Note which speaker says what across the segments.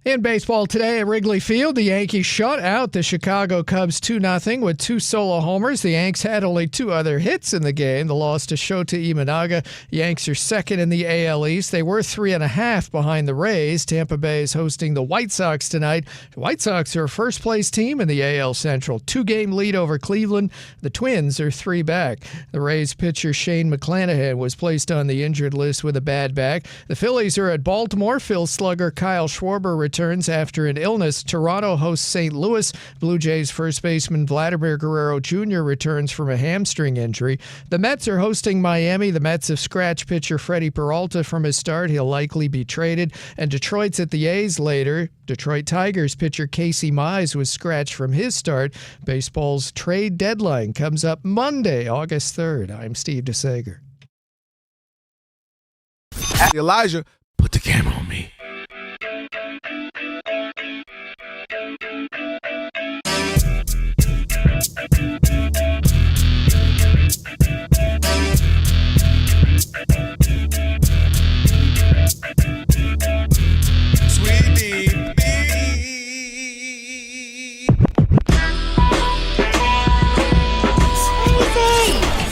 Speaker 1: In baseball today at Wrigley Field, the Yankees shut out the Chicago Cubs 2-0 with 2 solo homers. The Yanks had only 2 other hits in the game. The loss to Shota Imanaga. Yanks are second in the AL East. They were 3.5 behind the Rays. Tampa Bay is hosting the White Sox tonight. The White Sox are a first-place team in the AL Central. 2-game lead over Cleveland. The Twins are 3 back. The Rays pitcher Shane McClanahan was placed on the injured list with a bad back. The Phillies are at Baltimore. Phil slugger Kyle Schwarber returns after an illness. Toronto hosts St. Louis. Blue Jays first baseman Vladimir Guerrero Jr. returns from a hamstring injury. The Mets are hosting Miami. The Mets have scratched pitcher Freddie Peralta from his start. He'll likely be traded. And Detroit's at the A's later. Detroit Tigers pitcher Casey Mize was scratched from his start. Baseball's trade deadline comes up Monday, August 3rd. I'm Steve DeSager.
Speaker 2: Elijah, put the camera on me.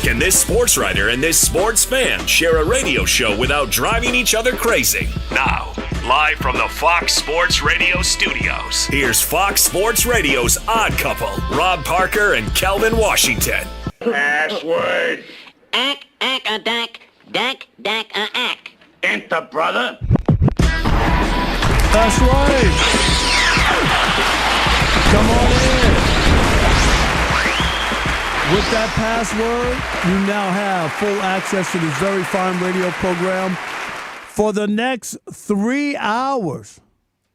Speaker 3: Can this sports writer and this sports fan share a radio show without driving each other crazy? Now, live from the Fox Sports Radio studios, here's Fox Sports Radio's Odd Couple, Rob Parker and Kelvin Washington.
Speaker 4: Password.
Speaker 5: Ack, a dack, a ack.
Speaker 4: Enter, brother.
Speaker 6: That's right. Come on in. With that password, you now have full access to this very fine radio program for the next 3 hours.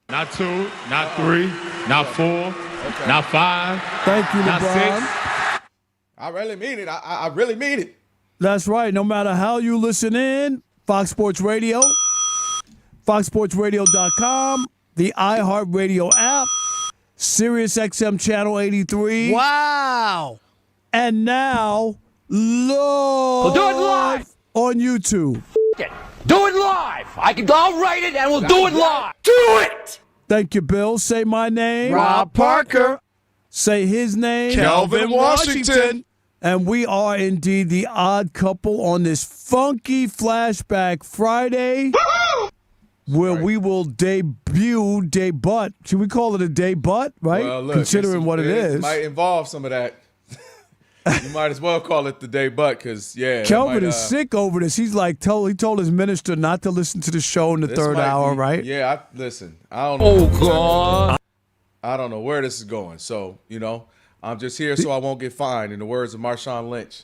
Speaker 7: Not 2, not 3, not 4, not 5.
Speaker 6: Thank you,
Speaker 7: not
Speaker 6: LeBron.
Speaker 7: 6.
Speaker 2: I really mean it. I really mean it.
Speaker 6: That's right. No matter how you listen in, Fox Sports Radio, foxsportsradio.com, the iHeartRadio app, Sirius XM Channel 83.
Speaker 1: Wow.
Speaker 6: And now, live,
Speaker 4: We'll do it live
Speaker 6: on YouTube.
Speaker 4: Do it live. I'll write it and we'll do it live. Do it.
Speaker 6: Thank you, Bill. Say my name.
Speaker 2: Rob Parker.
Speaker 6: Say his name.
Speaker 2: Kelvin Washington.
Speaker 6: And we are indeed the odd couple on this funky Flashback Friday. Where we will debut. Should we call it a debut, right?
Speaker 2: Well, look,
Speaker 6: considering what it is.
Speaker 2: Might involve some of that. You might as well call it the debut because, yeah.
Speaker 6: Kelvin is sick over this. He's like, he told his minister not to listen to the show in the third hour, right?
Speaker 2: Yeah, listen. I don't know. Oh, God. I don't know where this is going. So, I'm just here so I won't get fined, in the words of Marshawn Lynch.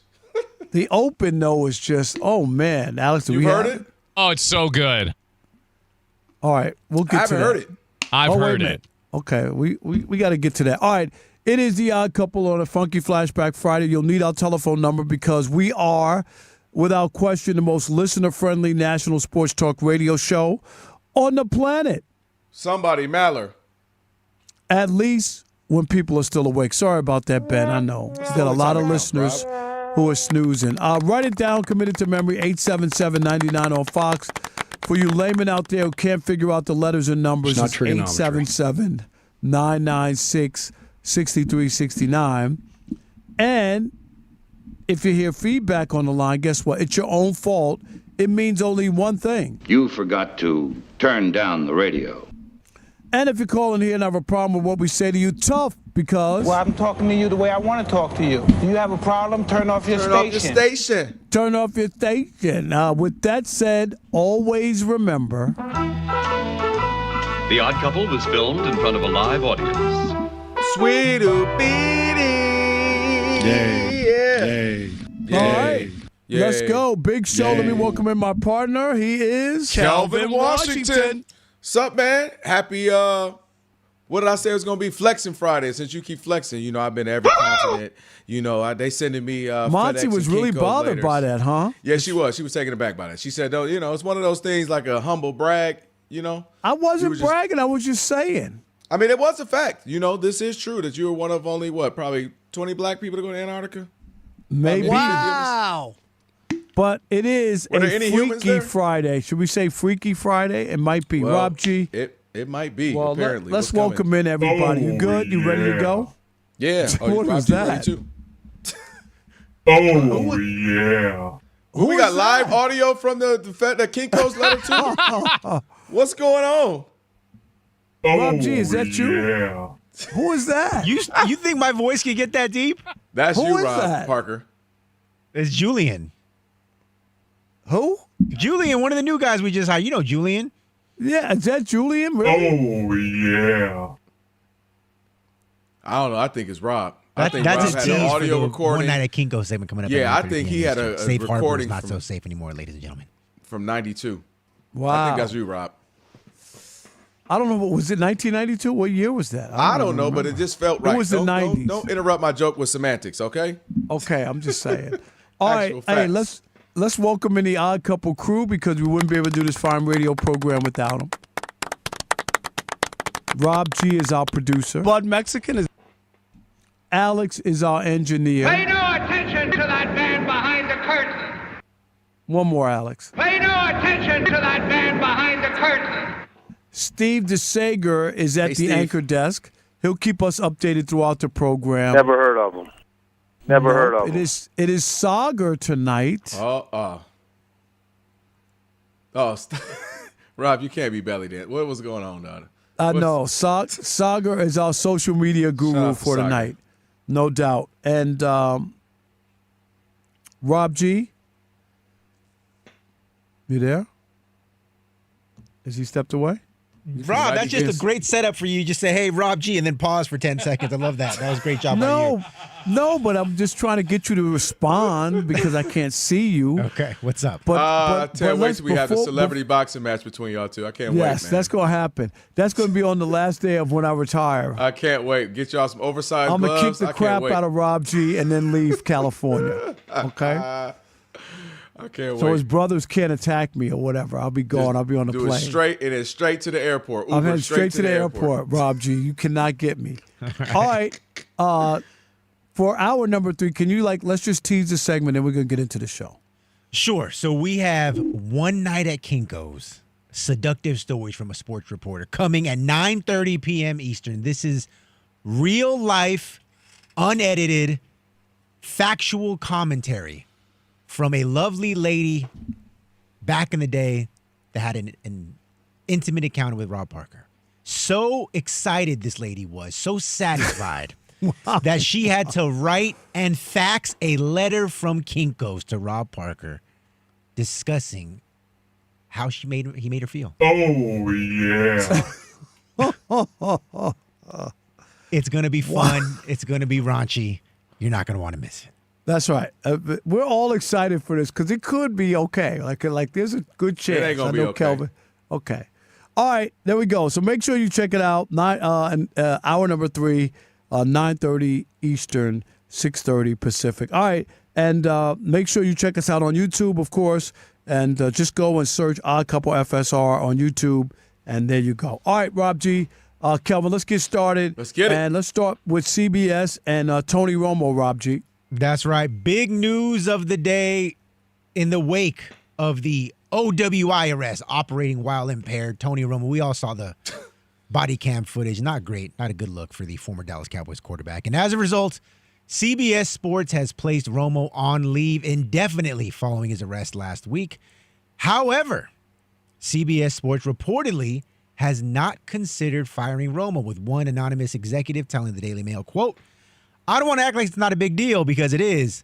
Speaker 6: The open, though, is just, oh, man. Alex,
Speaker 2: you heard it?
Speaker 8: Oh, it's so good.
Speaker 6: All right, we'll get to that.
Speaker 2: I haven't heard it.
Speaker 8: I've heard it.
Speaker 6: Okay, we got to get to that. All right, it is the Odd Couple on a Funky Flashback Friday. You'll need our telephone number because we are, without question, the most listener-friendly national sports talk radio show on the planet.
Speaker 2: Somebody, Maller.
Speaker 6: At least when people are still awake. Sorry about that, Ben. I know. He's got a lot of listeners who are snoozing. Write it down, commit it to memory, 877-99 on Fox. For you laymen out there who can't figure out the letters and numbers, it's 877-996-6369. And if you hear feedback on the line, guess what? It's your own fault. It means only one thing.
Speaker 9: You forgot to turn down the radio.
Speaker 6: And if you call in here and have a problem with what we say to you, tough, because...
Speaker 10: Well, I'm talking to you the way I want to talk to you. You have a problem, turn off your station.
Speaker 6: Turn off your station. With that said, always remember...
Speaker 11: The Odd Couple was filmed in front of a live audience.
Speaker 2: Sweet beating.
Speaker 6: Yay. All right.
Speaker 2: Yay.
Speaker 6: Let's go. Big show. Let me welcome in my partner. He is...
Speaker 2: Kelvin Washington. Sup, man? Happy, what did I say it was going to be? Flexing Friday. Since you keep flexing, I've been to every continent. They sending me
Speaker 6: Monty
Speaker 2: FedEx
Speaker 6: was
Speaker 2: and
Speaker 6: really
Speaker 2: Kinko's
Speaker 6: bothered
Speaker 2: laters.
Speaker 6: by that, huh?
Speaker 2: Yeah, she was. She was taken aback by that. She said, though, it's one of those things like a humble brag,
Speaker 6: I wasn't bragging. I was just saying.
Speaker 2: I mean, it was a fact. This is true that you were one of only, probably 20 black people to go to Antarctica?
Speaker 6: Maybe.
Speaker 1: Wow.
Speaker 6: But it is
Speaker 2: Were there
Speaker 6: a
Speaker 2: any humans
Speaker 6: Freaky
Speaker 2: there?
Speaker 6: Friday. Should we say Freaky Friday? It might be.
Speaker 2: Well,
Speaker 6: Rob G.
Speaker 2: It might be.
Speaker 6: Well,
Speaker 2: apparently.
Speaker 6: let's welcome in everybody. You good? You ready to go?
Speaker 2: Yeah.
Speaker 6: What was that?
Speaker 7: Yeah.
Speaker 2: We got live audio from the Kinko's letter too. What's going on?
Speaker 6: Rob G, is that you?
Speaker 7: Yeah.
Speaker 6: Who is that?
Speaker 12: You think my voice can get that deep?
Speaker 2: That's
Speaker 6: Who
Speaker 2: you,
Speaker 6: is
Speaker 2: Rob
Speaker 6: that?
Speaker 2: Parker.
Speaker 12: It's Julian.
Speaker 6: Who?
Speaker 12: Julian, one of the new guys we just hired. You know Julian.
Speaker 6: Yeah, is that Julian? Really?
Speaker 7: Yeah.
Speaker 2: I don't know. I think it's Rob. I think
Speaker 12: That's
Speaker 2: Rob
Speaker 12: his
Speaker 2: had
Speaker 12: tease
Speaker 2: an
Speaker 12: for
Speaker 2: audio
Speaker 12: the
Speaker 2: recording
Speaker 12: One Night at Kinko's segment coming up.
Speaker 2: Yeah,
Speaker 12: at
Speaker 2: I think
Speaker 12: 9:30
Speaker 2: he had
Speaker 12: Eastern.
Speaker 2: a
Speaker 12: Safe Harbor is
Speaker 2: recording
Speaker 12: not
Speaker 2: from-
Speaker 12: so safe anymore, ladies and gentlemen.
Speaker 2: from 92.
Speaker 6: Wow.
Speaker 2: I think that's you, Rob.
Speaker 6: I don't know. What was it? 1992? What year was that?
Speaker 2: I don't know, but it just felt right.
Speaker 6: It was the 90s.
Speaker 2: Don't interrupt my joke with semantics, okay?
Speaker 6: Okay, I'm just saying. All right,
Speaker 2: Actual
Speaker 6: hey,
Speaker 2: facts.
Speaker 6: let's welcome in the Odd Couple crew because we wouldn't be able to do this fine radio program without them. Rob G is our producer.
Speaker 13: Blood Mexican is.
Speaker 6: Alex is our engineer.
Speaker 14: Pay no attention to that man behind the curtain.
Speaker 6: One more, Alex.
Speaker 14: Pay no attention to that man behind the curtain.
Speaker 6: Steve DeSager is at the
Speaker 2: Steve.
Speaker 6: anchor desk. He'll keep us updated throughout the program.
Speaker 15: Never heard of him. Never heard of him.
Speaker 6: It is Sagar tonight.
Speaker 2: Rob, you can't be belly dancing. What was going on, daughter?
Speaker 6: No, Sagar is our social media guru for
Speaker 2: Sagar.
Speaker 6: tonight, no doubt. And Rob G, you there? Has he stepped away?
Speaker 12: Rob, that's just a great setup for you. Just say, hey, Rob G, and then pause for 10 seconds. I love that. That was a great job by you.
Speaker 6: No, but I'm just trying to get you to respond because I can't see you.
Speaker 12: Okay, what's up?
Speaker 2: I can't wait till we have the
Speaker 6: before-
Speaker 2: celebrity boxing match between y'all two. I can't wait,
Speaker 6: Yes,
Speaker 2: man.
Speaker 6: that's going to happen. That's going to be on the last day of when I retire.
Speaker 2: I can't wait. Get y'all some oversized
Speaker 6: I'm going to
Speaker 2: gloves.
Speaker 6: kick the
Speaker 2: I can't
Speaker 6: crap
Speaker 2: wait.
Speaker 6: out of Rob G and then leave California. Okay?
Speaker 2: I can't
Speaker 6: So
Speaker 2: wait.
Speaker 6: his brothers can't attack me or whatever. I'll be gone. I'll be on the
Speaker 2: Do
Speaker 6: plane.
Speaker 2: it straight and then straight to the airport.
Speaker 6: I'm
Speaker 2: Uber
Speaker 6: heading straight to the airport, Rob G. You cannot get me. All right. For hour number 3, can you let's just tease the segment and we're going to get into the show.
Speaker 12: Sure. So we have One Night at Kinko's, seductive stories from a sports reporter, coming at 9:30 p.m. Eastern. This is real life, unedited, factual commentary from a lovely lady back in the day that had an intimate encounter with Rob Parker. So excited this lady was, so satisfied that she had to write and fax a letter from Kinko's to Rob Parker discussing how he made her feel.
Speaker 7: Oh, yeah.
Speaker 12: It's going to be fun. It's going to be raunchy. You're not going to want to miss it.
Speaker 6: That's right. We're all excited for this because it could be okay. Like there's a good chance.
Speaker 2: It ain't gonna
Speaker 6: I
Speaker 2: be
Speaker 6: know
Speaker 2: okay.
Speaker 6: Kelvin. Okay. All right. There we go. So make sure you check it out. Hour number 3, 9:30 Eastern, 6:30 Pacific. All right. And make sure you check us out on YouTube, of course. And just go and search Odd Couple FSR on YouTube. And there you go. All right, Rob G. Kelvin, let's get started.
Speaker 2: Let's get it.
Speaker 6: And let's start with CBS and Tony Romo, Rob G.
Speaker 12: That's right. Big news of the day in the wake of the OWI arrest, operating while impaired. Tony Romo, we all saw the body cam footage. Not great. Not a good look for the former Dallas Cowboys quarterback. And as a result, CBS Sports has placed Romo on leave indefinitely following his arrest last week. However, CBS Sports reportedly has not considered firing Romo, with one anonymous executive telling the Daily Mail, quote, I don't want to act like it's not a big deal because it is,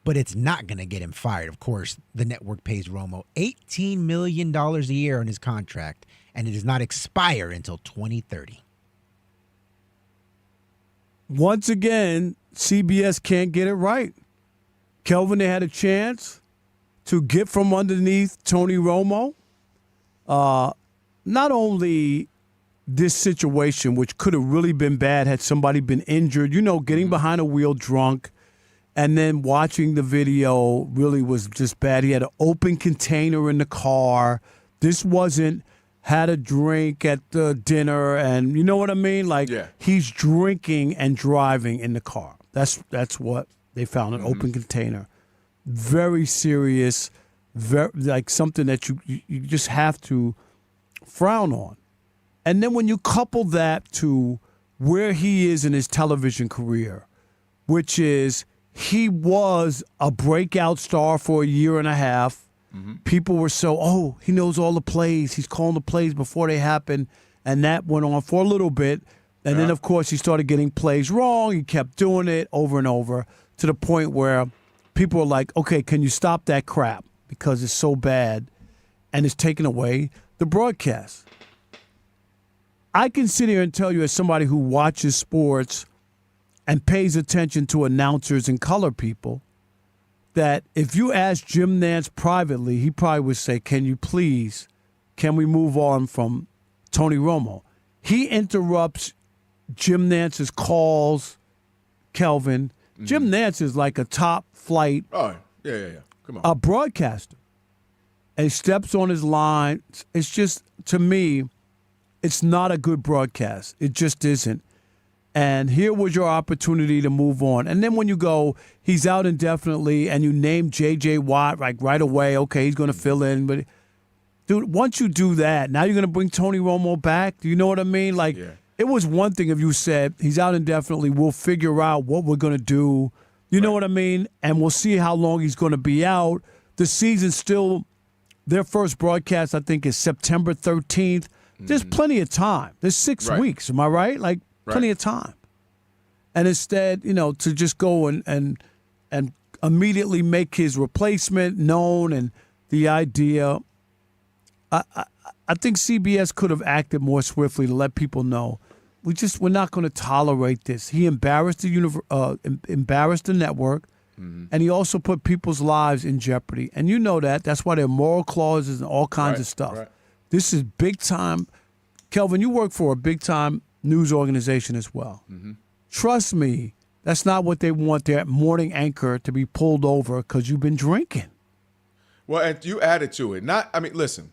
Speaker 12: but it's not going to get him fired. Of course, the network pays Romo $18 million a year on his contract, and it does not expire until 2030.
Speaker 6: Once again, CBS can't get it right. Kelvin, they had a chance to get from underneath Tony Romo. Not only this situation, which could have really been bad had somebody been injured, getting behind a wheel drunk and then watching the video really was just bad. He had an open container in the car. This wasn't had a drink at the dinner and you know what I mean? He's drinking and driving in the car. That's what they found, an open container. Very serious, very, something that you just have to frown on. And then when you couple that to where he is in his television career, which is he was a breakout star for a year and a half. People were he knows all the plays. He's calling the plays before they happen. And that went on for a little bit. And then, of course, he started getting plays wrong. He kept doing it over and over to the point where people are like, okay, can you stop that crap? Because it's so bad and it's taking away the broadcast. I can sit here and tell you as somebody who watches sports and pays attention to announcers and color people that if you ask Jim Nantz privately, he probably would say, can we move on from Tony Romo? He interrupts Jim Nantz's calls, Kelvin. Jim Nantz is like a top flight
Speaker 2: Come on.
Speaker 6: a broadcaster. And he steps on his line. It's just, to me, it's not a good broadcast. It just isn't. And here was your opportunity to move on. And then when you go, he's out indefinitely, and you name J.J. Watt like right away, okay, he's going to fill in. But, dude, once you do that, now you're going to bring Tony Romo back? Do you know what I mean? Like, it was one thing if you said, he's out indefinitely, we'll figure out what we're going to do. You know what I mean? And we'll see how long he's going to be out. The season's still, their first broadcast, I think, is September 13th. There's plenty of time. There's 6 weeks. Am I right? Like, plenty of time. And instead, to just go and immediately make his replacement known, and the idea, I think CBS could have acted more swiftly to let people know we're not going to tolerate this. He embarrassed the network, and he also put people's lives in jeopardy. And you know that. That's why there are moral clauses and all kinds of stuff. Right. This is big time. Kelvin, you work for a big time news organization as well. Trust me, that's not what they want their morning anchor to be pulled over because you've been drinking.
Speaker 2: Well, and you added to it. Listen,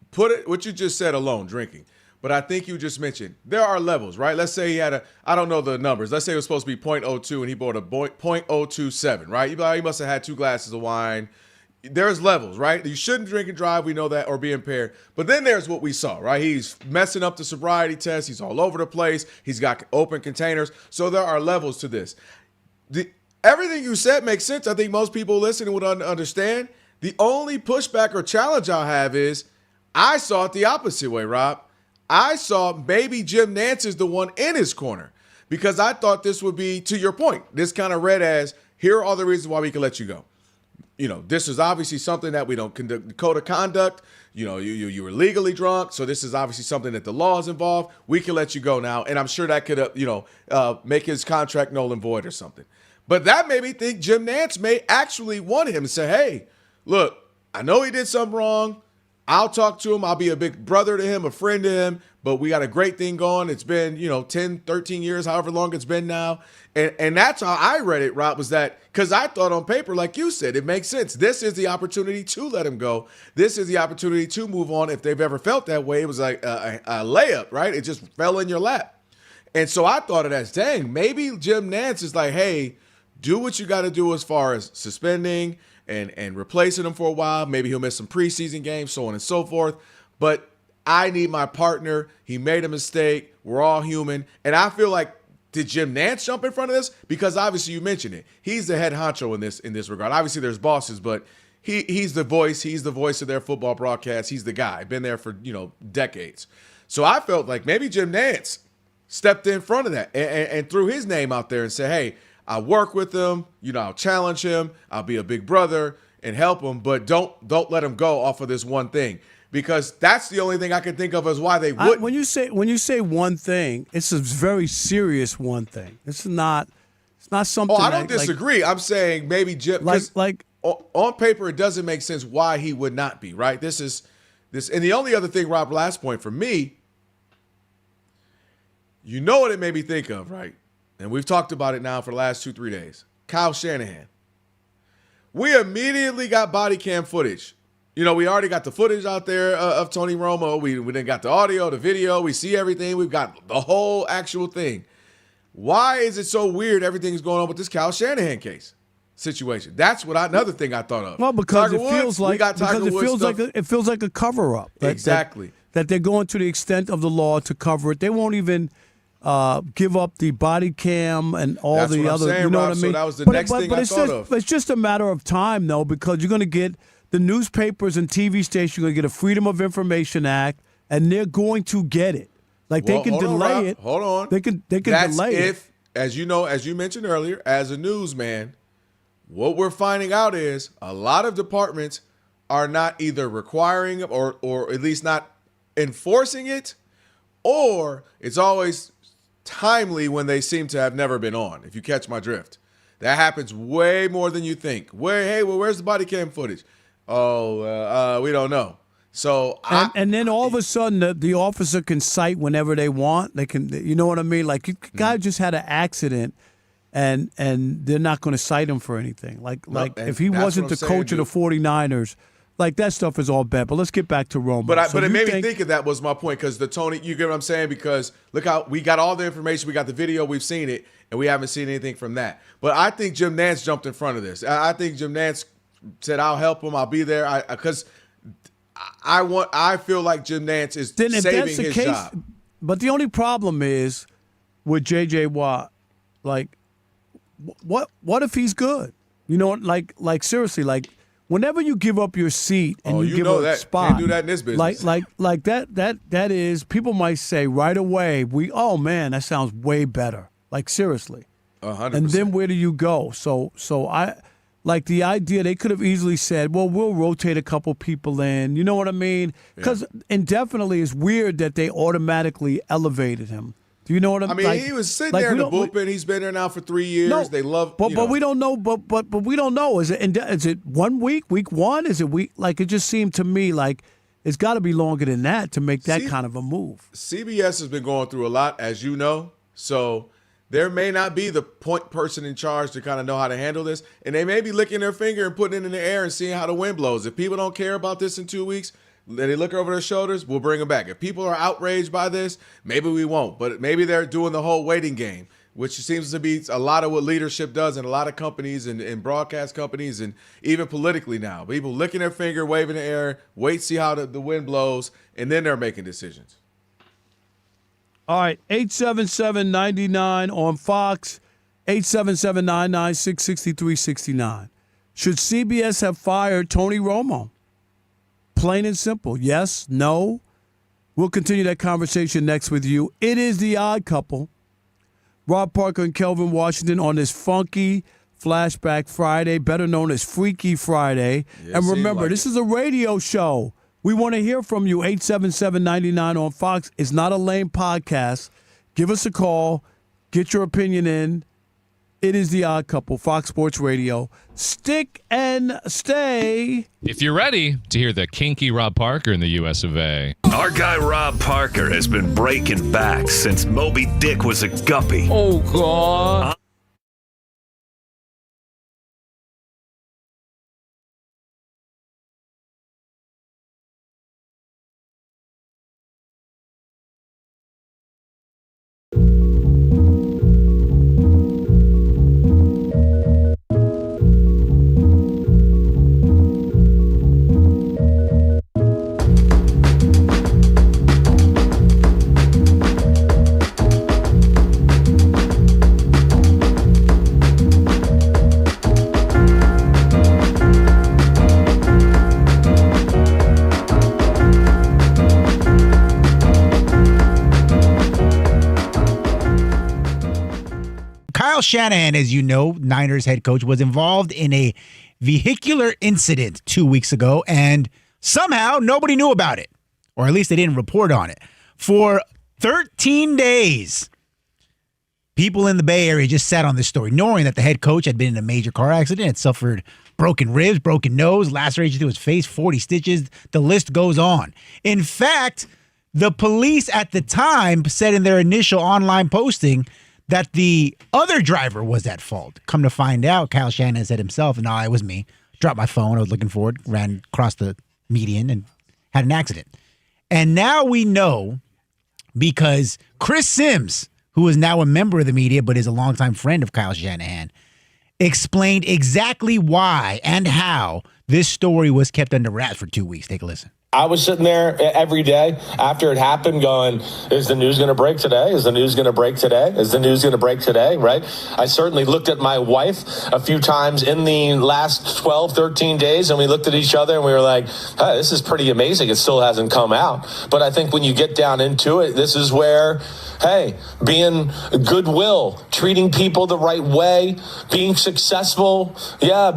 Speaker 2: put it what you just said alone, drinking. But I think you just mentioned there are levels, right? Let's say he had I don't know the numbers. Let's say it was supposed to be 0.02 and he bought a 0.027, right? He must have had 2 glasses of wine. There's levels, right? You shouldn't drink and drive, we know that, or be impaired. But then there's what we saw, right? He's messing up the sobriety test. He's all over the place. He's got open containers. So there are levels to this. Everything you said makes sense. I think most people listening would understand. The only pushback or challenge I have is I saw it the opposite way, Rob. I saw maybe Jim Nantz is the one in his corner because I thought this would be, to your point, this kind of read as, here are all the reasons why we can let you go. This is obviously something that we don't conduct the code of conduct. You were legally drunk, so this is obviously something that the law is involved. We can let you go now, and I'm sure that could, make his contract null and void or something. But that made me think Jim Nantz may actually want him to say, hey, look, I know he did something wrong. I'll talk to him. I'll be a big brother to him, a friend to him, but we got a great thing going. It's been, 10, 13 years, however long it's been now. And that's how I read it, Rob, was that because I thought on paper, like you said, it makes sense. This is the opportunity to let him go. This is the opportunity to move on. If they've ever felt that way, it was like a layup, right? It just fell in your lap. And so I thought of it as, dang, maybe Jim Nantz is like, hey, do what you got to do as far as suspending and replacing him for a while. Maybe he'll miss some preseason games, so on and so forth. But I need my partner. He made a mistake. We're all human. And I feel like, did Jim Nantz jump in front of this? Because obviously you mentioned it. He's the head honcho in this regard. Obviously there's bosses, but he's the voice. He's the voice of their football broadcast. He's the guy. Been there for, decades. So I felt like maybe Jim Nantz stepped in front of that and threw his name out there and said, hey, I'll work with him. I'll challenge him. I'll be a big brother and help him, but don't let him go off of this one thing. Because that's the only thing I can think of as why they wouldn't.
Speaker 6: When you say one thing, it's a very serious one thing. It's not something.
Speaker 2: I don't disagree. I'm saying maybe Jim, on paper it doesn't make sense why he would not be, right? This. And the only other thing, Rob, last point for me, what it made me think of, right? And we've talked about it now for the last 2-3 days. Kyle Shanahan. We immediately got body cam footage. We already got the footage out there of Tony Romo. We then got the audio, the video. We see everything. We've got the whole actual thing. Why is it so weird everything's going on with this Kyle Shanahan case situation? That's another thing I thought of.
Speaker 6: Well, because
Speaker 2: Tiger
Speaker 6: it feels
Speaker 2: Woods,
Speaker 6: like it feels like a cover-up.
Speaker 2: Exactly.
Speaker 6: that they're going to the extent of the law to cover it. They won't even give up the body cam and all
Speaker 2: That's
Speaker 6: the
Speaker 2: what I'm
Speaker 6: other.
Speaker 2: saying,
Speaker 6: you know
Speaker 2: Rob,
Speaker 6: what I
Speaker 2: so
Speaker 6: mean?
Speaker 2: that was the next thing I thought of.
Speaker 6: It's just a matter of time, though, because you're going to get the newspapers and TV stations are going to get a Freedom of Information Act, and they're going to get it. Like they can delay it.
Speaker 2: Hold on.
Speaker 6: They can
Speaker 2: That's
Speaker 6: delay it.
Speaker 2: As you know, as you mentioned earlier, as a newsman, what we're finding out is a lot of departments are not either requiring or at least not enforcing it, or it's always timely when they seem to have never been on, if you catch my drift. That happens way more than you think. Where's the body cam footage? Oh, we don't know. So
Speaker 6: and then all of a sudden the officer can cite whenever they want. They can, you know what I mean? Like, guy just had an accident, and they're not going to cite him for anything. Like if he wasn't the coach of the 49ers, like that stuff is all bad. But let's get back to Romo.
Speaker 2: But it made me think of that was my point, because the Tony, you get what I'm saying? Because look how we got all the information, we got the video, we've seen it, and we haven't seen anything from that. But I think Jim Nantz jumped in front of this. I think Jim Nantz said, "I'll help him. I'll be there." Because I feel like Jim Nantz is saving his job.
Speaker 6: But the only problem is with J.J. Watt. Like, what if he's good? You know, like seriously, like whenever you give up your seat and you give up a spot,
Speaker 2: can't do that in this business.
Speaker 6: Like that is, people might say right away, oh man, that sounds way better. Like seriously,
Speaker 2: 100%.
Speaker 6: And then where do you go? So I. Like the idea, they could have easily said, well, we'll rotate a couple people in. You know what I mean? Because indefinitely it's weird that they automatically elevated him. Do you know what I mean?
Speaker 2: I mean, he was sitting there in the bullpen. He's been there now for 3 years.
Speaker 6: No,
Speaker 2: they love,
Speaker 6: but we don't know. But we don't know. Is it 1 week? Week one? Is it week? Like it just seemed to me like it's got to be longer than that to make that kind of a move.
Speaker 2: CBS has been going through a lot, as you know. So there may not be the point person in charge to kind of know how to handle this. And they may be licking their finger and putting it in the air and seeing how the wind blows. If people don't care about this in 2 weeks, they look over their shoulders, we'll bring them back. If people are outraged by this, maybe we won't. But maybe they're doing the whole waiting game, which seems to be a lot of what leadership does in a lot of companies and broadcast companies and even politically now. People licking their finger, waving in the air, wait, see how the wind blows, and then they're making decisions.
Speaker 6: All right, 877-99 on Fox, 877-996-6369. Should CBS have fired Tony Romo? Plain and simple. Yes, no. We'll continue that conversation next with you. It is The Odd Couple. Rob Parker and Kelvin Washington on this funky Flashback Friday, better known as Freaky Friday.
Speaker 2: Yes,
Speaker 6: and remember, this is a radio show. We want to hear from you, 877-99 on Fox. It's not a lame podcast. Give us a call. Get your opinion in. It is The Odd Couple, Fox Sports Radio. Stick and stay.
Speaker 8: If you're ready to hear the kinky Rob Parker in the US of A.
Speaker 3: Our guy Rob Parker has been breaking back since Moby Dick was a guppy.
Speaker 8: Oh, God.
Speaker 12: Shanahan, as you know, Niners head coach, was involved in a vehicular incident 2 weeks ago, and somehow nobody knew about it, or at least they didn't report on it. For 13 days, people in the Bay Area just sat on this story, knowing that the head coach had been in a major car accident, had suffered broken ribs, broken nose, laceration to his face, 40 stitches. The list goes on. In fact, the police at the time said in their initial online posting that the other driver was at fault. Come to find out, Kyle Shanahan said himself, no, it was me. Dropped my phone. I was looking for it, ran across the median and had an accident. And now we know because Chris Sims, who is now a member of the media but is a longtime friend of Kyle Shanahan, explained exactly why and how this story was kept under wraps for 2 weeks. Take a listen.
Speaker 13: I was sitting there every day after it happened going, is the news going to break today? Is the news going to break today? Is the news going to break today? Right? I certainly looked at my wife a few times in the last 12, 13 days, and we looked at each other and we were like, hey, this is pretty amazing. It still hasn't come out. But I think when you get down into it, this is where, hey, being goodwill, treating people the right way, being successful,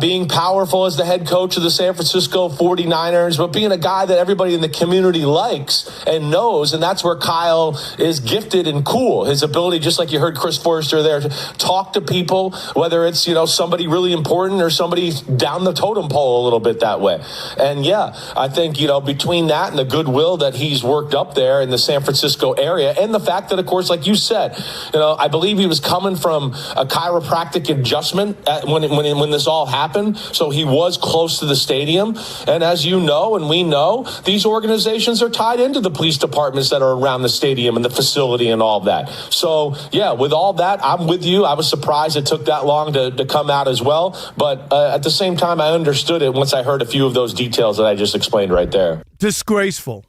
Speaker 13: being powerful as the head coach of the San Francisco 49ers, but being a guy that everybody in the community likes and knows, and that's where Kyle is gifted and cool. His ability, just like you heard Chris Forrester there, to talk to people, whether it's, somebody really important or somebody down the totem pole a little bit that way. And I think, between that and the goodwill that he's worked up there in the San Francisco area, and the fact that, of course, like you said, I believe he was coming from a chiropractic adjustment when this all happened, so he was close to the stadium. And as you know, and we know, these organizations are tied into the police departments that are around the stadium and the facility and all that. So, with all that, I'm with you. I was surprised it took that long to come out as well. But at the same time, I understood it once I heard a few of those details that I just explained right there.
Speaker 6: Disgraceful.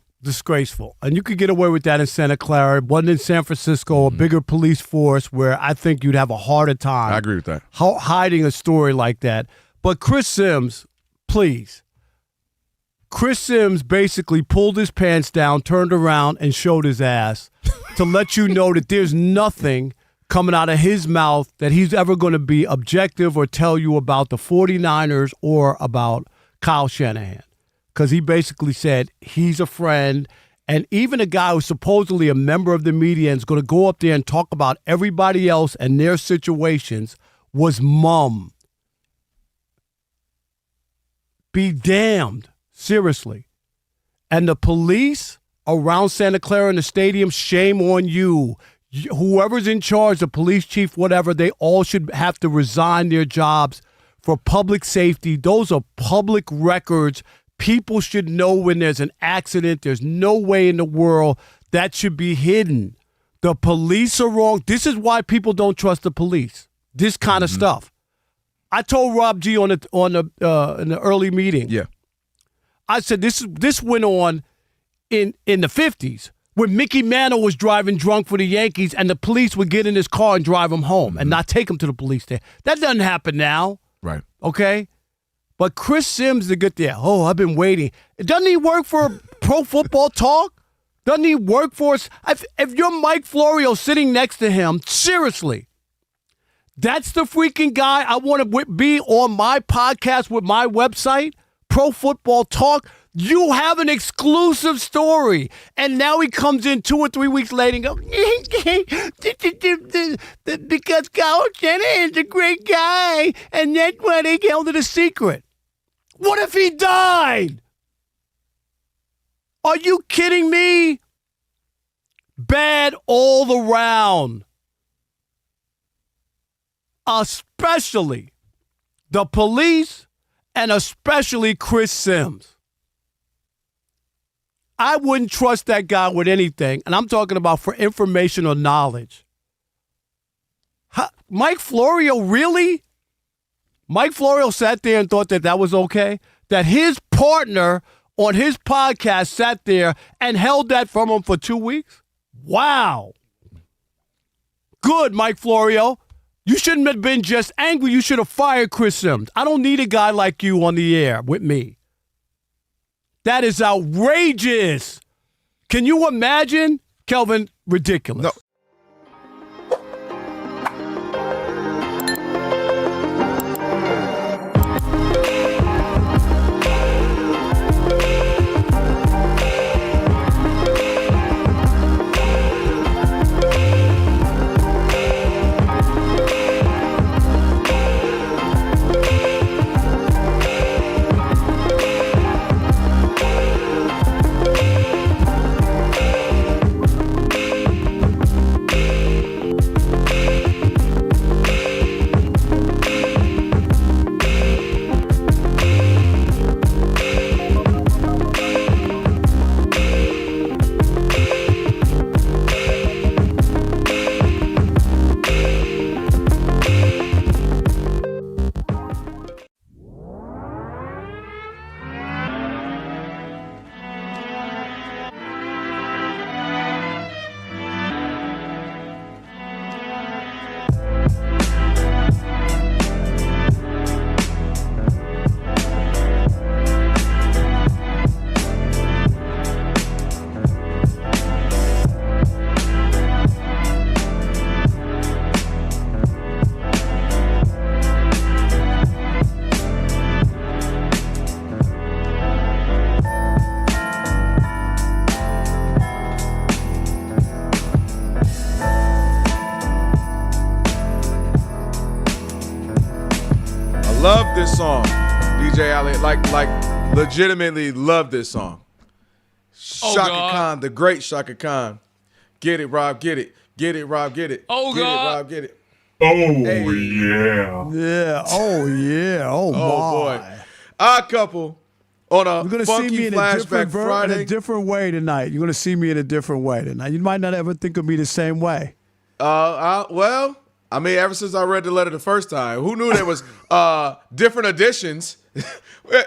Speaker 6: And you could get away with that in Santa Clara. It wasn't in San Francisco, a bigger police force where I think you'd have a harder time.
Speaker 2: I agree with that.
Speaker 6: Hiding a story like that. But Chris Sims, please. Chris Sims basically pulled his pants down, turned around, and showed his ass to let you know that there's nothing coming out of his mouth that he's ever going to be objective or tell you about the 49ers or about Kyle Shanahan. Because he basically said he's a friend, and even a guy who's supposedly a member of the media and is going to go up there and talk about everybody else and their situations was mum. Be damned. Seriously. And the police around Santa Clara in the stadium, shame on you. Whoever's in charge, the police chief, whatever, they all should have to resign their jobs for public safety. Those are public records. People should know when there's an accident. There's no way in the world that should be hidden. The police are wrong. This is why people don't trust the police. This kind of stuff. I told Rob G in the early meeting.
Speaker 2: Yeah.
Speaker 6: I said this went on in the 50s when Mickey Mantle was driving drunk for the Yankees and the police would get in his car and drive him home and not take him to the police station. That doesn't happen now.
Speaker 2: Right.
Speaker 6: Okay? But Chris Sims to get there. Oh, I've been waiting. Doesn't he work for Pro Football Talk? Doesn't he work for us? If you're Mike Florio sitting next to him, seriously, that's the freaking guy I want to be on my podcast with my website, Pro Football Talk. You have an exclusive story. And now he comes in 2 or 3 weeks later and goes, because Kyle Shanahan's a great guy, and that's why they held it a secret. What if he died? Are you kidding me? Bad all around. Especially the police and especially Chris Sims. I wouldn't trust that guy with anything, and I'm talking about for information or knowledge. Mike Florio, really? Mike Florio sat there and thought that was okay? That his partner on his podcast sat there and held that from him for 2 weeks? Wow. Good, Mike Florio. You shouldn't have been just angry. You should have fired Chris Sims. I don't need a guy like you on the air with me. That is outrageous. Can you imagine? Kelvin, ridiculous.
Speaker 2: No. Love this song, DJ Elliott. Like legitimately love this song. Shaka Khan, the great Shaka Khan. Get it, Rob, get it. Get it, Rob, get it.
Speaker 8: Oh,
Speaker 2: get
Speaker 8: God.
Speaker 2: It, Rob, get it.
Speaker 7: Oh, yeah.
Speaker 6: Yeah. Oh, yeah. Oh, my.
Speaker 2: Boy. Odd Couple on a
Speaker 6: You're gonna
Speaker 2: funky
Speaker 6: see me in
Speaker 2: flashback Friday.
Speaker 6: in a different way tonight. You're going to see me in a different way tonight. You might not ever think of me the same way.
Speaker 2: Well, I mean, ever since I read the letter the first time, who knew there was different editions?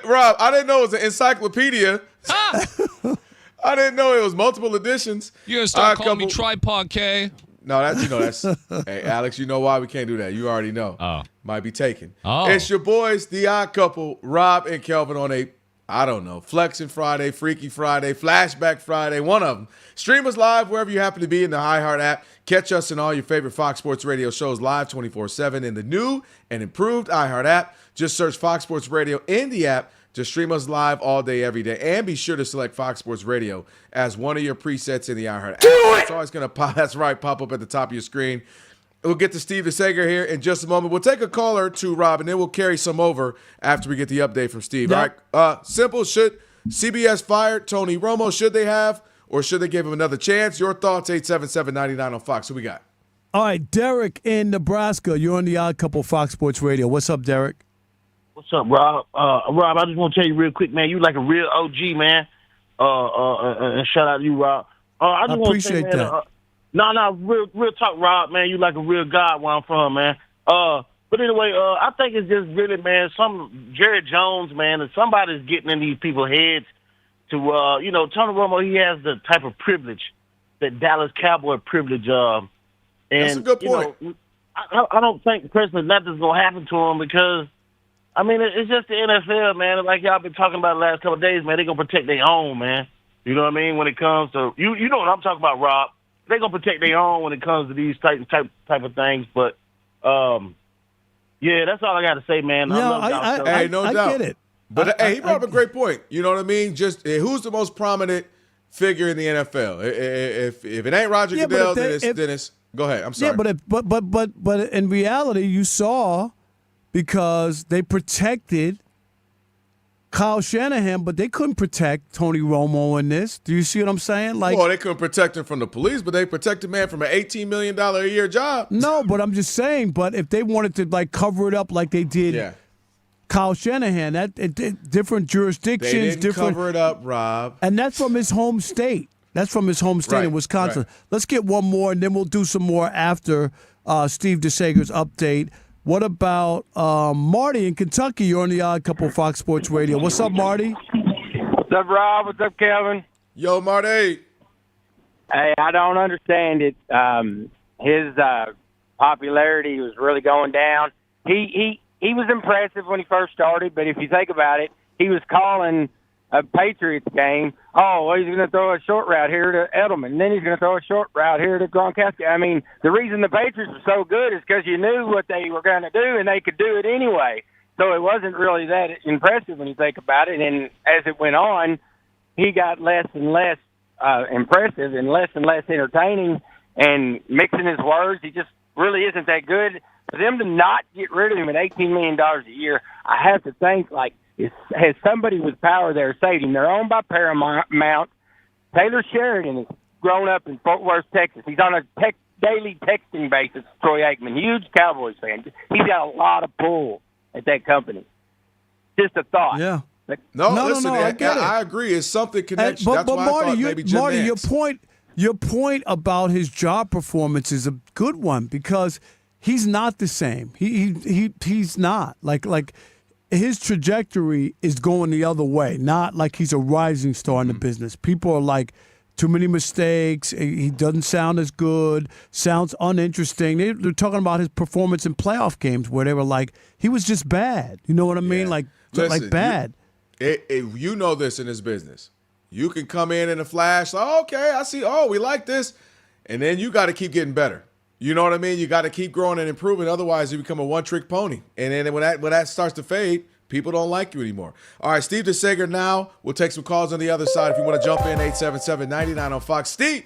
Speaker 2: Rob, I didn't know it was an encyclopedia. I didn't know it was multiple editions.
Speaker 8: You're going to start calling me Tripod K?
Speaker 2: No, that's hey, Alex, you know why we can't do that. You already know.
Speaker 8: Oh.
Speaker 2: Might be taken.
Speaker 8: Oh.
Speaker 2: It's your boys, the Odd Couple, Rob and Kelvin on a, I don't know, Flexing Friday, Freaky Friday, Flashback Friday, one of them. Stream us live wherever you happen to be in the iHeart app. Catch us in all your favorite Fox Sports Radio shows live 24/7 in the new and improved iHeart app. Just search Fox Sports Radio in the app to stream us live all day, every day. And be sure to select Fox Sports Radio as one of your presets in the iHeart app. It's always going to pop. That's right, pop up at the top of your screen. We'll get to Steve DeSager here in just a moment. We'll take a caller or two, Rob, and then we'll carry some over after we get the update from Steve.
Speaker 6: Yep.
Speaker 2: All right. Simple. Should CBS fire Tony Romo? Should they have? Or should they give him another chance? Your thoughts, 877-99 on Fox. Who we got?
Speaker 6: All right, Derek in Nebraska. You're on the Odd Couple Fox Sports Radio. What's up, Derek?
Speaker 15: What's up, Rob? Rob, I just want to tell you real quick, man. You like a real OG, man. And shout out to you, Rob. I just want to say,
Speaker 6: appreciate
Speaker 15: man,
Speaker 6: that.
Speaker 15: real talk, Rob, man. You like a real guy where I'm from, man. But anyway, I think it's just really, man, some Jerry Jones, man, and somebody's getting in these people's heads to, Tony Romo, he has the type of privilege that Dallas Cowboy privilege. And,
Speaker 2: that's a good point.
Speaker 15: I don't think personally nothing's going to happen to him because, I mean, it's just the NFL, man. Like y'all been talking about the last couple of days, man. They're going to protect their own, man. You know what I mean? When it comes to, you know what I'm talking about, Rob. They're going to protect their own when it comes to these type of things. But, yeah, that's all I got to say, man.
Speaker 6: No,
Speaker 2: I
Speaker 6: get it.
Speaker 2: But, he brought up a great point. You know what I mean? Just who's the most prominent figure in the NFL? If it ain't Roger Goodell, then it's go ahead. I'm sorry.
Speaker 6: Yeah, but in reality, you saw because they protected Kyle Shanahan, but they couldn't protect Tony Romo in this. Do you see what I'm saying? Like,
Speaker 2: well, they couldn't protect him from the police, but they protected man from an $18 million a year job.
Speaker 6: No, but I'm just saying. But if they wanted to like cover it up like they did. Kyle Shanahan, different jurisdictions,
Speaker 2: they didn't
Speaker 6: different
Speaker 2: cover it up, Rob.
Speaker 6: And that's from his home state. That's from his home state in Wisconsin.
Speaker 2: Right.
Speaker 6: Let's get one more, and then we'll do some more after Steve DeSager's update. What about Marty in Kentucky? You're on the Odd Couple Fox Sports Radio. What's up, Marty?
Speaker 15: What's up, Rob? What's up, Kelvin?
Speaker 2: Yo, Marty.
Speaker 16: Hey, I don't understand it. His popularity was really going down. He was impressive when he first started, but if you think about it, he was calling a Patriots game. Oh, well, he's going to throw a short route here to Edelman, and then he's going to throw a short route here to Gronkowski. I mean, the reason the Patriots were so good is because you knew what they were going to do, and they could do it anyway. So it wasn't really that impressive when you think about it. And as it went on, he got less and less impressive and less entertaining, and mixing his words, he just really isn't that good. For them to not get rid of him at $18 million a year, I have to think, like, has somebody with power there saved him? They're owned by Paramount. Taylor Sheridan has grown up in Fort Worth, Texas. He's on a daily texting basis, Troy Aikman, huge Cowboys fan. He's got a lot of pull at that company. Just a thought.
Speaker 6: Yeah.
Speaker 2: No,
Speaker 6: I get it.
Speaker 2: I agree. It's something connection.
Speaker 6: But
Speaker 2: That's why
Speaker 6: Marty,
Speaker 2: I thought maybe Jim
Speaker 6: Marty,
Speaker 2: Nance.
Speaker 6: your point about his job performance is a good one because he's not the same. He's not like his trajectory is going the other way. Not like he's a rising star in the business. People are like, too many mistakes. He doesn't sound as good. Sounds uninteresting. They're talking about his performance in playoff games where they were like, he was just bad. You know what I mean?
Speaker 2: Yeah.
Speaker 6: Like bad.
Speaker 2: You know this in this business. You can come in a flash. Oh, okay, I see. Oh, we like this. And then you got to keep getting better. You know what I mean? You got to keep growing and improving. Otherwise, you become a one-trick pony. And then when that starts to fade, people don't like you anymore. All right, Steve DeSager now. We'll take some calls on the other side. If you want to jump in, 877-99 on Fox. Steve.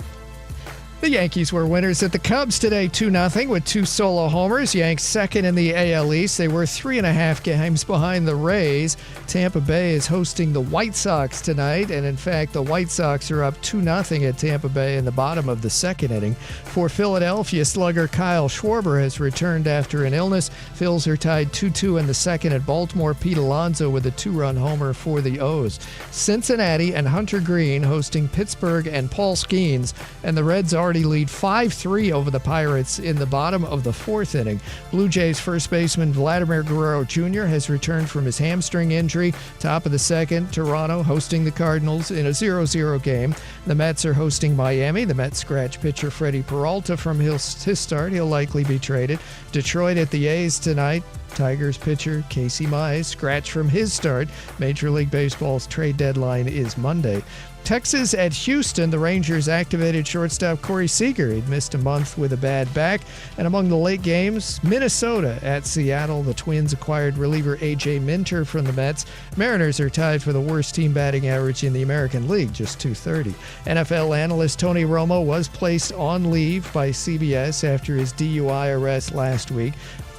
Speaker 1: The Yankees were winners at the Cubs today 2-0 with 2 solo homers. Yanks second in the AL East. They were 3.5 games behind the Rays. Tampa Bay is hosting the White Sox tonight, and in fact, the White Sox are up 2-0 at Tampa Bay in the bottom of the second inning. For Philadelphia, slugger Kyle Schwarber has returned after an illness. Phils are tied 2-2 in the second at Baltimore. Pete Alonso with a 2-run homer for the O's. Cincinnati and Hunter Green hosting Pittsburgh and Paul Skeens, and the Reds already lead 5-3 over the Pirates in the bottom of the fourth inning. Blue Jays first baseman Vladimir Guerrero Jr. has returned from his hamstring injury. Top of the second, Toronto hosting the Cardinals in a 0-0 game. The Mets are hosting Miami. The Mets scratch pitcher Freddie Peralta from his start. He'll likely be traded. Detroit at the A's tonight. Tigers pitcher Casey Mize scratched from his start. Major League Baseball's trade deadline is Monday. Texas at Houston, the Rangers activated shortstop Corey Seager. He'd missed a month with a bad back. And among the late games, Minnesota at Seattle. The Twins acquired reliever A.J. Minter from the Mets. Mariners are tied for the worst team batting average in the American League, just .230. NFL analyst Tony Romo was placed on leave by CBS after his DUI arrest last week.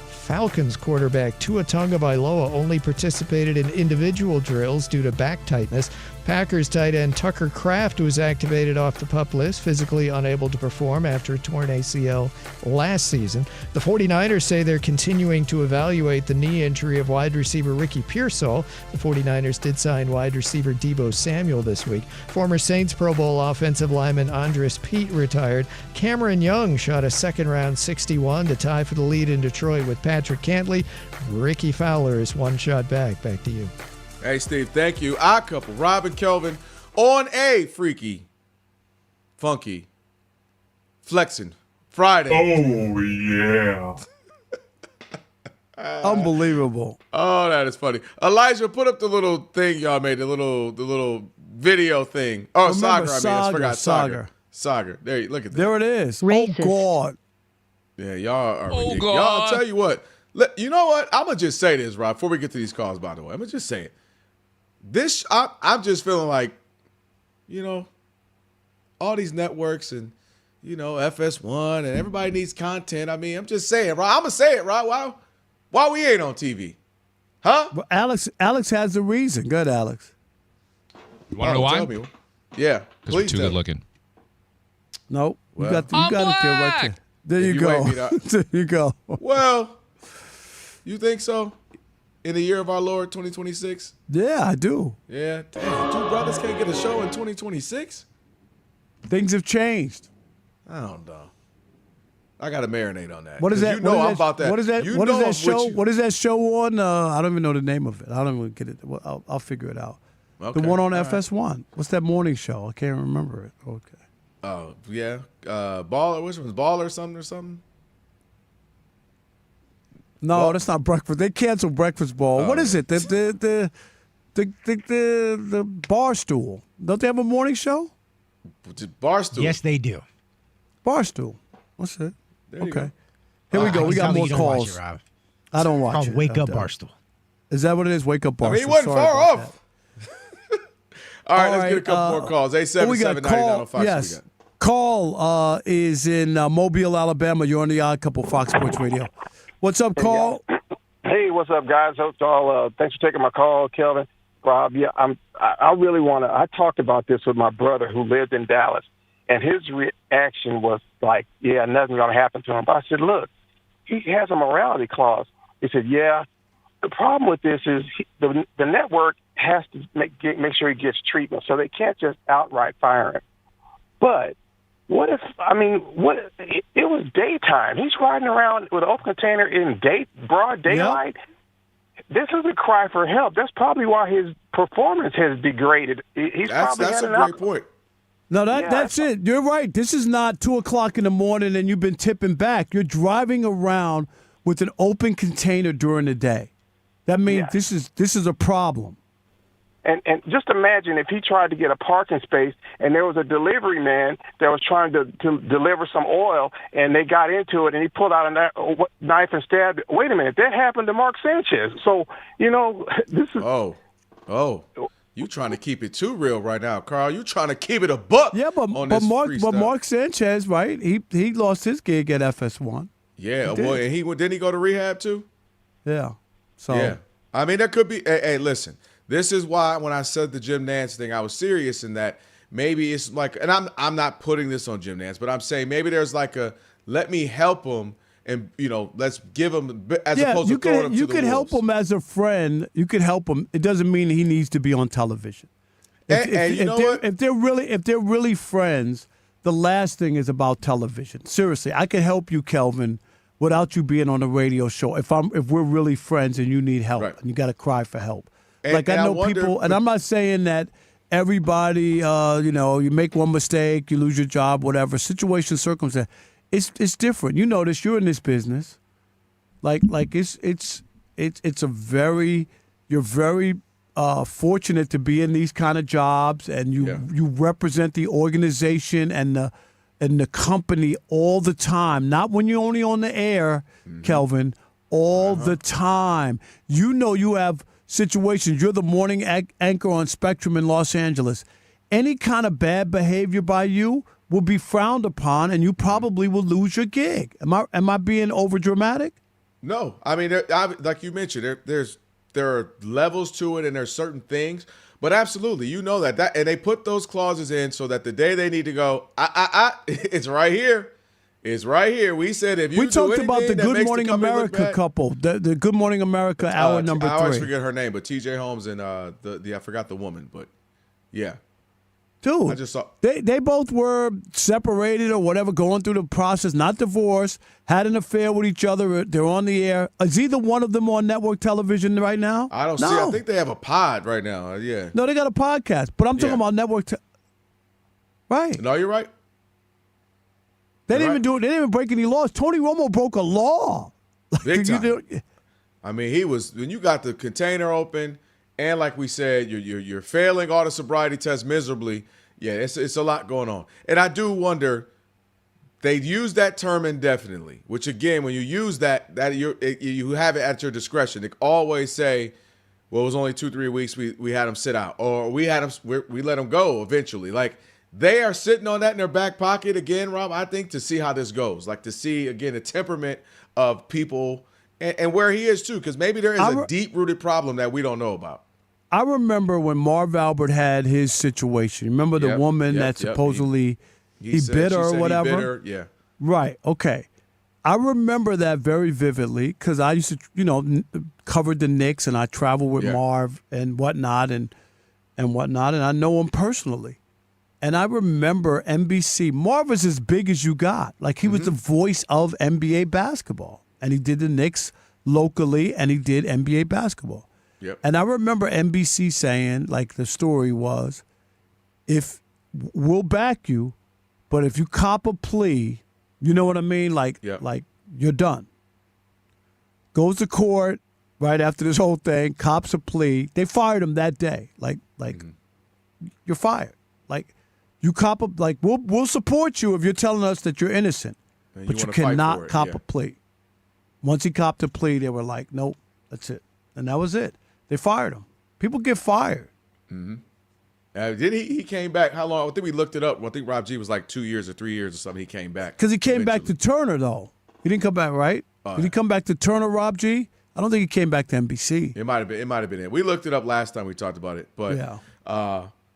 Speaker 1: Falcons quarterback Tua Tagovailoa only participated in individual drills due to back tightness. Packers tight end Tucker Kraft was activated off the PUP list, physically unable to perform after a torn ACL last season. The 49ers say they're continuing to evaluate the knee injury of wide receiver Ricky Pearsall. The 49ers did sign wide receiver Deebo Samuel this week. Former Saints Pro Bowl offensive lineman Andres Pete retired. Cameron Young shot a second-round 61 to tie for the lead in Detroit with Patrick Cantley. Ricky Fowler is one shot back. Back to you.
Speaker 2: Hey, Steve, thank you. Our couple, Rob and Kelvin, on a freaky, funky, flexing Friday.
Speaker 7: Oh, yeah.
Speaker 6: Unbelievable.
Speaker 2: Oh, that is funny. Elijah, put up the little thing y'all made, the little video thing. Oh, Saga. I forgot Saga. Saga. There, look at that.
Speaker 6: There it is.
Speaker 17: Racist.
Speaker 6: Oh, God.
Speaker 2: Yeah, y'all are ridiculous.
Speaker 8: God.
Speaker 2: Y'all, I'll tell you what. You know what? I'm going to just say this, Rob, before we get to these calls, by the way. I'm going to just say it. I'm just feeling like, all these networks and, FS1 and everybody needs content. I mean, I'm just saying, Rob. I'm going to say it, Rob. Why we ain't on TV? Huh?
Speaker 6: Well, Alex has the reason. Good, Alex.
Speaker 8: You want to know why?
Speaker 2: Tell me. Yeah,
Speaker 8: because we're
Speaker 2: please
Speaker 8: too
Speaker 2: tell
Speaker 8: good
Speaker 2: me.
Speaker 8: looking.
Speaker 6: Nope.
Speaker 2: Well,
Speaker 6: you got it there right there. There you go. There you go.
Speaker 2: Well, you think so? In the year of our Lord, 2026?
Speaker 6: Yeah, I do.
Speaker 2: Yeah. Damn, two brothers can't get a show in 2026?
Speaker 6: Things have changed.
Speaker 2: I don't know. I got to marinate on that.
Speaker 6: What is that?
Speaker 2: I'm about that.
Speaker 6: What is that?
Speaker 2: You
Speaker 6: What is
Speaker 2: know
Speaker 6: that
Speaker 2: I'm
Speaker 6: show?
Speaker 2: with you.
Speaker 6: What is that show on? I don't even know the name of it. I don't even get it. Well, I'll figure it out.
Speaker 2: Okay.
Speaker 6: The one on
Speaker 2: All
Speaker 6: FS1. Right. What's that morning show? I can't remember it. Okay.
Speaker 2: Oh, yeah. Baller. Which one's Baller or something?
Speaker 6: No, that's not breakfast. They canceled Breakfast Ball. What is it? The Barstool. Don't they have a morning show?
Speaker 2: Barstool.
Speaker 12: Yes, they do.
Speaker 6: Barstool. What's it?
Speaker 2: There you
Speaker 6: Okay.
Speaker 2: go.
Speaker 6: Here we
Speaker 12: I
Speaker 6: go.
Speaker 12: can
Speaker 6: We got
Speaker 12: tell
Speaker 6: more
Speaker 12: you don't watch
Speaker 6: calls.
Speaker 12: it, Rob.
Speaker 6: I don't watch
Speaker 12: Called
Speaker 6: it.
Speaker 12: Wake Up
Speaker 6: I don't.
Speaker 12: Barstool.
Speaker 6: Is that what it is? Wake Up Barstool.
Speaker 2: I mean, he wasn't
Speaker 6: Sorry
Speaker 2: far
Speaker 6: about
Speaker 2: off. All right, let's get a couple more calls.
Speaker 6: We got
Speaker 2: 877-99 on Fox.
Speaker 6: Yes. Carl is in Mobile, Alabama. You're on the Odd Couple Fox Sports Radio. What's up, Carl?
Speaker 18: Hey, what's up, guys? Hope all. Thanks for taking my call, Kelvin. Rob, yeah, I really want to. I talked about this with my brother who lived in Dallas, and his reaction was like, "Yeah, nothing's going to happen to him." But I said, "Look, he has a morality clause." He said, "Yeah, the problem with this is the network has to make sure he gets treatment, so they can't just outright fire him." But what if, it was daytime. He's riding around with an open container in broad daylight. Yep. This is a cry for help. That's probably why his performance has degraded. That's
Speaker 2: a great point.
Speaker 6: No, that's it. You're right. This is not 2 o'clock in the morning and you've been tipping back. You're driving around with an open container during the day. That means this is a problem.
Speaker 18: And just imagine if he tried to get a parking space and there was a delivery man that was trying to deliver some oil and they got into it and he pulled out a knife and stabbed. Wait a minute, that happened to Mark Sanchez. So, this is.
Speaker 2: Oh. You trying to keep it too real right now, Carl. You trying to keep it a buck.
Speaker 6: Yeah, but Mark Sanchez, right? He lost his gig at FS1.
Speaker 2: Yeah, well, and didn't he go to rehab too?
Speaker 6: Yeah. So
Speaker 2: yeah, I mean, there could be. Hey, listen. This is why when I said the Jim Nance thing, I was serious in that maybe it's like, and I'm not putting this on Jim Nance, but I'm saying maybe there's like a let me help him. And, let's give him as opposed to throwing him to the wolves.
Speaker 6: You could help him as a friend. You could help him. It doesn't mean he needs to be on television. If they're really friends, the last thing is about television. Seriously, I could help you, Kelvin, without you being on a radio show. If we're really friends and you need help and you got to cry for help. I know people, and I'm not saying that everybody, you make one mistake, you lose your job, whatever. Situation, circumstance. It's different. You notice you're in this business. You're very fortunate to be in these kind of jobs, and you represent the organization and the company all the time. Not when you're only on the air, Kelvin, all the time. You have situations. You're the morning anchor on Spectrum in Los Angeles. Any kind of bad behavior by you will be frowned upon, and you probably will lose your gig. Am I being over dramatic?
Speaker 2: No, I mean, like you mentioned, there are levels to it, and there's certain things. But absolutely, that, and they put those clauses in so that the day they need to go, it's right here. It's right here. We said if you
Speaker 6: we talked about the
Speaker 2: that
Speaker 6: Good Morning America couple, the Good Morning America hour number 3.
Speaker 2: I always forget her name, but T.J. Holmes and I forgot the woman, but yeah.
Speaker 6: Dude,
Speaker 2: I just saw
Speaker 6: they both were separated or whatever, going through the process, not divorced, had an affair with each other. They're on the air. Is either one of them on network television right now?
Speaker 2: I don't see. I think they have a pod right now. Yeah.
Speaker 6: No, they got a podcast, but I'm talking about network. Right.
Speaker 2: No, you're right.
Speaker 6: They didn't even do it. They didn't even break any laws. Tony Romo broke a law.
Speaker 2: Big time. I mean, he was when you got the container open. And like we said, you're failing all the sobriety tests miserably. Yeah, it's a lot going on. And I do wonder, they use that term indefinitely, which again, when you use that you have it at your discretion. They always say, well, it was only 2-3 weeks. We had him sit out, or we let him go eventually. Like they are sitting on that in their back pocket again, Rob. I think to see how this goes, like to see again the temperament of people. And where he is, too, because maybe there is a deep-rooted problem that we don't know about.
Speaker 6: I remember when Marv Albert had his situation. Remember the woman that supposedly he bit her or whatever?
Speaker 2: He bit her, yeah.
Speaker 6: Right, okay. I remember that very vividly because I used to, cover the Knicks, and I traveled with Marv and whatnot and I know him personally. And I remember NBC. Marv was as big as you got. Like, he was the voice of NBA basketball. And he did the Knicks locally, and he did NBA basketball.
Speaker 2: Yep.
Speaker 6: And I remember NBC saying, like the story was, if we'll back you, but if you cop a plea, you know what I mean? Like you're done. Goes to court right after this whole thing, cops a plea. They fired him that day. Like you're fired. Like you cop a we'll support you if you're telling us that you're innocent, but you cannot cop a plea. Once he copped a plea, they were like, nope, that's it. And that was it. They fired him. People get fired.
Speaker 2: Mm-hmm. Did he came back, how long? I think we looked it up. I think Rob G was like 2 years or 3 years or something. He came back.
Speaker 6: Because he came back to Turner, though. He didn't come back, right? Did he come back to Turner, Rob G? I don't think he came back to NBC.
Speaker 2: It might have been it. We looked it up last time we talked about it. But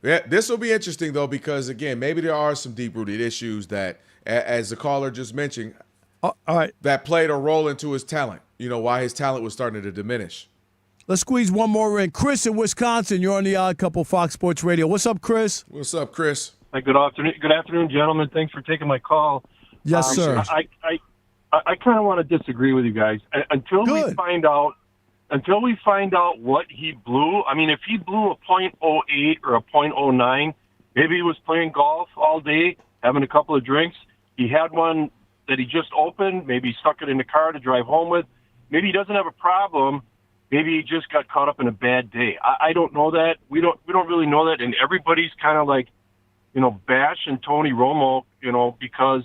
Speaker 2: this will be interesting, though, because, again, maybe there are some deep-rooted issues that, as the caller just mentioned,
Speaker 6: all right,
Speaker 2: that played a role into his talent, why his talent was starting to diminish.
Speaker 6: Let's squeeze one more in. Chris in Wisconsin, you're on the Odd Couple Fox Sports Radio. What's up, Chris?
Speaker 2: What's up, Chris?
Speaker 17: Hi, good afternoon, gentlemen. Thanks for taking my call.
Speaker 6: Yes, sir.
Speaker 17: I kind of want to disagree with you guys until we find out what he blew. I mean, if he blew a .08 or a .09, maybe he was playing golf all day, having a couple of drinks. He had one that he just opened. Maybe he stuck it in the car to drive home with. Maybe he doesn't have a problem. Maybe he just got caught up in a bad day. I don't know that. We don't really know that. And everybody's kind of like, bashing Tony Romo, because,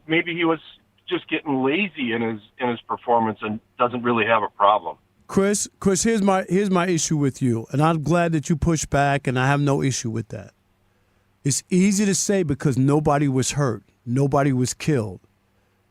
Speaker 17: maybe he was just getting lazy in his performance and doesn't really have a problem.
Speaker 6: Chris, here's my issue with you, and I'm glad that you push back, and I have no issue with that. It's easy to say because nobody was hurt, nobody was killed,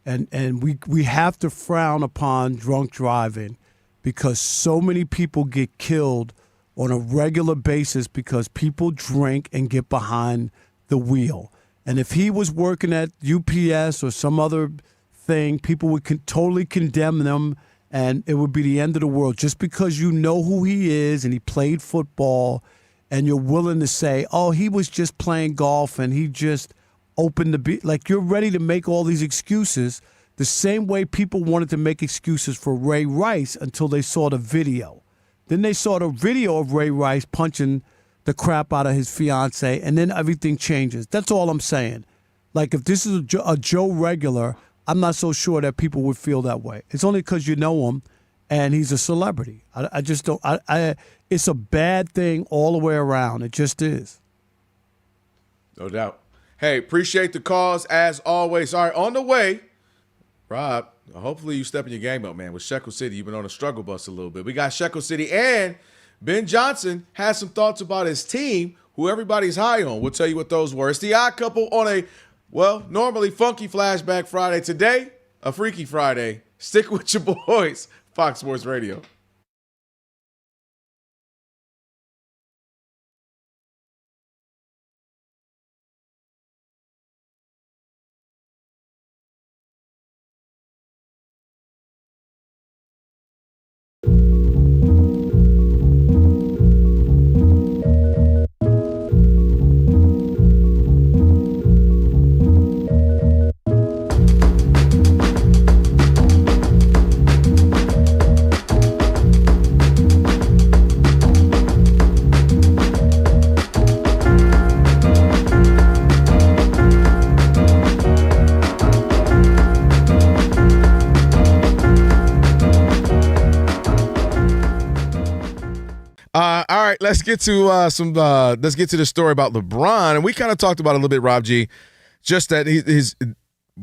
Speaker 6: and we have to frown upon drunk driving because so many people get killed on a regular basis because people drink and get behind the wheel. And if he was working at UPS or some other thing, people would totally condemn them, and it would be the end of the world. Just because you know who he is and he played football and you're willing to say, oh, he was just playing golf and he just opened the beat. Like, you're ready to make all these excuses the same way people wanted to make excuses for Ray Rice until they saw the video. Then they saw the video of Ray Rice punching the crap out of his fiance, and then everything changes. That's all I'm saying. Like, if this is a Joe regular, I'm not so sure that people would feel that way. It's only because you know him and he's a celebrity. I just don't. It's a bad thing all the way around. It just is.
Speaker 2: No doubt. Hey, appreciate the calls as always. All right, on the way, Rob, hopefully you stepping your game up, man. With Shekel City, you've been on a struggle bus a little bit. We got Shekel City, and Ben Johnson has some thoughts about his team, who everybody's high on. We'll tell you what those were. It's the Odd Couple on a, normally funky Flashback Friday. Today, a Freaky Friday. Stick with your boys, Fox Sports Radio. All right, let's get to let's get to the story about LeBron, and we kind of talked about it a little bit, Rob G. Just that his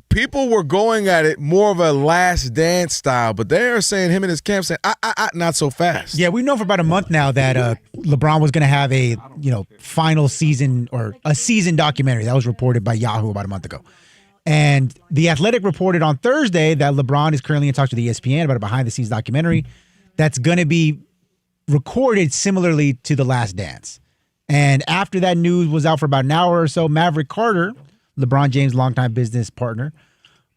Speaker 2: people were going at it more of a Last Dance style, but they are saying him and his camp saying, not so fast.
Speaker 12: Yeah, we've known for about a month now that LeBron was going to have a final season or a season documentary that was reported by Yahoo about a month ago. And The Athletic reported on Thursday that LeBron is currently in talks with ESPN about a behind-the-scenes documentary that's going to be recorded similarly to The Last Dance. And after that news was out for about an hour or so, Maverick Carter, LeBron James' longtime business partner,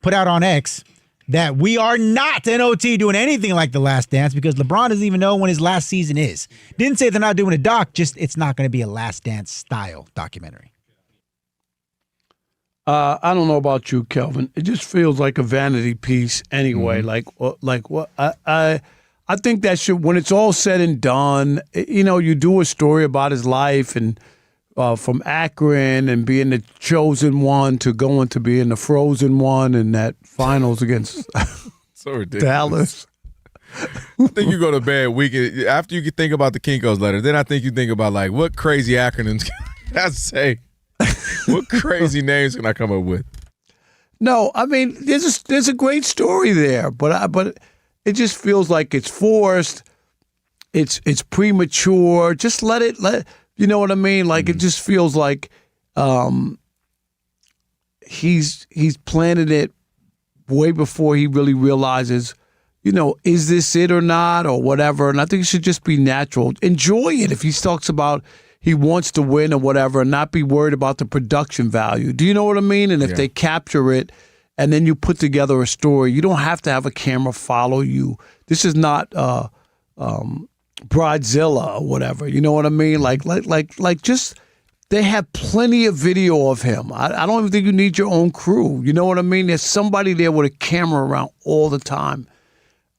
Speaker 12: put out on X that we are not NOT doing anything like The Last Dance because LeBron doesn't even know when his last season is. Didn't say they're not doing a doc, just it's not going to be a Last Dance style documentary.
Speaker 6: I don't know about you, Kelvin. It just feels like a vanity piece anyway. Mm-hmm. Like what I think that should, when it's all said and done, you do a story about his life and from Akron and being the chosen one to going to being the frozen one in that finals against
Speaker 2: so ridiculous.
Speaker 6: Dallas.
Speaker 2: I think you go to bed week after you think about the Kinko's letter. Then I think you think about like what crazy acronyms can I say? What crazy names can I come up with?
Speaker 6: No, I mean there's a great story there, but it just feels like it's forced. It's premature. Just let you know what I mean? Like it just feels like he's planning it way before he really realizes, is this it or not or whatever. And I think it should just be natural. Enjoy it if he talks about he wants to win or whatever and not be worried about the production value. Do you know what I mean? And if they capture it and then you put together a story, you don't have to have a camera follow you. This is not Bridezilla or whatever. You know what I mean? Like just they have plenty of video of him. I don't even think you need your own crew. You know what I mean? There's somebody there with a camera around all the time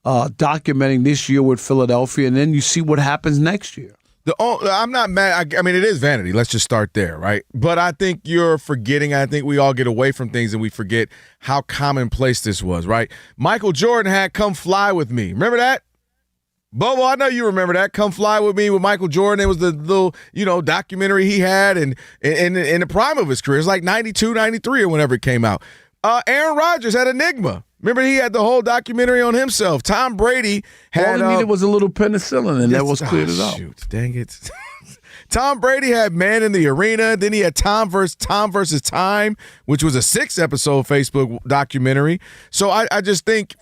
Speaker 6: documenting this year with Philadelphia, and then you see what happens next year.
Speaker 2: I'm not mad. I mean, it is vanity. Let's just start there, right? But I think you're forgetting. I think we all get away from things and we forget how commonplace this was, right? Michael Jordan had Come Fly With Me. Remember that? Bobo, I know you remember that. Come Fly With Me with Michael Jordan. It was the little, documentary he had and in the prime of his career. It was like 92, 93 or whenever it came out. Aaron Rodgers had Enigma. Remember, he had the whole documentary on himself. Tom Brady had.
Speaker 6: All he needed was a little penicillin, and that was cleared it up.
Speaker 2: Shoot, dang it. Tom Brady had Man in the Arena. Then he had Tom versus Time, which was a 6-episode Facebook documentary. So I just think,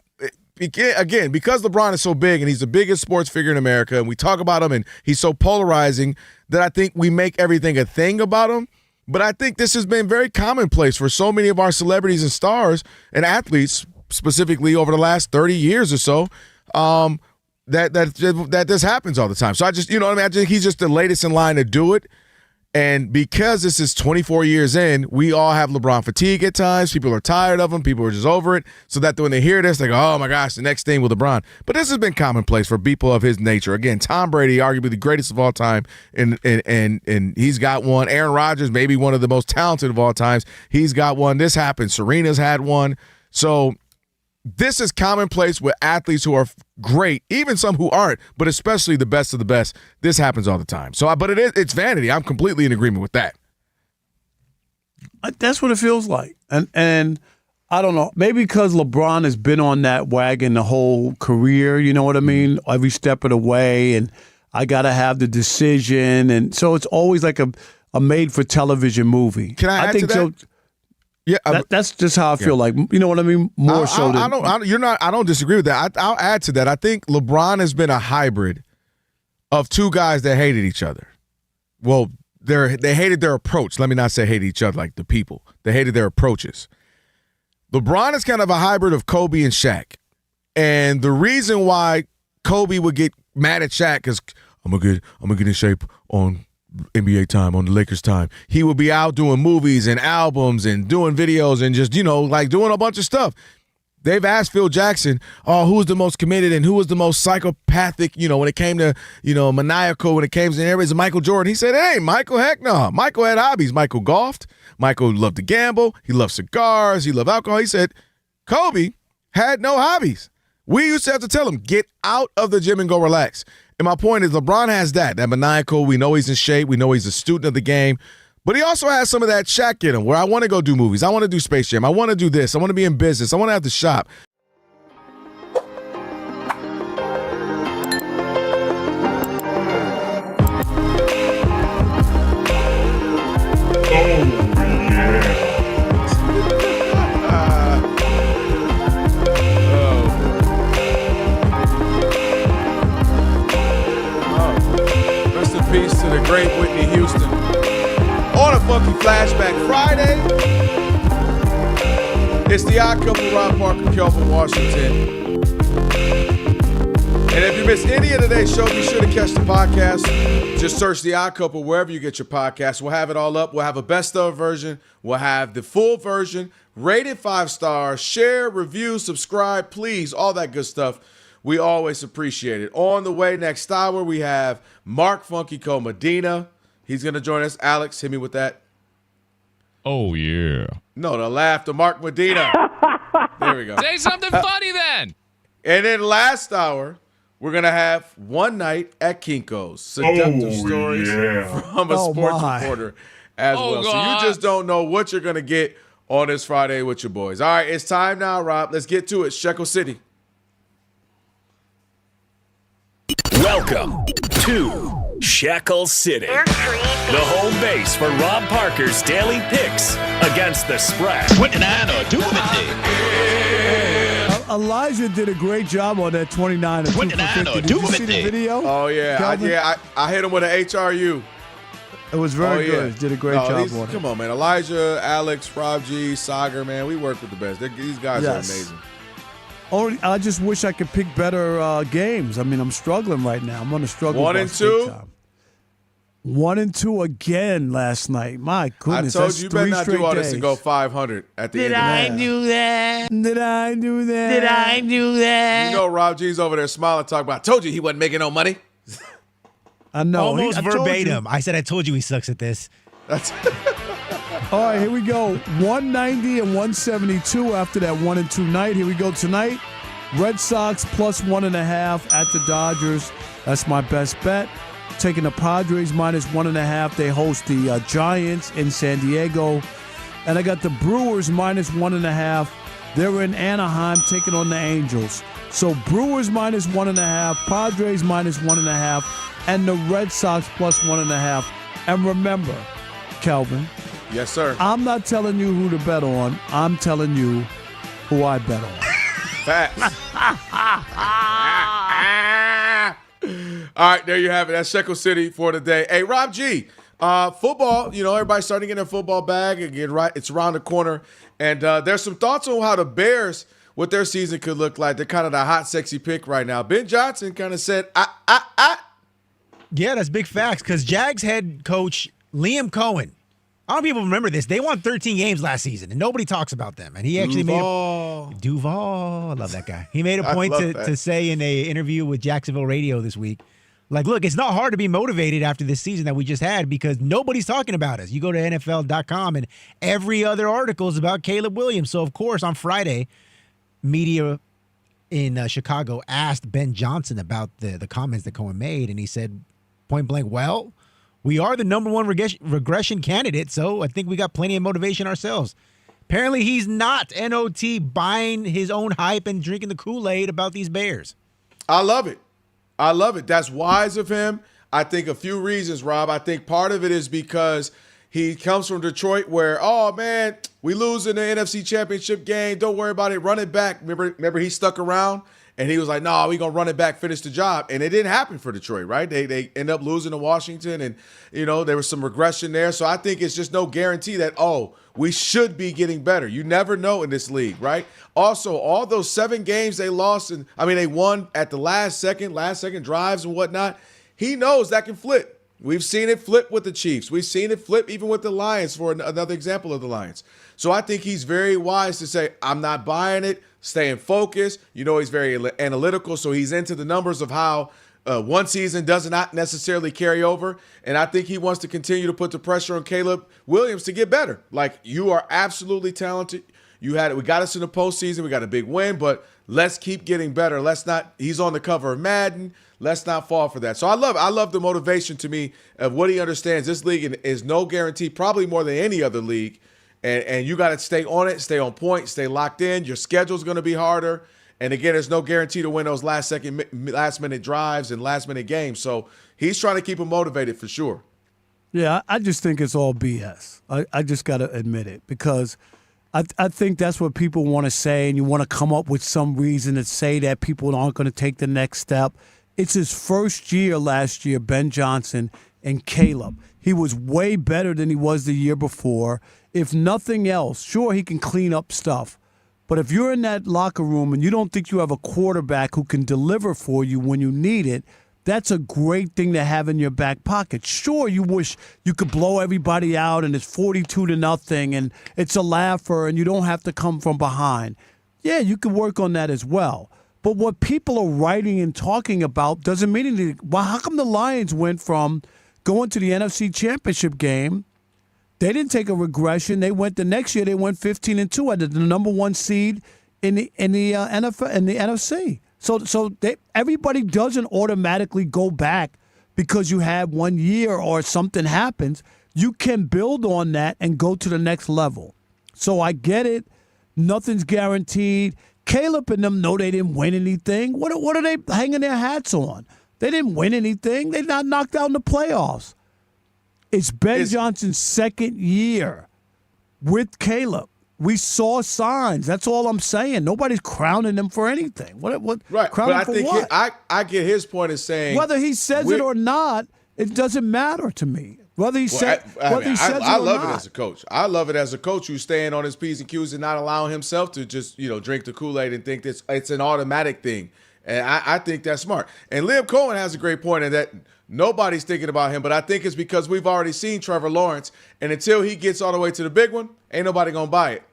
Speaker 2: again, because LeBron is so big and he's the biggest sports figure in America, and we talk about him and he's so polarizing that I think we make everything a thing about him. But I think this has been very commonplace for so many of our celebrities and stars and athletes, specifically over the last 30 years or so, that this happens all the time. So I just, I think he's just the latest in line to do it. And because this is 24 years in, we all have LeBron fatigue at times. People are tired of him. People are just over it. So that when they hear this, they go, oh, my gosh, the next thing with LeBron. But this has been commonplace for people of his nature. Again, Tom Brady, arguably the greatest of all time, and he's got one. Aaron Rodgers, maybe one of the most talented of all times. He's got one. This happened. Serena's had one. So this is commonplace with athletes who are great, even some who aren't, but especially the best of the best. This happens all the time. So, but it's vanity. I'm completely in agreement with that.
Speaker 6: That's what it feels like. And I don't know, maybe because LeBron has been on that wagon the whole career, you know what I mean? Every step of the way, and I got to have the decision. And so it's always like a made-for-television movie.
Speaker 2: Can I add to that?
Speaker 6: So, yeah, that's just how I feel like. You know what I mean? More so than
Speaker 2: I don't disagree with that. I'll add to that. I think LeBron has been a hybrid of two guys that hated each other. Well, they hated their approach. Let me not say hated each other like the people. They hated their approaches. LeBron is kind of a hybrid of Kobe and Shaq. And the reason why Kobe would get mad at Shaq is, I'm gonna get in shape on NBA time, on the Lakers time. He would be out doing movies and albums and doing videos and just, like doing a bunch of stuff. They've asked Phil Jackson, who was the most committed and who was the most psychopathic, when it came to, maniacal, when it came to everybody's Michael Jordan. He said, hey, Michael, heck no. Michael had hobbies. Michael golfed. Michael loved to gamble. He loved cigars. He loved alcohol. He said, Kobe had no hobbies. We used to have to tell him, get out of the gym and go relax. And my point is, LeBron has that maniacal. We know he's in shape. We know he's a student of the game. But he also has some of that Shaq in him, where I want to go do movies. I want to do Space Jam. I want to do this. I want to be in business. I want to have the shop. Peace to the great Whitney Houston. On a Funky Flashback Friday, it's the Odd Couple, Rob Parker, Kelvin Washington. And if you missed any of today's show, be sure to catch the podcast. Just search the Odd Couple wherever you get your podcast. We'll have it all up. We'll have a best of version. We'll have the full version, rated 5 stars. Share, review, subscribe, please, all that good stuff. We always appreciate it. On the way next hour, we have Mark Funky Medina. He's going to join us. Alex, hit me with that.
Speaker 8: Oh, yeah.
Speaker 2: No, the laugh to Mark Medina. There we go.
Speaker 8: Say something funny then.
Speaker 2: And then last hour, we're going to have One Night at Kinko's. Seductive stories from a sports reporter as well. God. So you just don't know what you're going to get on this Friday with your boys. All right, it's time now, Rob. Let's get to it. Shekel City.
Speaker 3: Welcome to Shekel City, the home base for Rob Parker's daily picks against the spread.
Speaker 7: 29 or do
Speaker 6: Elijah did a great job on that 29 or 2 Did you see the video?
Speaker 2: Oh, yeah. I hit him with an HRU.
Speaker 6: It was very good. Did a great job on it.
Speaker 2: Come on, man. Elijah, Alex, Rob G, Sagar, man. We work with the best. These guys are amazing.
Speaker 6: I just wish I could pick better games. I mean, I'm struggling right now. I'm going to struggle.
Speaker 2: 1 and 2?
Speaker 6: 1 and 2 again last night. My goodness.
Speaker 2: I told you better not do all this and go 500 at the end of the
Speaker 12: Did I do that?
Speaker 6: Did I do that?
Speaker 12: Did I do that?
Speaker 2: You know Rob G's over there smiling, talking about, I told you he wasn't making no money.
Speaker 6: I know.
Speaker 12: Almost verbatim. I said, I told you he sucks at this.
Speaker 2: That's
Speaker 6: all right, here we go. 190 and 172 after that 1 and 2 night. Here we go tonight. Red Sox plus 1.5 at the Dodgers. That's my best bet. Taking the Padres minus 1.5. They host the Giants in San Diego. And I got the Brewers minus 1.5 They're in Anaheim taking on the Angels. So Brewers minus 1.5, Padres minus 1.5, and the Red Sox plus 1.5. And remember, Kelvin.
Speaker 2: Yes, sir.
Speaker 6: I'm not telling you who to bet on. I'm telling you who I bet on.
Speaker 2: Facts. All right, there you have it. That's Shekel City for today. Hey, Rob G, football, everybody's starting to get their football bag. Again, right, it's around the corner. And there's some thoughts on how the Bears, what their season could look like. They're kind of the hot, sexy pick right now. Ben Johnson kind of said,
Speaker 12: Yeah, that's big facts because Jags head coach Liam Cohen, a lot of people remember this. They won 13 games last season, and nobody talks about them. And he actually Duval. I love that guy. He made a point to say in an interview with Jacksonville Radio this week, like, look, it's not hard to be motivated after this season that we just had because nobody's talking about us. You go to NFL.com, and every other article is about Caleb Williams. So, of course, on Friday, media in Chicago asked Ben Johnson about the comments that Cohen made, and he said, point blank, well, we are the number one regression candidate, so I think we got plenty of motivation ourselves. Apparently, he's not NOT buying his own hype and drinking the Kool-Aid about these Bears.
Speaker 2: I love it. I love it. That's wise of him. I think a few reasons, Rob. I think part of it is because he comes from Detroit where, oh, man, we lose in the NFC Championship game. Don't worry about it. Run it back. Remember he stuck around? And he was like, no, we're going to run it back, finish the job. And it didn't happen for Detroit, right? They end up losing to Washington, and, there was some regression there. So I think it's just no guarantee that, we should be getting better. You never know in this league, right? Also, all those 7 games they lost, they won at the last second drives and whatnot. He knows that can flip. We've seen it flip with the Chiefs. We've seen it flip even with the Lions, for another example of the Lions. So I think he's very wise to say, I'm not buying it. Staying focused. He's very analytical, so he's into the numbers of how one season does not necessarily carry over. And I think he wants to continue to put the pressure on Caleb Williams to get better. Like, you are absolutely talented. We got us in the postseason. We got a big win, but let's keep getting better. He's on the cover of Madden. Let's not fall for that. So I love the motivation to me of what he understands. This league is no guarantee, probably more than any other league. And you got to stay on it, stay on point, stay locked in. Your schedule's going to be harder. And again, there's no guarantee to win those last minute drives and last minute games. So he's trying to keep him motivated for sure.
Speaker 6: Yeah, I just think it's all BS. I just got to admit it because I think that's what people want to say, and you want to come up with some reason to say that people aren't going to take the next step. It's his first year last year, Ben Johnson and Caleb. He was way better than he was the year before. If nothing else, sure, he can clean up stuff. But if you're in that locker room and you don't think you have a quarterback who can deliver for you when you need it, that's a great thing to have in your back pocket. Sure, you wish you could blow everybody out and it's 42-0 and it's a laugher and you don't have to come from behind. Yeah, you can work on that as well. But what people are writing and talking about doesn't mean anything. Well, how come the Lions went from going to the NFC Championship game? They didn't take a regression. They went the next year. They went 15-2 at the number 1 seed in the NFL in the NFC. So everybody doesn't automatically go back because you had 1 year or something happens. You can build on that and go to the next level. So I get it. Nothing's guaranteed. Caleb and them know they didn't win anything. What are they hanging their hats on? They didn't win anything. They got knocked out in the playoffs. It's Ben Johnson's second year with Caleb. We saw signs. That's all I'm saying. Nobody's crowning him for anything. What?
Speaker 2: Right.
Speaker 6: Crowning
Speaker 2: but I
Speaker 6: for
Speaker 2: think
Speaker 6: what?
Speaker 2: I get his point of saying
Speaker 6: whether he says it or not, it doesn't matter to me. Whether he says it or not.
Speaker 2: I love it as a coach. I love it as a coach who's staying on his P's and Q's and not allowing himself to just drink the Kool-Aid and think it's an automatic thing. And I think that's smart. And Liam Cohen has a great point in that nobody's thinking about him, but I think it's because we've already seen Trevor Lawrence, and until he gets all the way to the big one, ain't nobody going to buy it.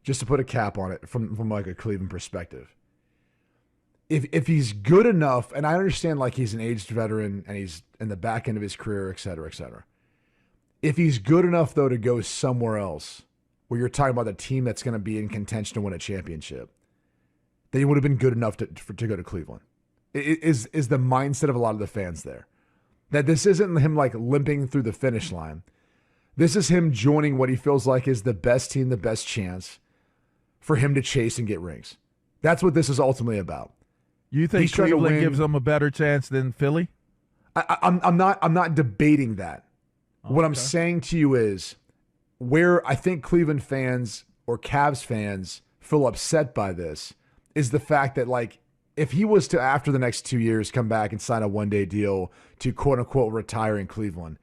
Speaker 19: just to put a cap on it from like a Cleveland perspective. If he's good enough, and I understand like he's an aged veteran and he's in the back end of his career, et cetera, et cetera. If he's good enough, though, to go somewhere else, where you're talking about a team that's going to be in contention to win a championship, then he would have been good enough to go to Cleveland. Is the mindset of a lot of the fans there. That this isn't him like limping through the finish line. This is him joining what he feels like is the best team, the best chance for him to chase and get rings. That's what this is ultimately about.
Speaker 20: You think Cleveland gives them a better chance than Philly?
Speaker 19: I'm not debating that. Okay. What I'm saying to you is where I think Cleveland fans or Cavs fans feel upset by this is the fact that, like, if he was to, after the next 2 years, come back and sign a one-day deal to quote-unquote retire in Cleveland,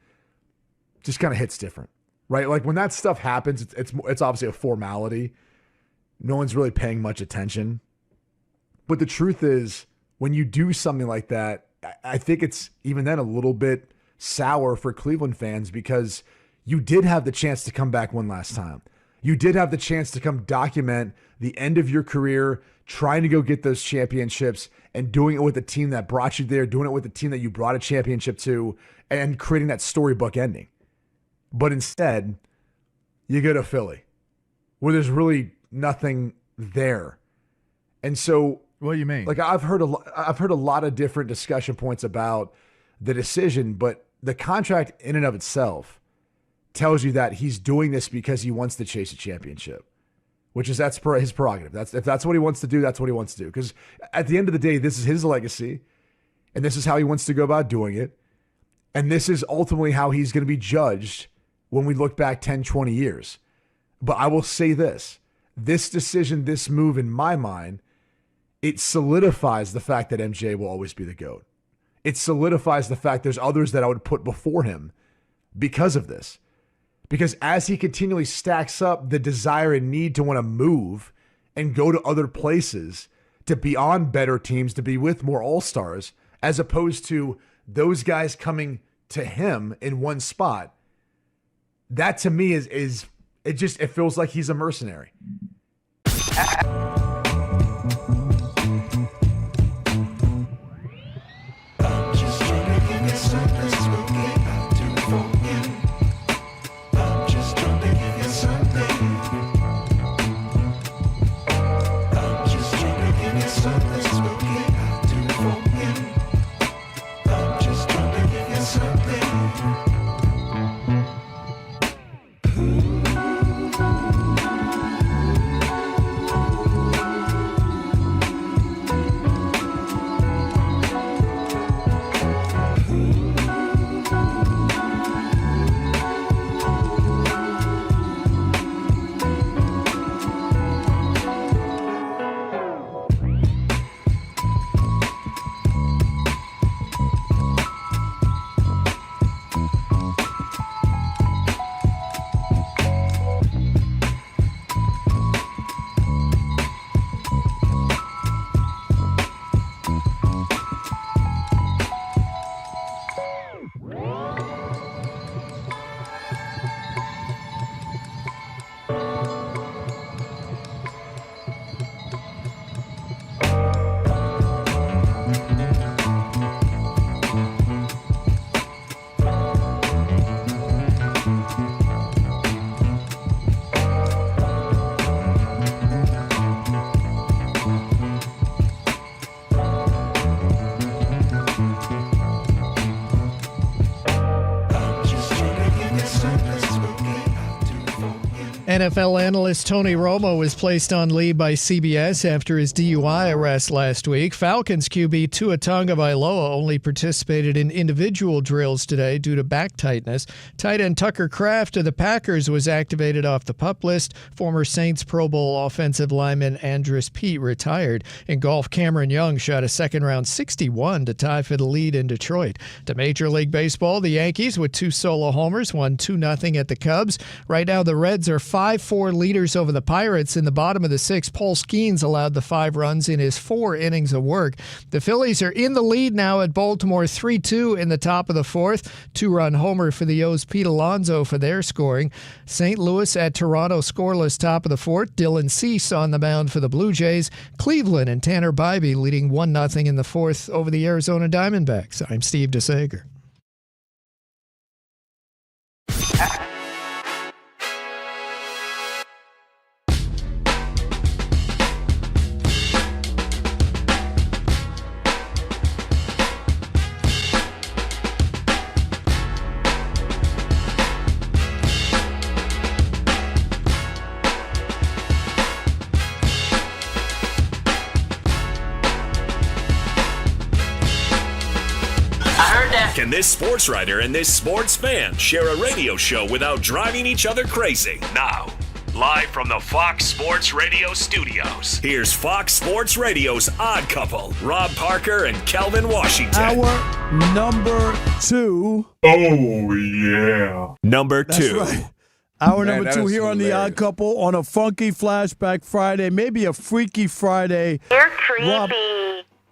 Speaker 19: just kind of hits different, right? Like, when that stuff happens, it's obviously a formality. No one's really paying much attention. But the truth is, when you do something like that, I think it's even then a little bit sour for Cleveland fans because you did have the chance to come back one last time. You did have the chance to come document the end of your career, trying to go get those championships and doing it with the team that brought you there, doing it with the team that you brought a championship to, and creating that storybook ending. But instead, you go to Philly, where there's really nothing there. And so,
Speaker 20: what do you mean?
Speaker 19: Like, I've heard a lot of different discussion points about the decision, but the contract in and of itself tells you that he's doing this because he wants to chase a championship, which is his prerogative. If that's what he wants to do, that's what he wants to do. Because at the end of the day, this is his legacy, and this is how he wants to go about doing it, and this is ultimately how he's going to be judged when we look back 10, 20 years. But I will say this decision, this move, in my mind, it solidifies the fact that MJ will always be the GOAT. It solidifies the fact there's others that I would put before him because of this. Because as he continually stacks up the desire and need to want to move and go to other places, to be on better teams, to be with more all-stars, as opposed to those guys coming to him in one spot, that to me is it feels like he's a mercenary.
Speaker 1: NFL analyst Tony Romo was placed on leave by CBS after his DUI arrest last week. Falcons QB Tua Tagovailoa only participated in individual drills today due to back tightness. Tight end Tucker Kraft of the Packers was activated off the PUP list. Former Saints Pro Bowl offensive lineman Andrus Peat retired. In golf, Cameron Young shot a second-round 61 to tie for the lead in Detroit. To Major League Baseball, the Yankees with 2 solo homers won 2-0 at the Cubs. Right now, the Reds are 5 5-4 leaders over the Pirates. In the bottom of the sixth, Paul Skeens allowed the 5 runs in his 4 innings of work. The Phillies are in the lead now at Baltimore 3-2 in the top of the fourth. 2-run homer for the O's Pete Alonso for their scoring. St. Louis at Toronto scoreless top of the fourth. Dylan Cease on the mound for the Blue Jays. Cleveland and Tanner Bybee leading 1-0 in the fourth over the Arizona Diamondbacks. I'm Steve DeSager.
Speaker 3: Can this sports writer and this sports fan share a radio show without driving each other crazy? Now, live from the Fox Sports Radio studios, here's Fox Sports Radio's Odd Couple, Rob Parker and Kelvin Washington.
Speaker 6: Our number 2.
Speaker 20: Oh, yeah.
Speaker 3: Number 2.
Speaker 6: That's right. Our
Speaker 2: Man,
Speaker 6: number 2 here on the Odd Couple on a funky Flashback Friday, maybe a freaky Friday.
Speaker 5: You're creepy.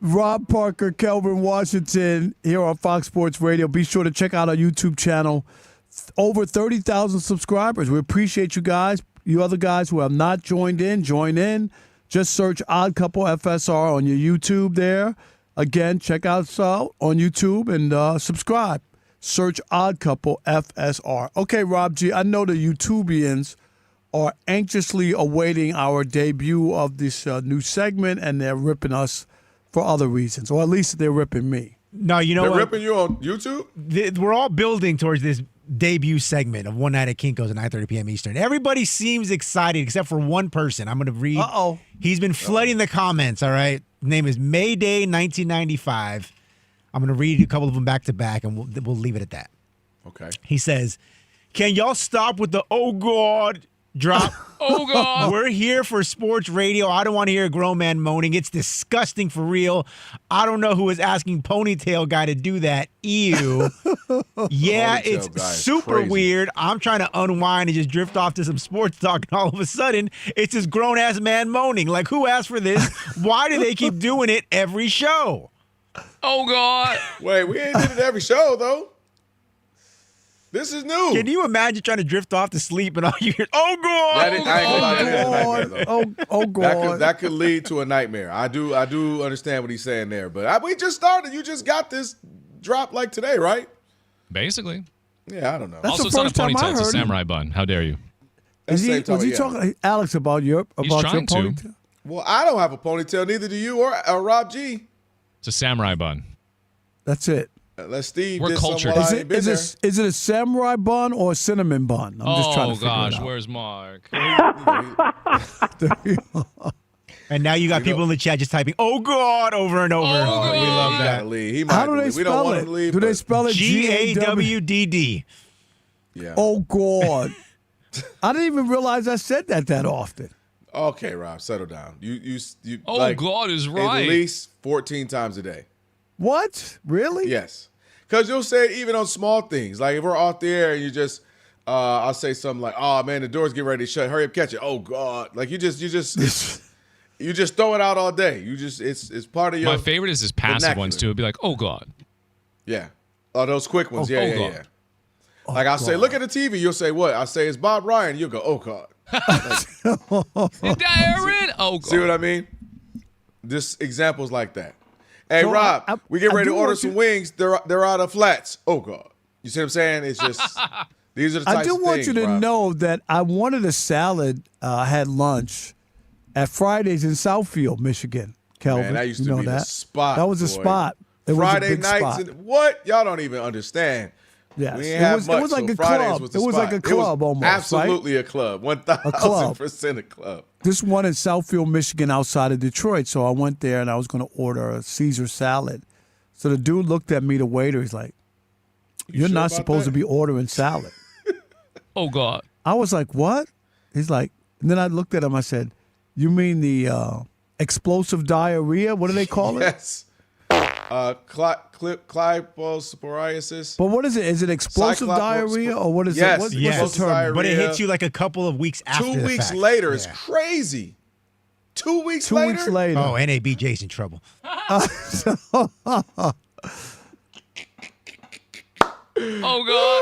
Speaker 6: Rob Parker, Kelvin Washington here on Fox Sports Radio. Be sure to check out our YouTube channel. Over 30,000 subscribers. We appreciate you guys. You other guys who have not joined in, join in. Just search Odd Couple FSR on your YouTube there. Again, check us out on YouTube and subscribe. Search Odd Couple FSR. Okay, Rob G., I know the YouTubians are anxiously awaiting our debut of this new segment, and they're ripping us for other reasons, or at least they're ripping me.
Speaker 12: No, you know
Speaker 2: They're
Speaker 12: what?
Speaker 2: ripping you on YouTube?
Speaker 12: We're all building towards this debut segment of One Night at Kinko's at 9:30 p.m. Eastern. Everybody seems excited except for one person. I'm going to read. He's been flooding the comments, all right? His name is Mayday 1995. I'm going to read a couple of them back to back, and we'll leave it at that.
Speaker 2: Okay.
Speaker 12: He says, can y'all stop with the, oh, God, drop?
Speaker 8: Oh, God.
Speaker 12: We're here for sports radio. I don't want to hear a grown man moaning. It's disgusting for real. I don't know who was asking Ponytail Guy to do that. Ew. Yeah,
Speaker 2: Ponytail
Speaker 12: it's
Speaker 2: Guy is
Speaker 12: super
Speaker 2: crazy.
Speaker 12: weird. I'm trying to unwind and just drift off to some sports talk, and all of a sudden, it's this grown-ass man moaning. Like, who asked for this? Why do they keep doing it every show?
Speaker 8: Oh, God.
Speaker 2: Wait, we ain't did it every show, though. This is new.
Speaker 12: Can you imagine trying to drift off to sleep and all you hear, oh, God!
Speaker 2: I ain't gonna lie, that is a nightmare, though.
Speaker 6: Oh, God.
Speaker 2: That could lead to a nightmare. I do understand what he's saying there, but we just started. You just got this drop like today, right?
Speaker 8: Basically.
Speaker 2: Yeah, I don't know.
Speaker 6: That's
Speaker 8: Also,
Speaker 6: the
Speaker 8: it's not a
Speaker 6: first time I
Speaker 8: ponytail. It's a
Speaker 6: heard it.
Speaker 8: samurai bun. How dare you?
Speaker 6: Was he
Speaker 2: Yeah.
Speaker 6: talking, Alex, about your
Speaker 8: trying to.
Speaker 6: ponytail?
Speaker 2: Well, I don't have a ponytail. Neither do you or Rob G.
Speaker 8: It's a samurai bun.
Speaker 6: That's it.
Speaker 2: Unless Steve
Speaker 8: We're
Speaker 2: did
Speaker 8: cultured.
Speaker 2: something while I ain't been there.
Speaker 6: Is it a samurai bun or a cinnamon bun? I'm just trying to figure
Speaker 8: gosh,
Speaker 6: it out.
Speaker 8: where's Mark?
Speaker 12: And now you got people in the chat just typing, oh, God, over and over.
Speaker 8: Oh, God.
Speaker 12: We love
Speaker 2: He
Speaker 12: that.
Speaker 2: gotta leave. He might
Speaker 6: How do they
Speaker 2: leave. We don't
Speaker 6: spell
Speaker 2: want
Speaker 6: it?
Speaker 2: him to leave.
Speaker 6: Do they
Speaker 2: but-
Speaker 6: spell it
Speaker 12: G-A-W-D-D.
Speaker 2: Yeah.
Speaker 6: Oh, God. I didn't even realize I said that often.
Speaker 2: Okay, Rob, settle down. You
Speaker 8: Oh,
Speaker 2: like,
Speaker 8: God is right.
Speaker 2: At least 14 times a day.
Speaker 6: What? Really?
Speaker 2: Yes. Because you'll say it even on small things. Like if we're off the air and you just, I'll say something like, oh, man, the door's getting ready to shut. Hurry up, catch it. Oh, God. Like you just throw it out all day. You just, it's part of your.
Speaker 8: My favorite is his passive ones, too. It'd be like, oh, God.
Speaker 2: Yeah. Oh, those quick ones.
Speaker 8: Oh,
Speaker 2: Yeah,
Speaker 8: oh,
Speaker 2: yeah,
Speaker 8: God.
Speaker 2: yeah. Like I'll say, look at the TV. You'll say what? I'll say it's Bob Ryan. You'll go, oh, God.
Speaker 8: Darren! Oh, God.
Speaker 2: See what I mean? Just examples like that. Hey,
Speaker 6: So
Speaker 2: Rob, we get
Speaker 6: I
Speaker 2: ready to
Speaker 6: do
Speaker 2: order
Speaker 6: want
Speaker 2: some
Speaker 6: you-
Speaker 2: wings. They're out of flats. Oh, God. You see what I'm saying? It's just, these are the types
Speaker 6: I do
Speaker 2: of
Speaker 6: want
Speaker 2: things,
Speaker 6: you to
Speaker 2: Rob.
Speaker 6: know that I wanted a salad. I had lunch at Fridays in Southfield, Michigan. Kelvin,
Speaker 2: Man, that used
Speaker 6: you
Speaker 2: to
Speaker 6: know
Speaker 2: be the
Speaker 6: that?
Speaker 2: spot.
Speaker 6: That was a
Speaker 2: boy.
Speaker 6: spot. It
Speaker 2: Friday
Speaker 6: was a big
Speaker 2: nights.
Speaker 6: spot.
Speaker 2: And, what? Y'all don't even understand.
Speaker 6: Yes.
Speaker 2: We
Speaker 6: It
Speaker 2: ain't have
Speaker 6: was- it
Speaker 2: much,
Speaker 6: was like
Speaker 2: so
Speaker 6: a
Speaker 2: Fridays
Speaker 6: club.
Speaker 2: Was the
Speaker 6: It was
Speaker 2: spot.
Speaker 6: like a club almost, right?
Speaker 2: Absolutely a club. 1,000% a club.
Speaker 6: This one in Southfield, Michigan, outside of Detroit. So I went there and I was going to order a Caesar salad. So the dude looked at me, the waiter. He's like, "You're
Speaker 2: sure
Speaker 6: not
Speaker 2: about
Speaker 6: supposed
Speaker 2: that?"
Speaker 6: to be ordering salad."
Speaker 8: Oh, God.
Speaker 6: I was like, "What?" He's like, and then I looked at him. I said, "You mean the explosive diarrhea? What do they call it?"
Speaker 2: Yes. Clyposporiasis.
Speaker 6: But what is it? Is it explosive diarrhea or what is it?
Speaker 2: Yes,
Speaker 6: What's
Speaker 2: yes.
Speaker 6: the term?
Speaker 2: Diarrhea.
Speaker 12: But it hits you like a couple of weeks after
Speaker 2: 2
Speaker 12: the
Speaker 2: weeks
Speaker 12: fact.
Speaker 2: later is crazy. 2 weeks
Speaker 6: 2
Speaker 2: later?
Speaker 6: weeks later.
Speaker 12: Oh, NABJ's in trouble.
Speaker 8: Oh God.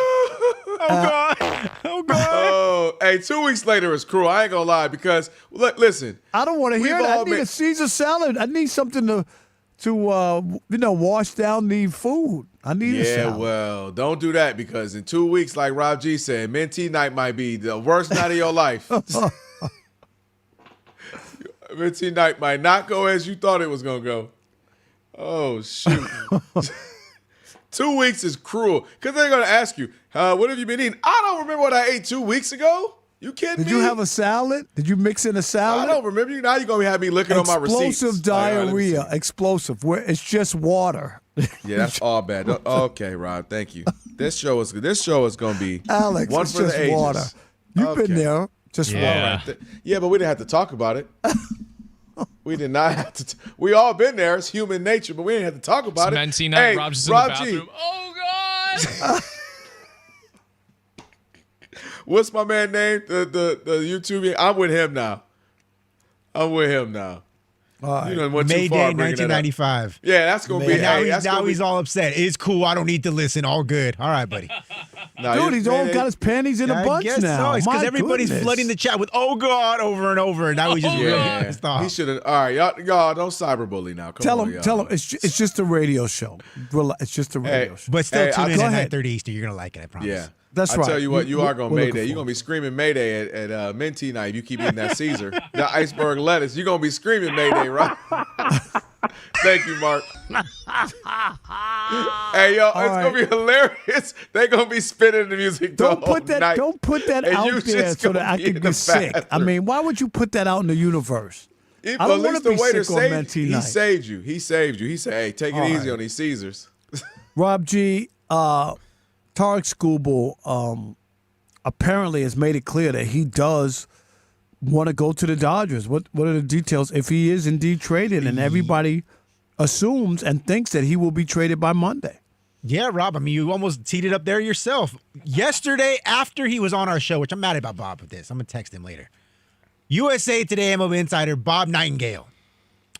Speaker 12: Oh God.
Speaker 2: Oh, hey, 2 weeks later is cruel. I ain't gonna lie because listen.
Speaker 6: I don't want to hear that. I need a Caesar salad. I need something to wash down the food. I need a salad.
Speaker 2: Yeah, well, don't do that because in 2 weeks, like Rob G said, Minty night might be the worst night of your life. Minty night might not go as you thought it was gonna go. Oh shoot. 2 weeks is cruel because they're going to ask you, what have you been eating? I don't remember what I ate 2 weeks ago. You kidding me?
Speaker 6: Did you have a salad? Did you mix in a salad?
Speaker 2: I don't remember. Now you're going to have me looking on my receipts.
Speaker 6: Explosive diarrhea. Explosive. Where it's just water.
Speaker 2: Yeah, that's all bad. Okay, Rob. Thank you. This show is going to be
Speaker 6: Alex,
Speaker 2: one
Speaker 6: it's
Speaker 2: for
Speaker 6: just
Speaker 2: the ages.
Speaker 6: water. You've been there. Just water.
Speaker 2: Yeah, but we didn't have to talk about it. We did not have to. We all been there. It's human nature, but we didn't have to talk about it.
Speaker 8: Menti night.
Speaker 2: Hey,
Speaker 8: Rob's just in
Speaker 2: Rob
Speaker 8: the bathroom.
Speaker 2: G.
Speaker 8: Oh God.
Speaker 2: What's my man name? The YouTube. I'm with him now. You done went
Speaker 12: May
Speaker 2: too far
Speaker 12: Day,
Speaker 2: bringing that up.
Speaker 12: 1995.
Speaker 2: Yeah, that's gonna be.
Speaker 12: Now he's all upset. It's cool. I don't need to listen. All good. All right, buddy.
Speaker 6: Dude, he's all got his panties in a bunch now.
Speaker 12: So. It's because
Speaker 6: My
Speaker 12: everybody's
Speaker 6: goodness.
Speaker 12: flooding the chat with "Oh God" over and over. Now he's just really pissed off.
Speaker 2: He should have. All right, y'all don't cyberbully now.
Speaker 6: Tell him. It's just a radio show. It's just a radio show.
Speaker 12: But still tune in at
Speaker 6: ahead.
Speaker 12: 9:30 Eastern. You're gonna like it. I promise.
Speaker 2: Yeah.
Speaker 6: That's right.
Speaker 2: I tell you what, you are going to
Speaker 6: we're
Speaker 2: Mayday.
Speaker 6: looking
Speaker 2: You're going to be screaming Mayday at Minty night if you keep eating that Caesar. The iceberg lettuce. You're going to be screaming Mayday, right? Thank you, Mark. Hey, yo, it's going to be hilarious. They're going to be spinning the music
Speaker 6: Don't
Speaker 2: the whole
Speaker 6: put that.
Speaker 2: night.
Speaker 6: Don't put that
Speaker 2: And
Speaker 6: out
Speaker 2: you
Speaker 6: there
Speaker 2: just
Speaker 6: so
Speaker 2: gonna
Speaker 6: that I
Speaker 2: be
Speaker 6: can
Speaker 2: in the
Speaker 6: get sick. I
Speaker 2: bathroom.
Speaker 6: mean, why would you put that out in the universe? I
Speaker 2: At
Speaker 6: don't want
Speaker 2: least
Speaker 6: to
Speaker 2: the
Speaker 6: be
Speaker 2: waiter
Speaker 6: sick on
Speaker 2: saved
Speaker 6: Menti
Speaker 2: you. He
Speaker 6: night.
Speaker 2: saved you. He saved you. He said, hey, take it
Speaker 6: All
Speaker 2: easy
Speaker 6: right.
Speaker 2: on these Caesars.
Speaker 6: Rob G. Tarek Skubal apparently has made it clear that he does want to go to the Dodgers. What are the details? If he is indeed traded, and everybody assumes and thinks that he will be traded by Monday.
Speaker 12: Yeah, Rob. I mean, you almost teed it up there yourself. Yesterday, after he was on our show, which I'm mad about Bob with this. I'm going to text him later. USA Today MLB insider Bob Nightingale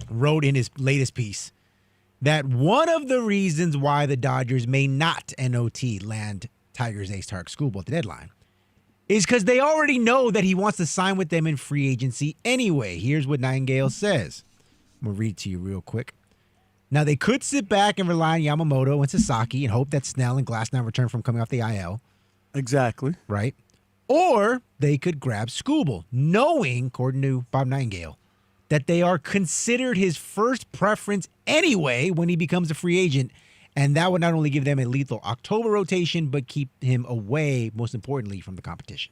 Speaker 12: wrote in his latest piece that one of the reasons why the Dodgers may not NOT land Tigers ace Tarek Skubal at the deadline is because they already know that he wants to sign with them in free agency anyway. Here's what Nightingale says. I'm going to read it to you real quick. Now, they could sit back and rely on Yamamoto and Sasaki and hope that Snell and Glasnow return from coming off the IL.
Speaker 6: Exactly.
Speaker 12: Right? Or they could grab Skubal, knowing, according to Bob Nightingale, that they are considered his first preference anyway when he becomes a free agent. And that would not only give them a lethal October rotation, but keep him away, most importantly, from the competition.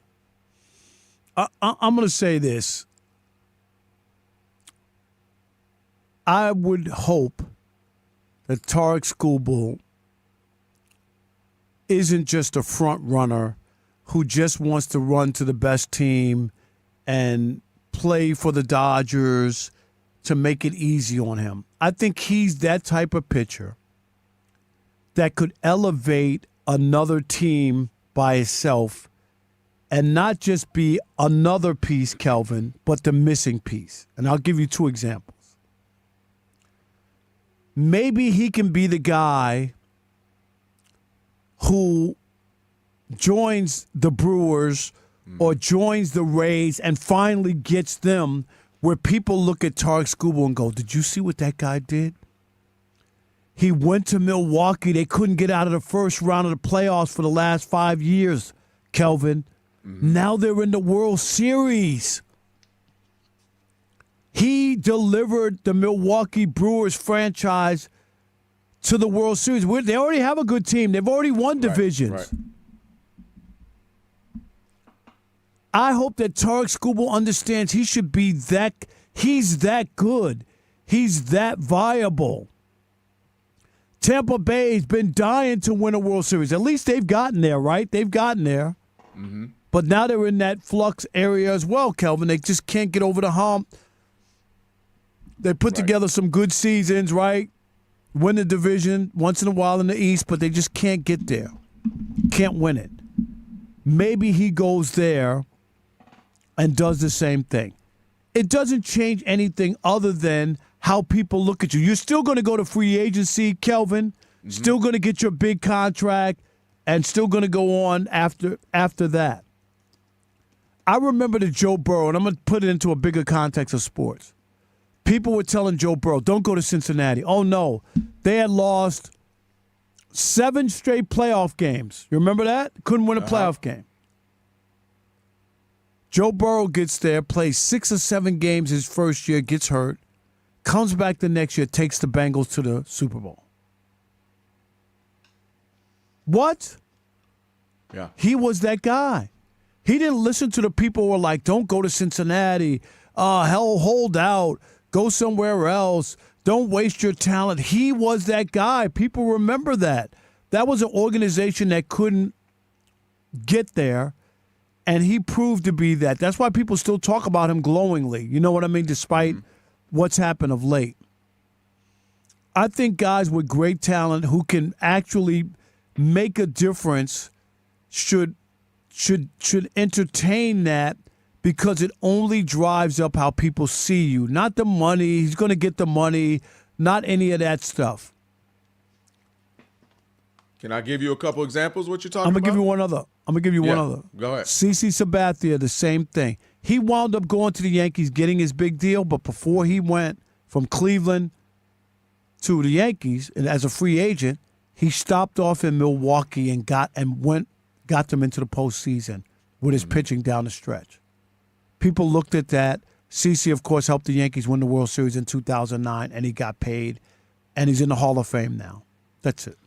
Speaker 6: I'm going to say this. I would hope that Tarek Skubal isn't just a front runner who just wants to run to the best team and play for the Dodgers to make it easy on him. I think he's that type of pitcher that could elevate another team by itself and not just be another piece, Kelvin, but the missing piece. And I'll give you two examples. Maybe he can be the guy who joins the Brewers or joins the Rays and finally gets them where people look at Tarek Skubal and go, did you see what that guy did? He went to Milwaukee. They couldn't get out of the first round of the playoffs for the last 5 years, Kelvin. Now they're in the World Series. He delivered the Milwaukee Brewers franchise to the World Series. They already have a good team. They've already won divisions.
Speaker 2: Right.
Speaker 6: I hope that Tarek Skubal understands he should be that. He's that good. He's that viable. Tampa Bay's been dying to win a World Series. At least they've gotten there, right? They've gotten there.
Speaker 2: Mm-hmm.
Speaker 6: But now they're in that flux area as well, Kelvin. They just can't get over the hump. They put together some good seasons, right? win the division once in a while in the East, but they just can't get there. Can't win it. Maybe he goes there and does the same thing. It doesn't change anything other than how people look at you. You're still going to go to free agency, Kelvin, still going to get your big contract, and still going to go on after that. I remember the Joe Burrow, and I'm going to put it into a bigger context of sports. People were telling Joe Burrow, don't go to Cincinnati. Oh, no. They had lost 7 straight playoff games. You remember that? Couldn't win a playoff game. Joe Burrow gets there, plays 6 or 7 games his first year, gets hurt, comes back the next year, takes the Bengals to the Super Bowl. What?
Speaker 2: Yeah.
Speaker 6: He was that guy. He didn't listen to the people who were like, don't go to Cincinnati. Hell, hold out. Go somewhere else. Don't waste your talent. He was that guy. People remember that. That was an organization that couldn't get there, and he proved to be that. That's why people still talk about him glowingly. You know what I mean? Despite what's happened of late. I think guys with great talent who can actually make a difference should entertain that, because it only drives up how people see you. Not the money. He's going to get the money. Not any of that stuff.
Speaker 2: Can I give you a couple examples of what you're talking about?
Speaker 6: I'm going to give you one other.
Speaker 2: Go ahead.
Speaker 6: CeCe Sabathia, the same thing. He wound up going to the Yankees, getting his big deal, but before he went from Cleveland to the Yankees and as a free agent, he stopped off in Milwaukee and got them into the postseason with his pitching down the stretch. People looked at that. CeCe, of course, helped the Yankees win the World Series in 2009, and he got paid, and he's in the Hall of Fame now. That's it.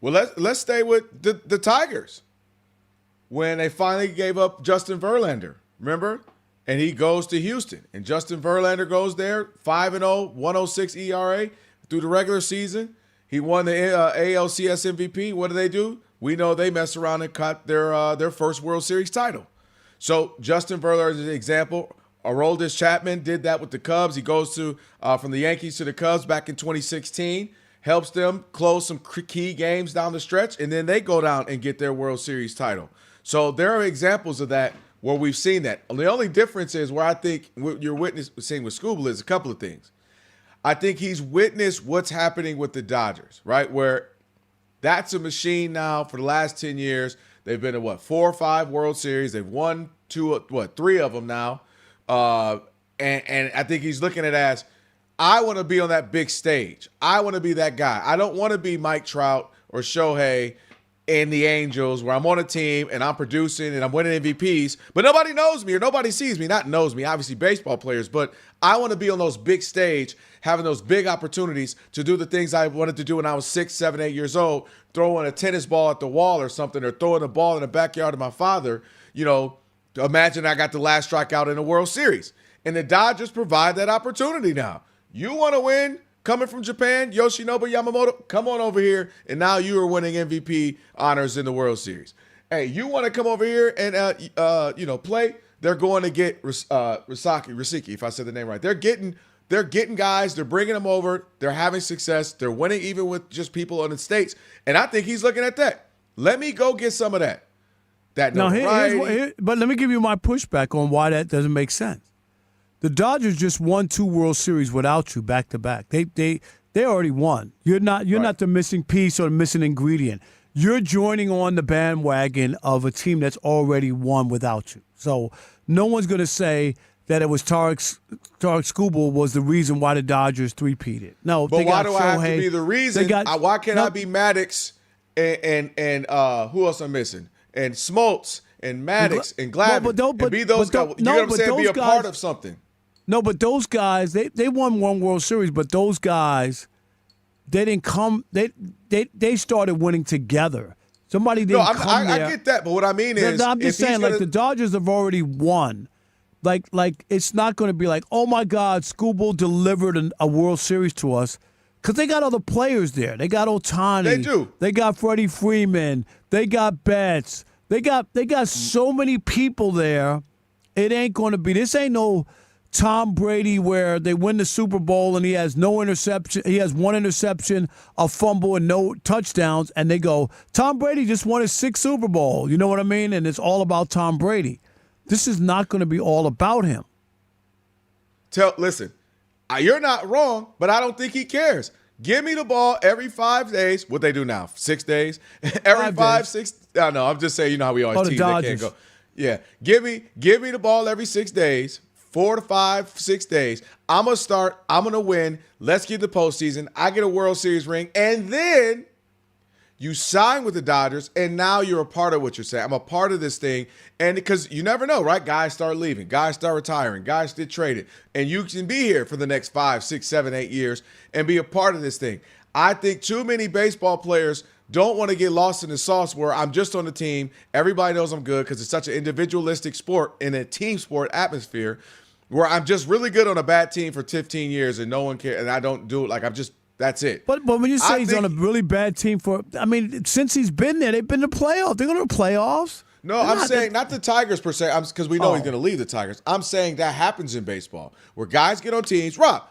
Speaker 2: Well, let's stay with the Tigers. When they finally gave up Justin Verlander, remember? And he goes to Houston, and Justin Verlander goes there, 5-0, 106 ERA through the regular season. He won the ALCS MVP. What do? We know they messed around and caught their first World Series title. So Justin Verlander is an example. Aroldis Chapman did that with the Cubs. He goes to from the Yankees to the Cubs back in 2016, helps them close some key games down the stretch, and then they go down and get their World Series title. So there are examples of that where we've seen that. The only difference is where I think what you're witnessing with Scooble is a couple of things. I think he's witnessed what's happening with the Dodgers, right? Where that's a machine now for the last 10 years. They've been to 4 or 5 World Series. They've won 3 of them now. And I think he's looking at it as, I want to be on that big stage. I want to be that guy. I don't want to be Mike Trout or Shohei in the Angels where I'm on a team and I'm producing and I'm winning MVPs, but nobody knows me or nobody sees me. Not knows me, obviously baseball players, but I want to be on those big stage, having those big opportunities to do the things I wanted to do when I was 6, 7, 8 years old, throwing a tennis ball at the wall or something, or throwing a ball in the backyard of my father. Imagine I got the last strikeout in the World Series. And the Dodgers provide that opportunity now. You want to win? Coming from Japan, Yoshinobu Yamamoto, come on over here, and now you are winning MVP honors in the World Series. Hey, you want to come over here and play? They're going to get Risaki, if I said the name right. They're getting guys. They're bringing them over. They're having success. They're winning even with just people in the States. And I think he's looking at that. Let me go get some of that. But
Speaker 6: let me give you my pushback on why that doesn't make sense. The Dodgers just won 2 World Series without you back to back. They already won. You're not the missing piece or the missing ingredient. You're joining on the bandwagon of a team that's already won without you. So no one's going to say that it was Tarek Skubal was the reason why the Dodgers three-peated. No,
Speaker 2: but
Speaker 6: they
Speaker 2: why
Speaker 6: got
Speaker 2: do I have to be the reason? Why can't I be Maddox and who else I'm missing? And Smoltz and Maddox and Glavine and be those guys. You know what I'm saying? Be a part of something.
Speaker 6: No, but those guys, they won 1 World Series, but those guys, they didn't come. They started winning together. Somebody didn't come there.
Speaker 2: I get that, but what I mean is,
Speaker 6: I'm just saying, the Dodgers have already won. Like it's not going to be like, oh my God, Skubal delivered a World Series to us, because they got other players there. They got Ohtani.
Speaker 2: They do.
Speaker 6: They got Freddie Freeman. They got Betts. They got so many people there. It ain't going to be. This ain't no Tom Brady where they win the Super Bowl and he has no interception. He has one interception, a fumble, and no touchdowns. And they go, Tom Brady just won his 6th Super Bowl. You know what I mean? And it's all about Tom Brady. This is not going to be all about him.
Speaker 2: Listen, you're not wrong, but I don't think he cares. Give me the ball every 5 days. What they do now? 6 days? Every 5, 6. I know. I'm just saying, you know how we always tease they can't go. Yeah. Give me the ball every 6 days, 4 to 5, 6 days. I'm going to start. I'm going to win. Let's get the postseason. I get a World Series ring. And then you sign with the Dodgers, and now you're a part of what you're saying. I'm a part of this thing. And because you never know, right? Guys start leaving. Guys start retiring. Guys get traded. And you can be here for the next 5, 6, 7, 8 years and be a part of this thing. I think too many baseball players don't want to get lost in the sauce where I'm just on the team. Everybody knows I'm good because it's such an individualistic sport in a team sport atmosphere where I'm just really good on a bad team for 15 years and no one cares. And I don't do it. Like that's it.
Speaker 6: But when you say he's on a really bad team since he's been there, they've been to playoffs. They're going to playoffs.
Speaker 2: No, I'm saying not the Tigers per se, because we know he's going to leave the Tigers. I'm saying that happens in baseball where guys get on teams. Rob,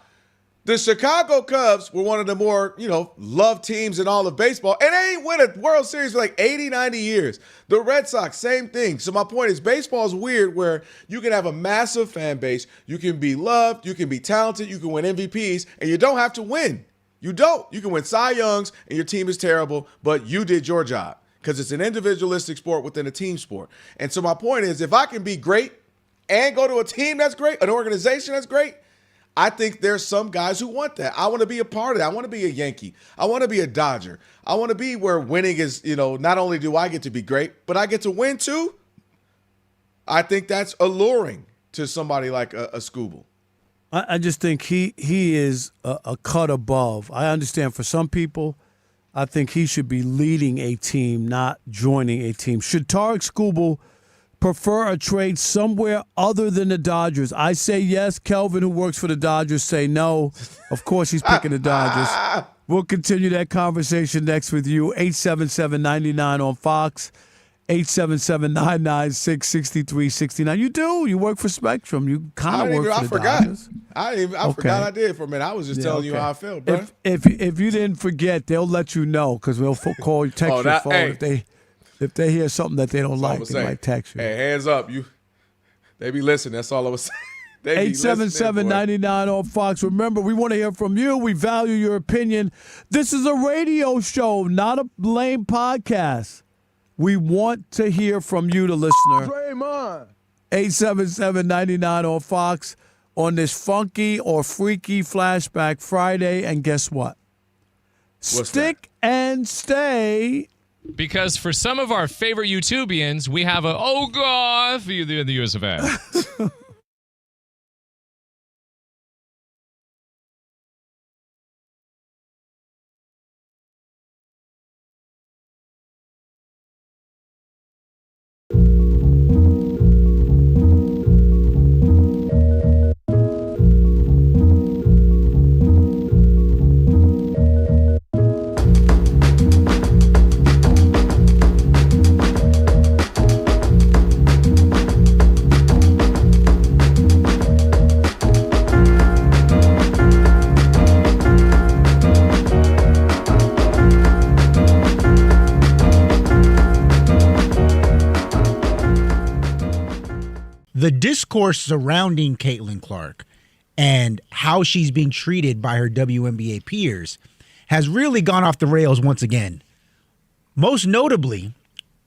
Speaker 2: the Chicago Cubs were one of the more, loved teams in all of baseball, and they ain't win a World Series for like 80, 90 years. The Red Sox, same thing. So my point is baseball is weird where you can have a massive fan base, you can be loved, you can be talented, you can win MVPs, and you don't have to win. You don't. You can win Cy Youngs, and your team is terrible, but you did your job because it's an individualistic sport within a team sport. And so my point is if I can be great and go to a team that's great, an organization that's great, I think there's some guys who want that. I want to be a part of that. I want to be a Yankee. I want to be a Dodger. I want to be where winning is, not only do I get to be great, but I get to win too. I think that's alluring to somebody like a Scooble.
Speaker 6: I just think he is a cut above. I understand for some people, I think he should be leading a team, not joining a team. Should Tarek Skubal prefer a trade somewhere other than the Dodgers? I say yes. Kelvin, who works for the Dodgers, say no. Of course he's picking the Dodgers. We'll continue that conversation next with you. 877-99 on Fox. 877-996-6369. You do. You work for Spectrum. You kind of work for the Dodgers.
Speaker 2: I forgot I did for a minute. I was just telling you how I felt, bro.
Speaker 6: If you didn't forget, they'll let you know because we'll call you, text your phone if they hear something that they don't like. They might text you.
Speaker 2: Hey, hands up. They be listening. That's all I was saying.
Speaker 6: 877-99 on Fox. Remember, we want to hear from you. We value your opinion. This is a radio show, not a lame podcast. We want to hear from you, the listener.
Speaker 20: Draymond.
Speaker 6: 877-99 on Fox on this funky or freaky Flashback Friday. And guess what? Stick and stay.
Speaker 8: Because for some of our favorite YouTubians, we have a oh god for you in the US of A.
Speaker 12: The discourse surrounding Caitlin Clark and how she's being treated by her WNBA peers has really gone off the rails once again. Most notably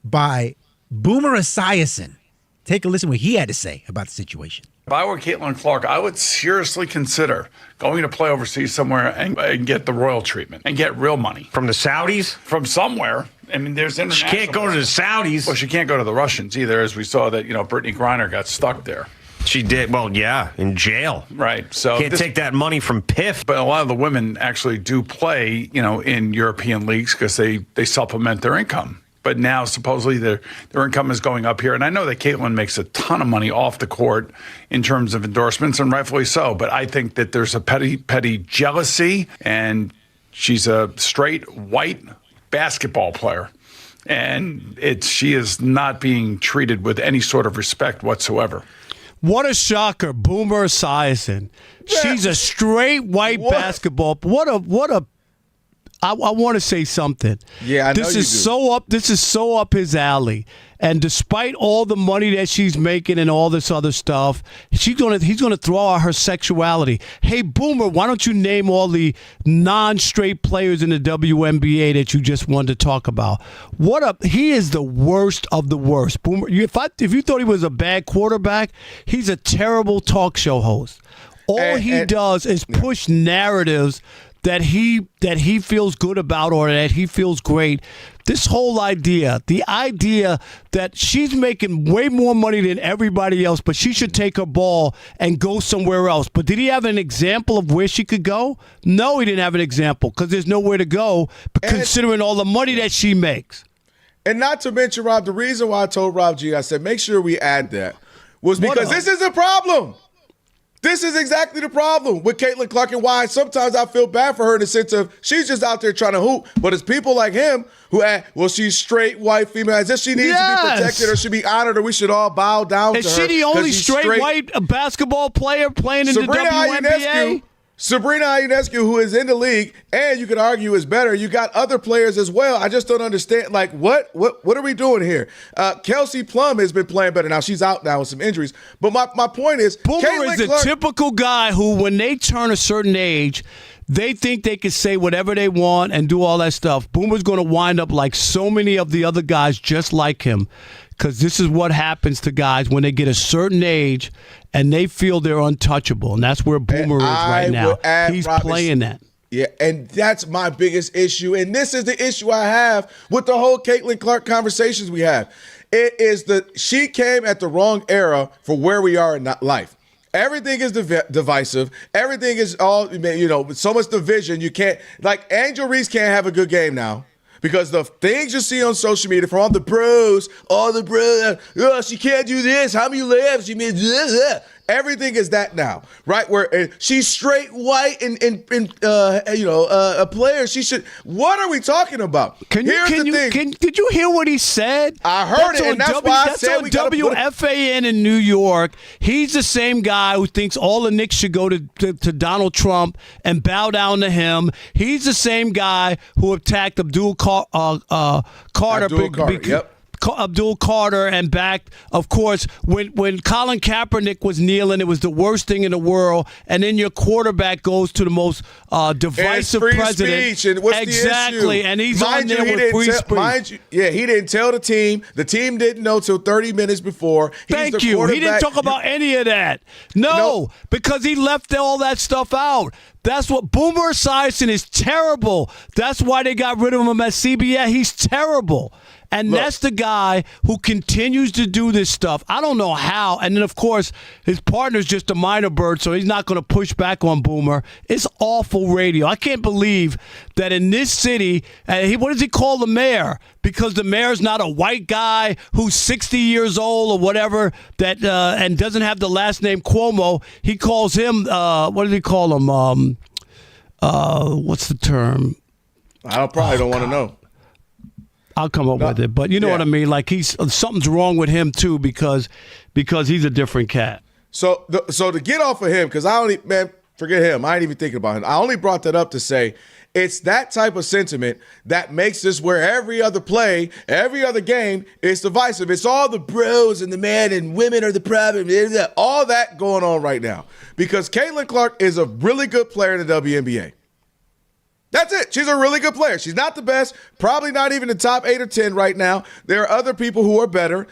Speaker 12: by Boomer Esiason. Take a listen to what he had to say about the situation.
Speaker 21: If I were Caitlin Clark, I would seriously consider going to play overseas somewhere and get the royal treatment and get real money.
Speaker 22: From the Saudis?
Speaker 21: From somewhere. I mean, there's international.
Speaker 22: She can't go to the Saudis.
Speaker 21: Well, she can't go to the Russians either, as we saw that, Brittany Griner got stuck there.
Speaker 22: She did. Well, yeah, in jail.
Speaker 21: Right. So
Speaker 22: can't take that money from PIF.
Speaker 21: But a lot of the women actually do play, in European leagues because they supplement their income. But now supposedly their income is going up here. And I know that Caitlin makes a ton of money off the court in terms of endorsements, and rightfully so. But I think that there's a petty jealousy, and she's a straight white basketball player. And she is not being treated with any sort of respect whatsoever.
Speaker 6: What a shocker, Boomer Esiason. She's a straight white basketball. I want to say something.
Speaker 2: Yeah, I know
Speaker 6: this
Speaker 2: you
Speaker 6: is
Speaker 2: do.
Speaker 6: so up. This is so up his alley. And despite all the money that she's making and all this other stuff, he's gonna throw out her sexuality. Hey, Boomer, why don't you name all the non-straight players in the WNBA that you just wanted to talk about? He is the worst of the worst. Boomer, if you thought he was a bad quarterback, he's a terrible talk show host. All he does is push narratives that he feels good about or that he feels great. This whole idea, the idea that she's making way more money than everybody else, but she should take her ball and go somewhere else. But did he have an example of where she could go? No, he didn't have an example because there's nowhere to go, considering all the money that she makes.
Speaker 2: And not to mention, Rob, the reason why I told Rob G, I said, make sure we add that, was because this is a problem. This is exactly the problem with Caitlin Clark and why sometimes I feel bad for her in the sense of she's just out there trying to hoop, but it's people like him who she's straight white female, as if she needs to be protected or should be honored or we should all bow down to her.
Speaker 6: Is she the only straight white basketball player playing in the WNBA?
Speaker 2: Sabrina Ionescu, who is in the league, and you could argue is better. You got other players as well. I just don't understand. Like, what are we doing here? Kelsey Plum has been playing better. Now, she's out now with some injuries. But my point is,
Speaker 6: Boomer is a typical guy who, when they turn a certain age, they think they can say whatever they want and do all that stuff. Boomer's going to wind up like so many of the other guys just like him. Because this is what happens to guys when they get a certain age and they feel they're untouchable. And that's where Boomer is right now. He's playing that.
Speaker 2: Yeah, and that's my biggest issue. And this is the issue I have with the whole Caitlin Clark conversations we have. It is she came at the wrong era for where we are in life. Everything is divisive. Everything is all, with so much division. You can't, like, Angel Reese can't have a good game now. Because the things you see on social media from all the bros, she can't do this. How many layups? She made this. Everything is that now, right? Where she's straight white and a player. She should. What are we talking about?
Speaker 6: Did you hear what he said?
Speaker 2: I heard it, and that's why I said we got
Speaker 6: WFAN in New York. He's the same guy who thinks all the Knicks should go to Donald Trump and bow down to him. He's the same guy who attacked Abdul Carter.
Speaker 2: Yep.
Speaker 6: Abdul Carter and back, of course, when Colin Kaepernick was kneeling, it was the worst thing in the world. And then your quarterback goes to the most divisive president.
Speaker 2: Speech. And what's
Speaker 6: exactly,
Speaker 2: the issue?
Speaker 6: And he's on there with free speech.
Speaker 2: He didn't tell the team. The team didn't know till 30 minutes before.
Speaker 6: Thank you. He didn't talk about any of that. No, because he left all that stuff out. That's what Boomer Esiason is terrible. That's why they got rid of him at CBS. He's terrible. And that's the guy who continues to do this stuff. I don't know how. And then, of course, his partner's just a minor bird, so he's not going to push back on Boomer. It's awful radio. I can't believe that in this city, what does he call the mayor? Because the mayor's not a white guy who's 60 years old or whatever that and doesn't have the last name Cuomo. He calls him, what does he call him? What's the term?
Speaker 2: I probably don't want to know.
Speaker 6: I'll come up with it, but you know what I mean. Like something's wrong with him too because he's a different cat.
Speaker 2: So to get off of him, because forget him. I ain't even thinking about him. I only brought that up to say it's that type of sentiment that makes this where every other play, every other game is divisive. It's all the bros and the men and women are the problem. All that going on right now because Caitlin Clark is a really good player in the WNBA. That's it. She's a really good player. She's not the best, probably not even the top 8 or 10 right now. There are other people who are better.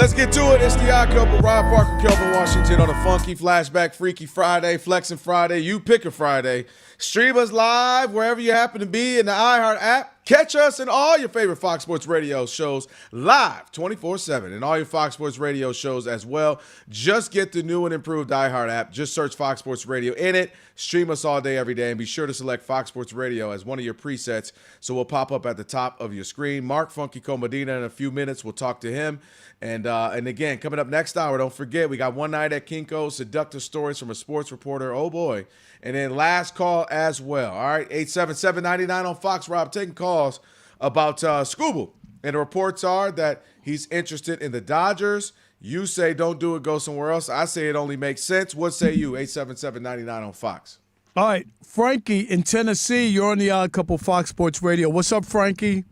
Speaker 2: Let's get to it. It's the Odd Couple, Rob Parker, Kelvin Washington on a funky flashback, Freaky Friday, Flexing Friday. You pick a Friday. Stream us live wherever you happen to be in the iHeart app. Catch us in all your favorite Fox Sports Radio shows live 24/7 and all your Fox Sports Radio shows as well. Just get the new and improved iHeart app. Just search Fox Sports Radio in it. Stream us all day, every day, and be sure to select Fox Sports Radio as one of your presets so we'll pop up at the top of your screen. Mark Funky Comedina in a few minutes. We'll talk to him. And again, coming up next hour, don't forget, we got One Night at Kinko's, seductive stories from a sports reporter. Oh, boy. And then last call as well. All right, 877-99 on Fox. Rob, taking calls about Scooble. And the reports are that he's interested in the Dodgers. You say don't do it, go somewhere else. I say it only makes sense. What say you? 877-99 on Fox.
Speaker 6: All right, Frankie in Tennessee, you're on the Odd Couple Fox Sports Radio. What's up, Frankie?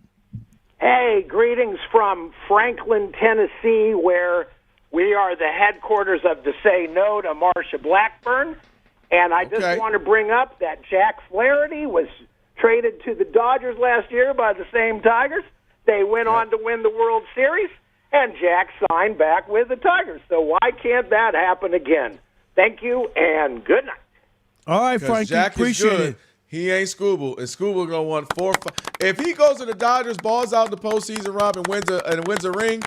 Speaker 4: Hey, greetings from Franklin, Tennessee, where we are the headquarters of the Say No to Marsha Blackburn. And I just want to bring up that Jack Flaherty was traded to the Dodgers last year by the same Tigers. They went on to win the World Series, and Jack signed back with the Tigers. So why can't that happen again? Thank you, and good night.
Speaker 6: All right, Frankie,
Speaker 2: Jack
Speaker 6: appreciate it.
Speaker 2: He ain't Scooble, and Scooble gonna want 4 or 5. If he goes to the Dodgers, balls out in the postseason, Rob, and wins a ring,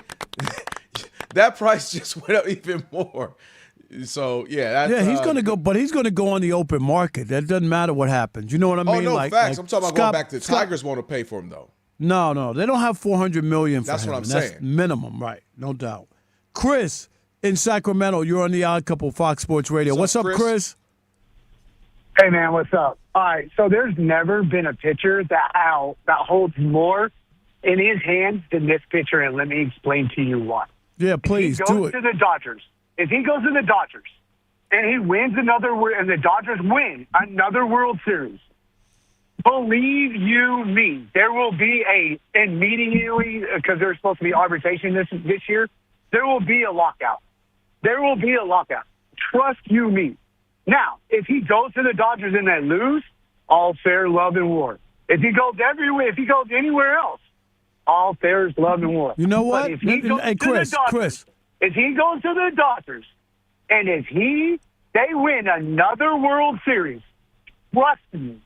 Speaker 2: that price just went up even more. So
Speaker 6: he's gonna go, but he's gonna go on the open market. That doesn't matter what happens. You know what I mean?
Speaker 2: Oh no, facts.
Speaker 6: Like
Speaker 2: I'm talking about going back to the Tigers. Want to pay for him though?
Speaker 6: No, they don't have $400 million for him.
Speaker 2: That's what I'm
Speaker 6: saying.
Speaker 2: saying.
Speaker 6: Minimum, right? No doubt. Chris in Sacramento, you're on the Odd Couple Fox Sports Radio. What's up, Chris?
Speaker 9: Hey, man, what's up? All right, so there's never been a pitcher that holds more in his hands than this pitcher, and let me explain to you why.
Speaker 6: Yeah, please do it.
Speaker 9: If he goes to the Dodgers and he wins and the Dodgers win another World Series, believe you me, there will be immediately, because there's supposed to be arbitration this year, there will be a lockout. There will be a lockout. Trust you me. Now, if he goes to the Dodgers and they lose, all fair, love, and war. If he goes anywhere else, all fair is love and war.
Speaker 6: You know what?
Speaker 9: But if he goes to the Dodgers, if he goes to the Dodgers, and if they win another World Series, trust me,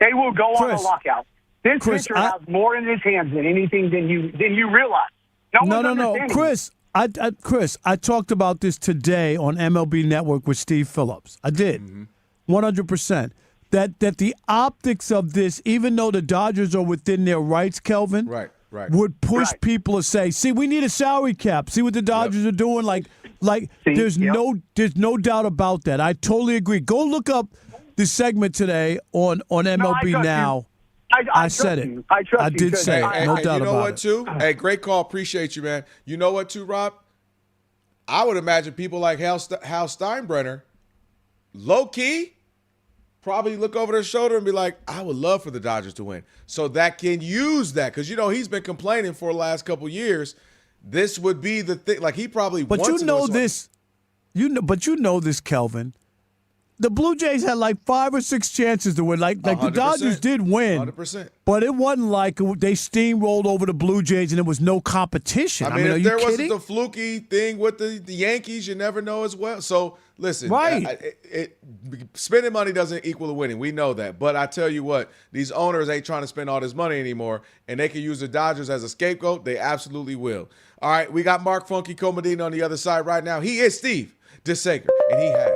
Speaker 9: they will go on a lockout. This pitcher has more in his hands than anything than you realize.
Speaker 6: No, Chris, I talked about this today on MLB Network with Steve Phillips. I did, 100%. That the optics of this, even though the Dodgers are within their rights, Kelvin, would push people to say, "See, we need a salary cap. See what the Dodgers are doing." There's no doubt about that. I totally agree. Go look up the segment today on MLB Now. I said it. I did say it. No doubt about it.
Speaker 2: You know what, too? Hey, great call. Appreciate you, man. You know what, too, Rob? I would imagine people like Hal Steinbrenner, low-key, probably look over their shoulder and be like, I would love for the Dodgers to win. So that can use that. Because, he's been complaining for the last couple years. This would be the thing. Like, he probably wants to
Speaker 6: But you know this, Kelvin. The Blue Jays had like 5 or 6 chances to win. Like the Dodgers did win,
Speaker 2: 100%.
Speaker 6: But it wasn't like they steamrolled over the Blue Jays and it was no competition.
Speaker 2: I mean if there wasn't the fluky thing with the Yankees, you never know as well. So listen, spending money doesn't equal to winning. We know that. But I tell you what, these owners ain't trying to spend all this money anymore, and they can use the Dodgers as a scapegoat. They absolutely will. All right, we got Mark Funky Comedina on the other side right now. He is Steve DeSager, and he has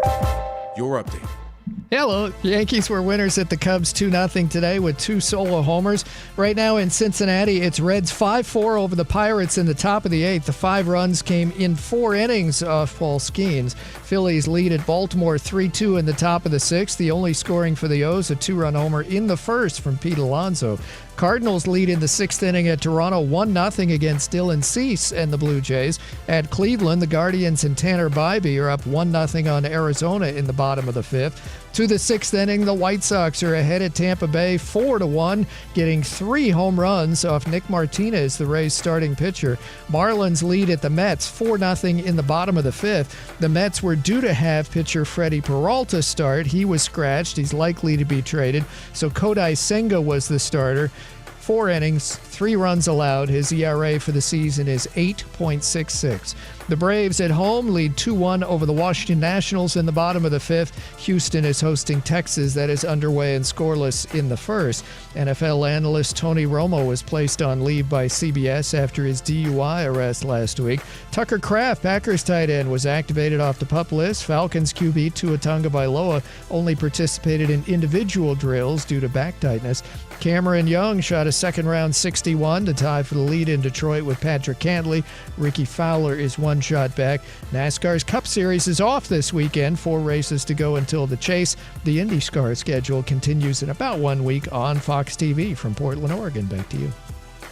Speaker 2: your update.
Speaker 1: Hello. Yankees were winners at the Cubs 2-0 today with 2 solo homers. Right now in Cincinnati, it's Reds 5-4 over the Pirates in the top of the 8th. The 5 runs came in 4 innings off Paul Skeens. Phillies lead at Baltimore 3-2 in the top of the 6th. The only scoring for the O's, a 2-run homer in the first from Pete Alonso. Cardinals lead in the 6th inning at Toronto 1-0 against Dylan Cease and the Blue Jays. At Cleveland, the Guardians and Tanner Bybee are up 1-0 on Arizona in the bottom of the 5th. To the 6th inning, the White Sox are ahead at Tampa Bay 4-1, getting 3 home runs off Nick Martinez, the Rays' starting pitcher. Marlins lead at the Mets 4-0 in the bottom of the 5th. The Mets were due to have pitcher Freddie Peralta start. He was scratched. He's likely to be traded. So Kodai Senga was the starter. 4 innings, 3 runs allowed. His ERA for the season is 8.66. The Braves at home lead 2-1 over the Washington Nationals in the bottom of the 5th. Houston is hosting Texas. That is underway and scoreless in the 1st. NFL analyst Tony Romo was placed on leave by CBS after his DUI arrest last week. Tucker Kraft, Packers tight end, was activated off the PUP list. Falcons QB Tua Tagovailoa only participated in individual drills due to back tightness. Cameron Young shot a second-round 61 to tie for the lead in Detroit with Patrick Cantley. Ricky Fowler is 1 shot back. NASCAR's Cup Series is off this weekend. 4 races to go until the chase. The IndyCar schedule continues in about 1 week on Fox TV. From Portland, Oregon, back to you.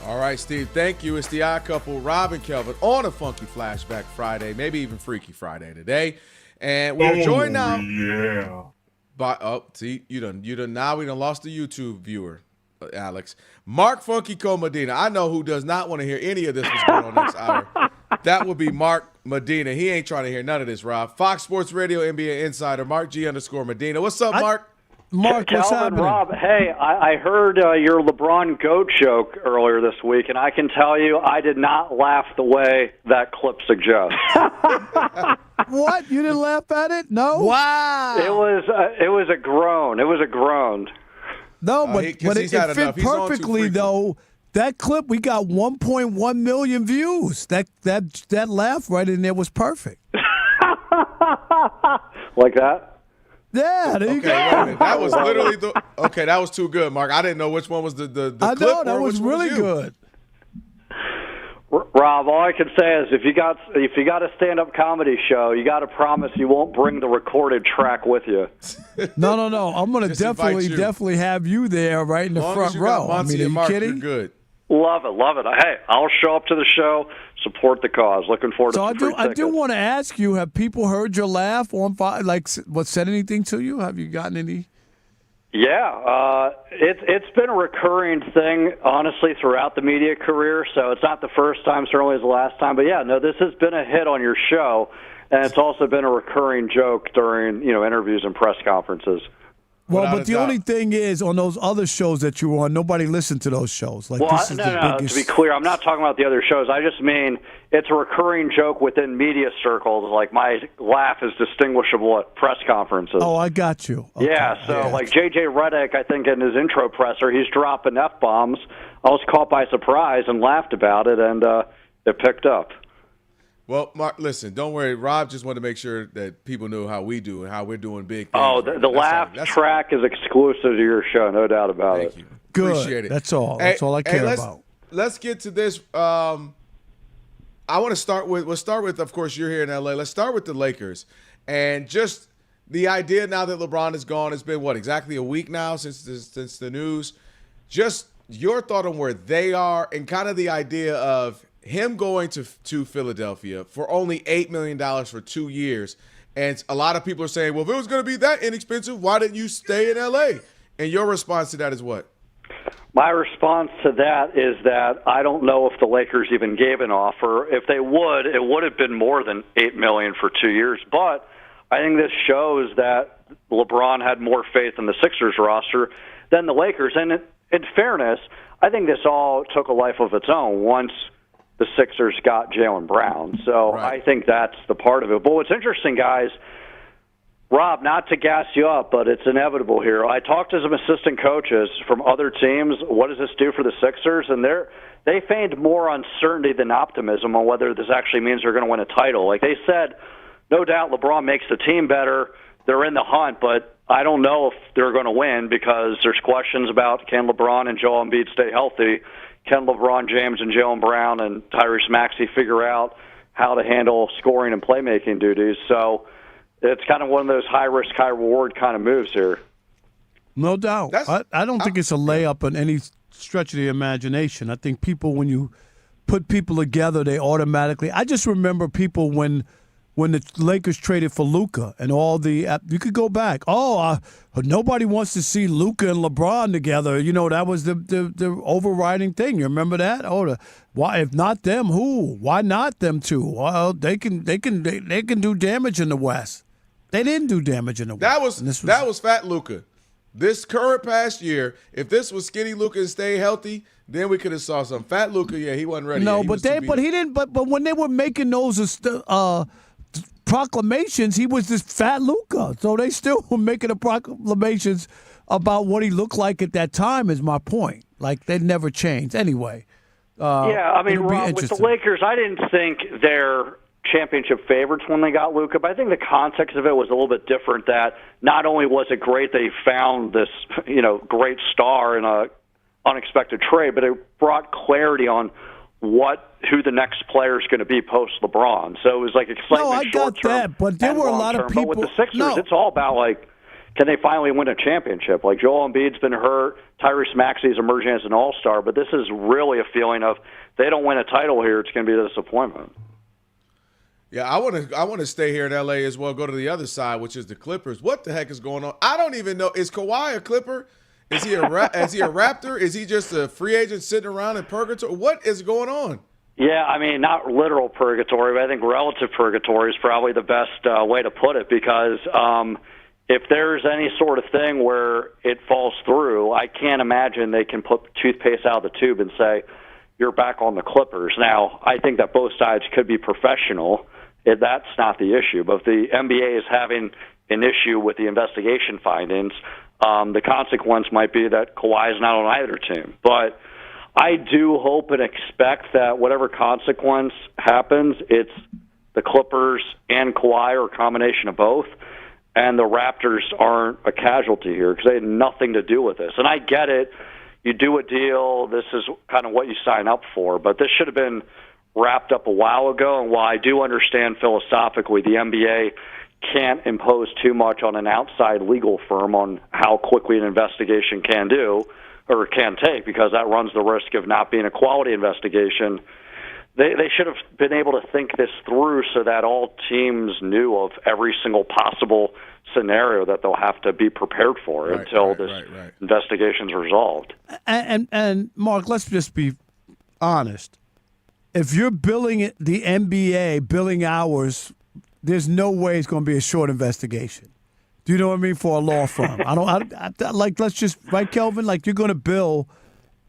Speaker 2: All right, Steve, thank you. It's the odd couple, Rob and Kelvin, on a Funky Flashback Friday, maybe even Freaky Friday today. And we're joined now.
Speaker 17: Yeah.
Speaker 2: By, now we done lost the YouTube viewer, Alex. Mark Funky Co Medina. I know who does not want to hear any of this what's going on next hour. That would be Mark Medina. He ain't trying to hear none of this, Rob. Fox Sports Radio NBA Insider, Mark G_Medina. What's up, Mark?
Speaker 6: Mark, what's
Speaker 10: Kelvin,
Speaker 6: happening?
Speaker 10: Rob, hey, I heard your LeBron GOAT joke earlier this week, and I can tell you I did not laugh the way that clip suggests.
Speaker 6: What? You didn't laugh at it? No?
Speaker 1: Wow.
Speaker 10: It was a groan. It was a groan.
Speaker 6: No, but it fit perfectly, though. That clip, we got 1.1 million views. That laugh right in there was perfect.
Speaker 10: Like that?
Speaker 6: Yeah, there you go.
Speaker 2: Wait a minute. That was literally that was too good, Mark. I didn't know which one was the clip.
Speaker 6: I know, that was really good.
Speaker 10: Rob, all I can say is if you got a stand-up comedy show, you got to promise you won't bring the recorded track with you.
Speaker 6: No. I'm going to definitely have you there right in the front row. I mean, are you kidding?
Speaker 2: You're good.
Speaker 10: Love it. Hey, I'll show up to the show, support the cause. Looking forward to some free tickets.
Speaker 6: I do want to ask you, have people heard your laugh on said anything to you? Have you gotten any?
Speaker 10: Yeah, it's been a recurring thing, honestly, throughout the media career. So it's not the first time, certainly is the last time. But yeah, no, this has been a hit on your show, and it's also been a recurring joke during interviews and press conferences.
Speaker 6: Well, but the only thing is, on those other shows that you were on, nobody listened to those shows.
Speaker 10: No. To be clear, I'm not talking about the other shows. I just mean it's a recurring joke within media circles. Like, my laugh is distinguishable at press conferences.
Speaker 6: Oh, I got you. Okay.
Speaker 10: Yeah, so like J.J. Redick, I think in his intro presser, he's dropping F-bombs. I was caught by surprise and laughed about it, and it picked up.
Speaker 2: Well, Mark, listen, don't worry. Rob just wanted to make sure that people knew how we do and how we're doing big things.
Speaker 10: Oh, the laugh track is exclusive to your show, no doubt about it.
Speaker 2: Thank you.
Speaker 6: Good.
Speaker 2: Appreciate it.
Speaker 6: That's all. That's all I care about.
Speaker 2: Let's get to this. I want to start with, of course, you're here in L.A. Let's start with the Lakers. And just the idea now that LeBron is gone, it's been, exactly a week now since the news. Just your thought on where they are and kind of the idea of him going to Philadelphia for only $8 million for 2 years. And a lot of people are saying, well, if it was going to be that inexpensive, why didn't you stay in L.A.? And your response to that is what?
Speaker 10: My response to that is that I don't know if the Lakers even gave an offer. If they would, it would have been more than $8 million for 2 years. But I think this shows that LeBron had more faith in the Sixers roster than the Lakers. And in fairness, I think this all took a life of its own once the Sixers got Jaylen Brown. So I think that's the part of it. But what's interesting, guys, Rob, not to gas you up, but it's inevitable here. I talked to some assistant coaches from other teams. What does this do for the Sixers? And they feigned more uncertainty than optimism on whether this actually means they're going to win a title. Like they said, no doubt LeBron makes the team better. They're in the hunt, but I don't know if they're going to win because there's questions about can LeBron and Joel Embiid stay healthy. Can LeBron James and Jaylen Brown and Tyrese Maxey figure out how to handle scoring and playmaking duties? So it's kind of one of those high-risk, high-reward kind of moves here.
Speaker 6: No doubt. I don't think it's a layup on any stretch of the imagination. I think people, when you put people together, they automatically – I just remember people when the Lakers traded for Luka and all the – you could go back. Nobody wants to see Luka and LeBron together. That was the overriding thing. You remember that? Why, if not them, who? Why not them two? Well, they can do damage in the West. They didn't do damage in the West.
Speaker 2: That was Fat Luka. This current past year, if this was skinny Luka and stay healthy, then we could have saw some fat Luka. Yeah, he wasn't ready.
Speaker 6: No,
Speaker 2: yet.
Speaker 6: he didn't. But when they were making those proclamations, he was this fat Luka. So they still were making the proclamations about what he looked like at that time. Is my point. Like they never changed anyway.
Speaker 10: Yeah, I mean, Rob, with the Lakers, I didn't think they're championship favorites when they got Luka, but I think the context of it was a little bit different. That not only was it great they found this, great star in a unexpected trade, but it brought clarity on who the next player is going to be post LeBron. So it was like excitement.
Speaker 6: No, I got that, but there were a lot of people.
Speaker 10: But with the Sixers, it's all about can they finally win a championship? Like Joel Embiid's been hurt, Tyrese Maxey's emerging as an all-star, but this is really a feeling of they don't win a title here, it's going to be a disappointment.
Speaker 2: Yeah, I want to stay here in L.A. as well. Go to the other side, which is the Clippers. What the heck is going on? I don't even know. Is Kawhi a Clipper? Is he a Raptor? Is he just a free agent sitting around in purgatory? What is going on?
Speaker 10: Yeah, I mean, not literal purgatory, but I think relative purgatory is probably the best way to put it because if there's any sort of thing where it falls through, I can't imagine they can put toothpaste out of the tube and say, you're back on the Clippers. Now, I think that both sides could be professional. That's not the issue. But if the NBA is having an issue with the investigation findings, the consequence might be that Kawhi is not on either team. But I do hope and expect that whatever consequence happens, it's the Clippers and Kawhi or a combination of both. And the Raptors aren't a casualty here because they had nothing to do with this. And I get it. You do a deal. This is kind of what you sign up for. But this should have been wrapped up a while ago. And while I do understand philosophically the NBA can't impose too much on an outside legal firm on how quickly an investigation can take because that runs the risk of not being a quality investigation, they should have been able to think this through so that all teams knew of every single possible scenario that they'll have to be prepared for until this investigation's resolved.
Speaker 6: And Mark, let's just be honest. If you're billing the NBA billing hours, there's no way it's going to be a short investigation. Do you know what I mean? For a law firm, let's just right, Kelvin. Like you're going to bill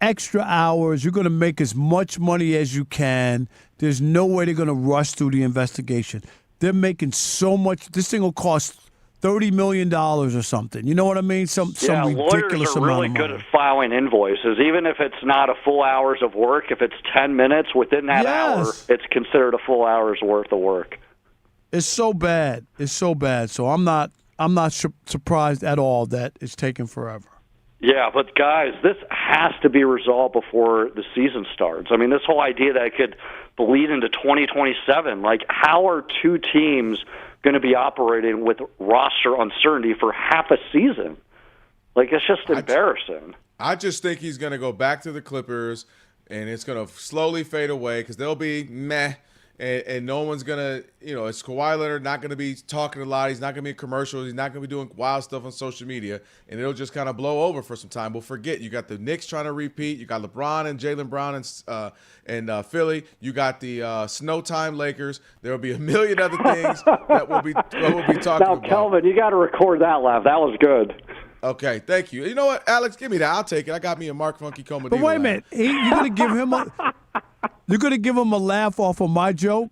Speaker 6: extra hours. You're going to make as much money as you can. There's no way they're going to rush through the investigation. They're making so much. This thing will cost $30 million or something. You know what I mean? Some ridiculous
Speaker 10: lawyers are really good at filing invoices. Even if it's not a full hours of work, if it's 10 minutes within that hour, it's considered a full hour's worth of work.
Speaker 6: It's so bad. It's so bad. So I'm not surprised at all that it's taking forever.
Speaker 10: Yeah, but guys, this has to be resolved before the season starts. I mean, this whole idea that it could bleed into 2027, like how are two teams going to be operating with roster uncertainty for half a season? Like, it's just embarrassing.
Speaker 2: I just think he's going to go back to the Clippers, and it's going to slowly fade away because they'll be meh. And no one's going to, it's Kawhi Leonard not going to be talking a lot. He's not going to be in commercials. He's not going to be doing wild stuff on social media. And it'll just kind of blow over for some time. But forget, you got the Knicks trying to repeat. You got LeBron and Jaylen Brown and Philly. You got the Snow Time Lakers. There will be a million other things that we'll be talking about.
Speaker 10: Now, Kelvin, you got to record that laugh. That was good.
Speaker 2: Okay, thank you. You know what, Alex? Give me that. I'll take it. I got me a Mark Funky Comodino.
Speaker 6: But wait a minute. You're going to give him You're going to give him a laugh off of my joke?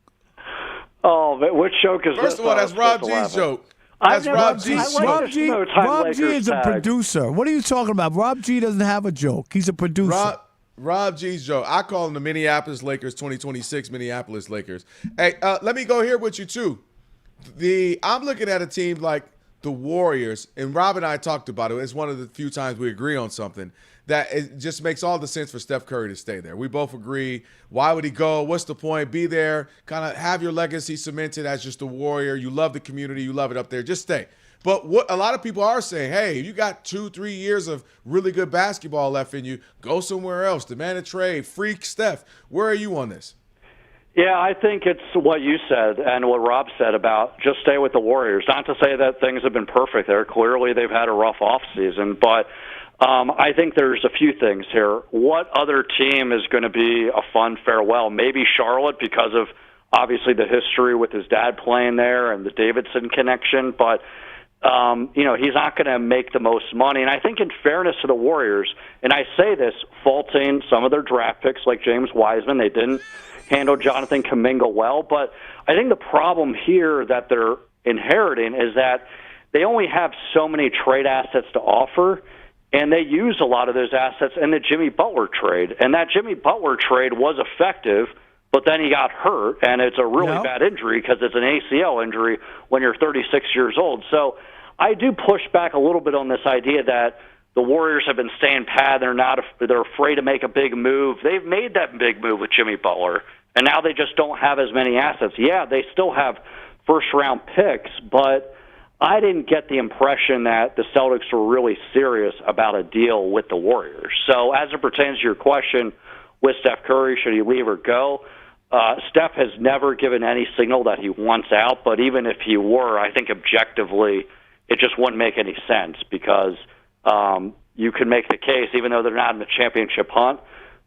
Speaker 10: Oh, which joke is
Speaker 2: First of all, that's Rob G's joke. That's Rob G's joke.
Speaker 6: Rob G is a producer. What are you talking about? Rob G doesn't have a joke. He's a producer.
Speaker 2: Rob G's joke. I call him the Minneapolis Lakers 2026 Minneapolis Lakers. Hey, let me go here with you, too. I'm looking at a team like the Warriors, and Rob and I talked about it. It's one of the few times we agree on something. That it just makes all the sense for Steph Curry to stay there. We both agree. Why would he go? What's the point? Be there. Kind of have your legacy cemented as just a Warrior. You love the community. You love it up there. Just stay. But what a lot of people are saying, hey, you got 2-3 years of really good basketball left in you. Go somewhere else. Demand a trade. Freak Steph. Where are you on this?
Speaker 10: Yeah, I think it's what you said and what Rob said about just stay with the Warriors. Not to say that things have been perfect there. Clearly they've had a rough offseason, but I think there's a few things here. What other team is going to be a fun farewell? Maybe Charlotte because of obviously the history with his dad playing there and the Davidson connection. But he's not going to make the most money. And I think in fairness to the Warriors, and I say this faulting some of their draft picks like James Wiseman, they didn't handle Jonathan Kuminga well. But I think the problem here that they're inheriting is that they only have so many trade assets to offer, and they use a lot of those assets in the Jimmy Butler trade. And that Jimmy Butler trade was effective, but then he got hurt, and it's a really bad injury because it's an ACL injury when you're 36 years old. So I do push back a little bit on this idea that the Warriors have been staying pat. They're afraid to make a big move. They've made that big move with Jimmy Butler, and now they just don't have as many assets. Yeah, they still have first-round picks, but I didn't get the impression that the Celtics were really serious about a deal with the Warriors. So as it pertains to your question with Steph Curry, should he leave or go? Steph has never given any signal that he wants out, but even if he were, I think objectively it just wouldn't make any sense because you can make the case, even though they're not in the championship hunt,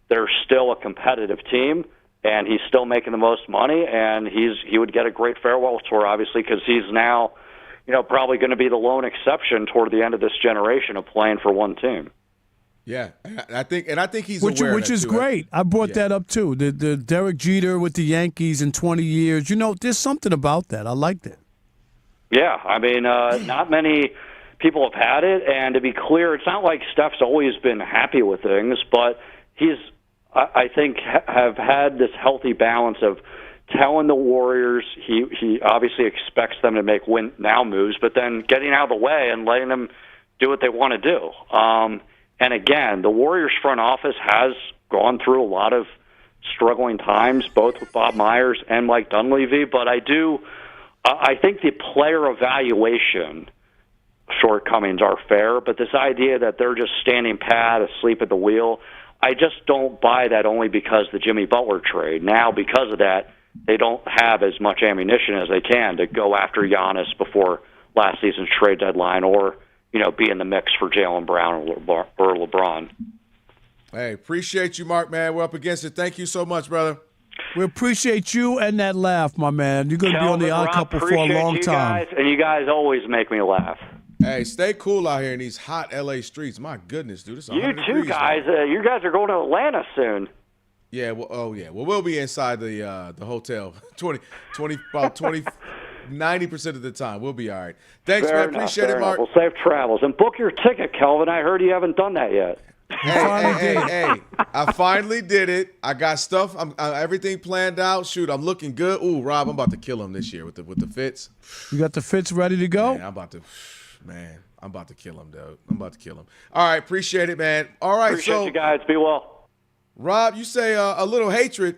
Speaker 10: they're still a competitive team, and he's still making the most money, and he would get a great farewell tour, obviously, because he's now probably going to be the lone exception toward the end of this generation of playing for one team.
Speaker 2: Yeah, I think he's
Speaker 6: which
Speaker 2: aware of
Speaker 6: which
Speaker 2: that
Speaker 6: is
Speaker 2: too.
Speaker 6: great. I brought that up too. The Derek Jeter with the Yankees in 20 years. There's something about that. I like that.
Speaker 10: Yeah, I mean, not many people have had it, and to be clear, it's not like Steph's always been happy with things, but he's, I think, have had this healthy balance of telling the Warriors he obviously expects them to make win-now moves, but then getting out of the way and letting them do what they want to do. And again, the Warriors front office has gone through a lot of struggling times, both with Bob Myers and Mike Dunleavy, but I think the player evaluation shortcomings are fair, but this idea that they're just standing pat, asleep at the wheel, I just don't buy that only because the Jimmy Butler trade. Now, because of that, they don't have as much ammunition as they can to go after Giannis before last season's trade deadline or, be in the mix for Jaylen Brown or LeBron.
Speaker 2: Hey, appreciate you, Mark, man. We're up against it. Thank you so much, brother.
Speaker 6: We appreciate you and that laugh, my man. You're going to be on the Odd Couple for a long time.
Speaker 10: Guys, and you guys always make me laugh.
Speaker 2: Hey, stay cool out here in these hot L.A. streets. My goodness, dude. It's 100
Speaker 10: You too,
Speaker 2: degrees
Speaker 10: guys. You guys are going to Atlanta soon.
Speaker 2: Yeah, well, we'll be inside the hotel 90% of the time. We'll be all right. Thanks, man. Appreciate it, Mark.
Speaker 10: Well, safe travels. And book your ticket, Kelvin. I heard you haven't done that yet.
Speaker 2: Hey, I finally did it. I got stuff. Everything planned out. Shoot, I'm looking good. Ooh, Rob, I'm about to kill him this year with the fits.
Speaker 6: You got the fits ready to go?
Speaker 2: Man, I'm about to kill him, dude. I'm about to kill him. All right, appreciate it, man. All right,
Speaker 10: appreciate you guys. Be well.
Speaker 2: Rob, you say a little hatred.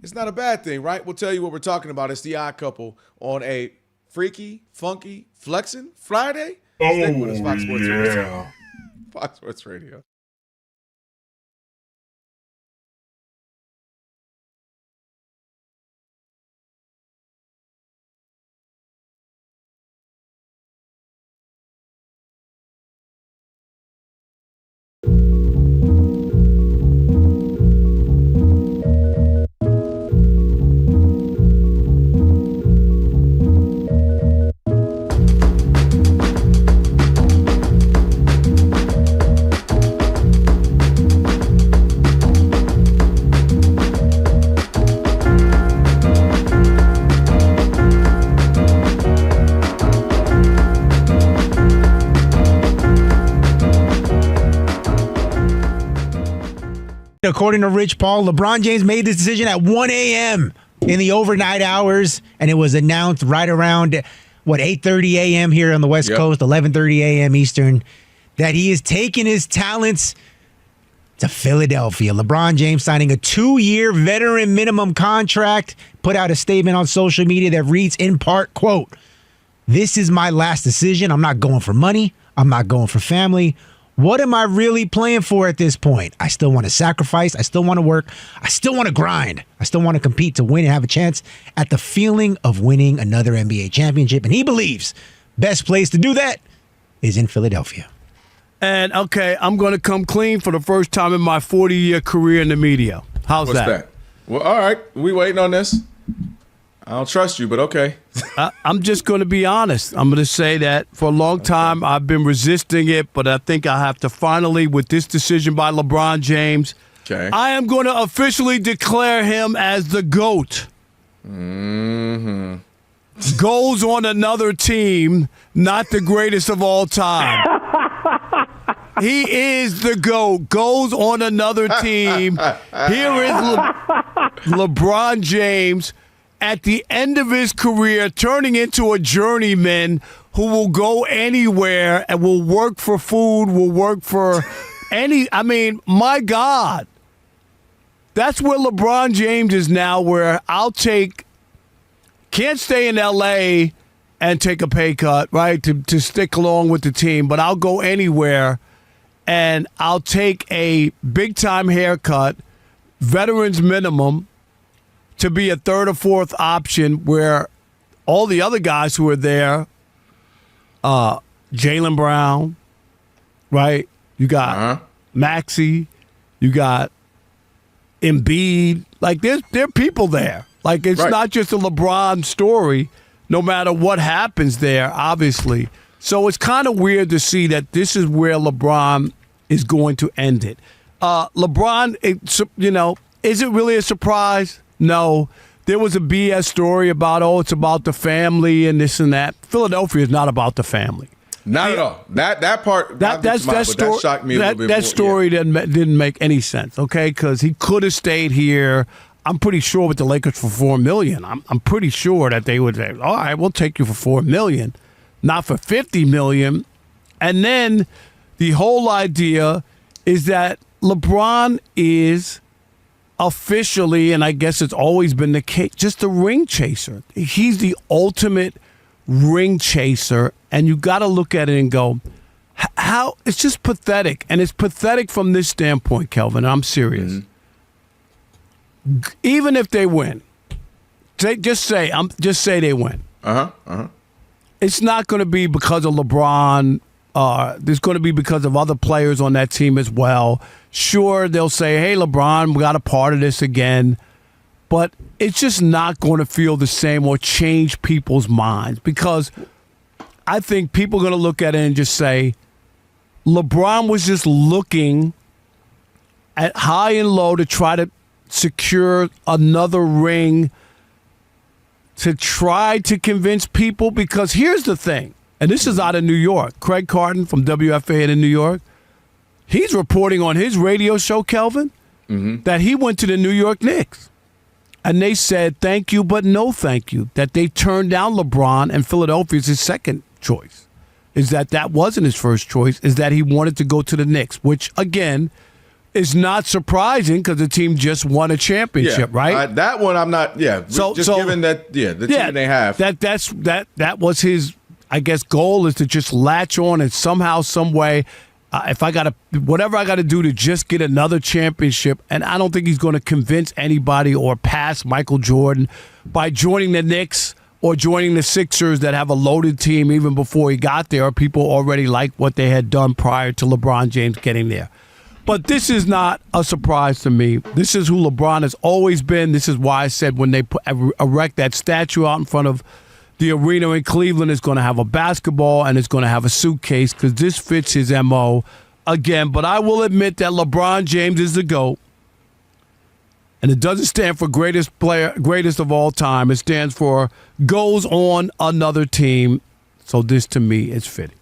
Speaker 2: It's not a bad thing, right? We'll tell you what we're talking about. It's the Odd Couple on a freaky, funky, flexing Friday. Stick with us, Fox Sports Radio. Fox Sports Radio.
Speaker 12: According to Rich Paul, LeBron James made this decision at 1 a.m. in the overnight hours, and it was announced right around, 8:30 a.m. here on the West Coast, 11:30 a.m. Eastern, that he is taking his talents to Philadelphia. LeBron James signing a 2-year veteran minimum contract, put out a statement on social media that reads in part, quote, "This is my last decision. I'm not going for money. I'm not going for family. What am I really playing for at this point? I still want to sacrifice. I still want to work. I still want to grind. I still want to compete to win and have a chance at the feeling of winning another NBA championship." And he believes best place to do that is in Philadelphia.
Speaker 6: And, okay, I'm going to come clean for the first time in my 40-year career in the media. How's
Speaker 2: What's that? Well, all right. We waiting on this. I don't trust you, but okay.
Speaker 6: I'm just going to be honest. I'm going to say that for a long time I've been resisting it, but I think I have to finally, with this decision by LeBron James, I am going to officially declare him as the GOAT.
Speaker 2: Mm-hmm.
Speaker 6: Goes on another team, not the greatest of all time. He is the GOAT. Goes on another team. Here is LeBron James at the end of his career, turning into a journeyman who will go anywhere and will work for food, will work for my God. That's where LeBron James is now, where can't stay in L.A. and take a pay cut, right, to stick along with the team, but I'll go anywhere and I'll take a big-time haircut, veterans minimum, to be a third or fourth option where all the other guys who are there, Jaylen Brown, right? You got Maxey, you got Embiid. Like, there are people there. Like, it's not just a LeBron story, no matter what happens there, obviously. So it's kind of weird to see that this is where LeBron is going to end it. LeBron, is it really a surprise? No. There was a BS story about, it's about the family and this and that. Philadelphia is not about the family.
Speaker 2: Not at all. That part, that shocked me a little bit more.
Speaker 6: That story didn't make any sense, okay? Because he could have stayed here. I'm pretty sure with the Lakers for $4 million. I'm pretty sure that they would say, all right, we'll take you for $4 million, not for $50 million. And then the whole idea is that LeBron is officially, and I guess it's always been the case, just a ring chaser. He's the ultimate ring chaser, and you got to look at it and go, how? It's just pathetic. And it's pathetic from this standpoint, Kelvin. I'm serious. Mm-hmm. Even if they win, just say they win. It's not going to be because of LeBron. There's going to be because of other players on that team as well. Sure, they'll say, hey, LeBron, we got a part of this again. But it's just not going to feel the same or change people's minds, because I think people are going to look at it and just say, LeBron was just looking at high and low to try to secure another ring, to try to convince people. Because here's the thing, and this is out of New York. Craig Carton from WFAN in New York, he's reporting on his radio show, Kelvin, that he went to the New York Knicks. And they said, thank you, but no thank you. That they turned down LeBron, and Philadelphia's his second choice. Is that wasn't his first choice, is that he wanted to go to the Knicks, which, again, is not surprising because the team just won a championship, right?
Speaker 2: That one I'm not, given that, the team they have.
Speaker 6: That was his, I guess, goal, is to just latch on and somehow, some way, whatever I got to do to just get another championship. And I don't think he's going to convince anybody or pass Michael Jordan by joining the Knicks or joining the Sixers that have a loaded team even before he got there. People already liked what they had done prior to LeBron James getting there. But this is not a surprise to me. This is who LeBron has always been. This is why I said when they erect that statue out in front of the arena in Cleveland, it's going to have a basketball and it's going to have a suitcase, because this fits his MO again. But I will admit that LeBron James is the GOAT. And it doesn't stand for greatest of all time. It stands for goes on another team. So this, to me, is fitting.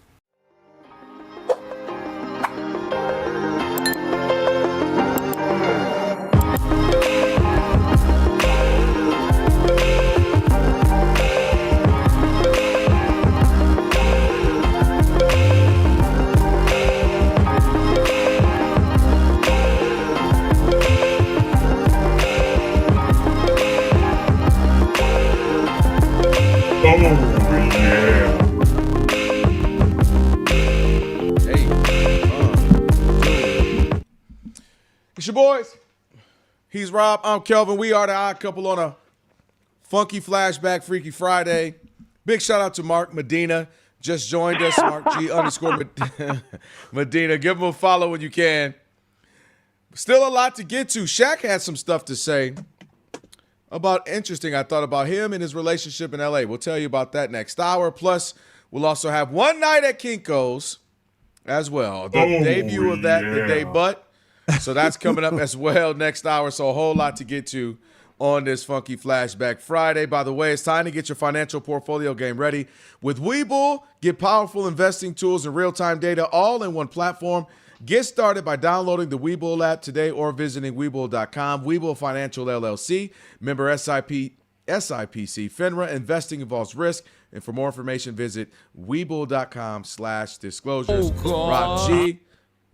Speaker 2: It's your boys. He's Rob. I'm Kelvin. We are the Odd Couple on a funky flashback Freaky Friday. Big shout out to Mark Medina. Just joined us. Mark G _ Medina. Give him a follow when you can. Still a lot to get to. Shaq had some stuff to say Interesting. I thought about him and his relationship in LA. We'll tell you about that next hour. Plus, we'll also have one night at Kinko's as well. The debut of that, the debut. So that's coming up as well next hour. So a whole lot to get to on this Funky Flashback Friday. By the way, it's time to get your financial portfolio game ready. With Webull, get powerful investing tools and real-time data all in one platform. Get started by downloading the Webull app today or visiting Webull.com. Webull Financial LLC, member SIPC, FINRA. Investing involves risk. And for more information, visit Webull.com/disclosures. Rob G,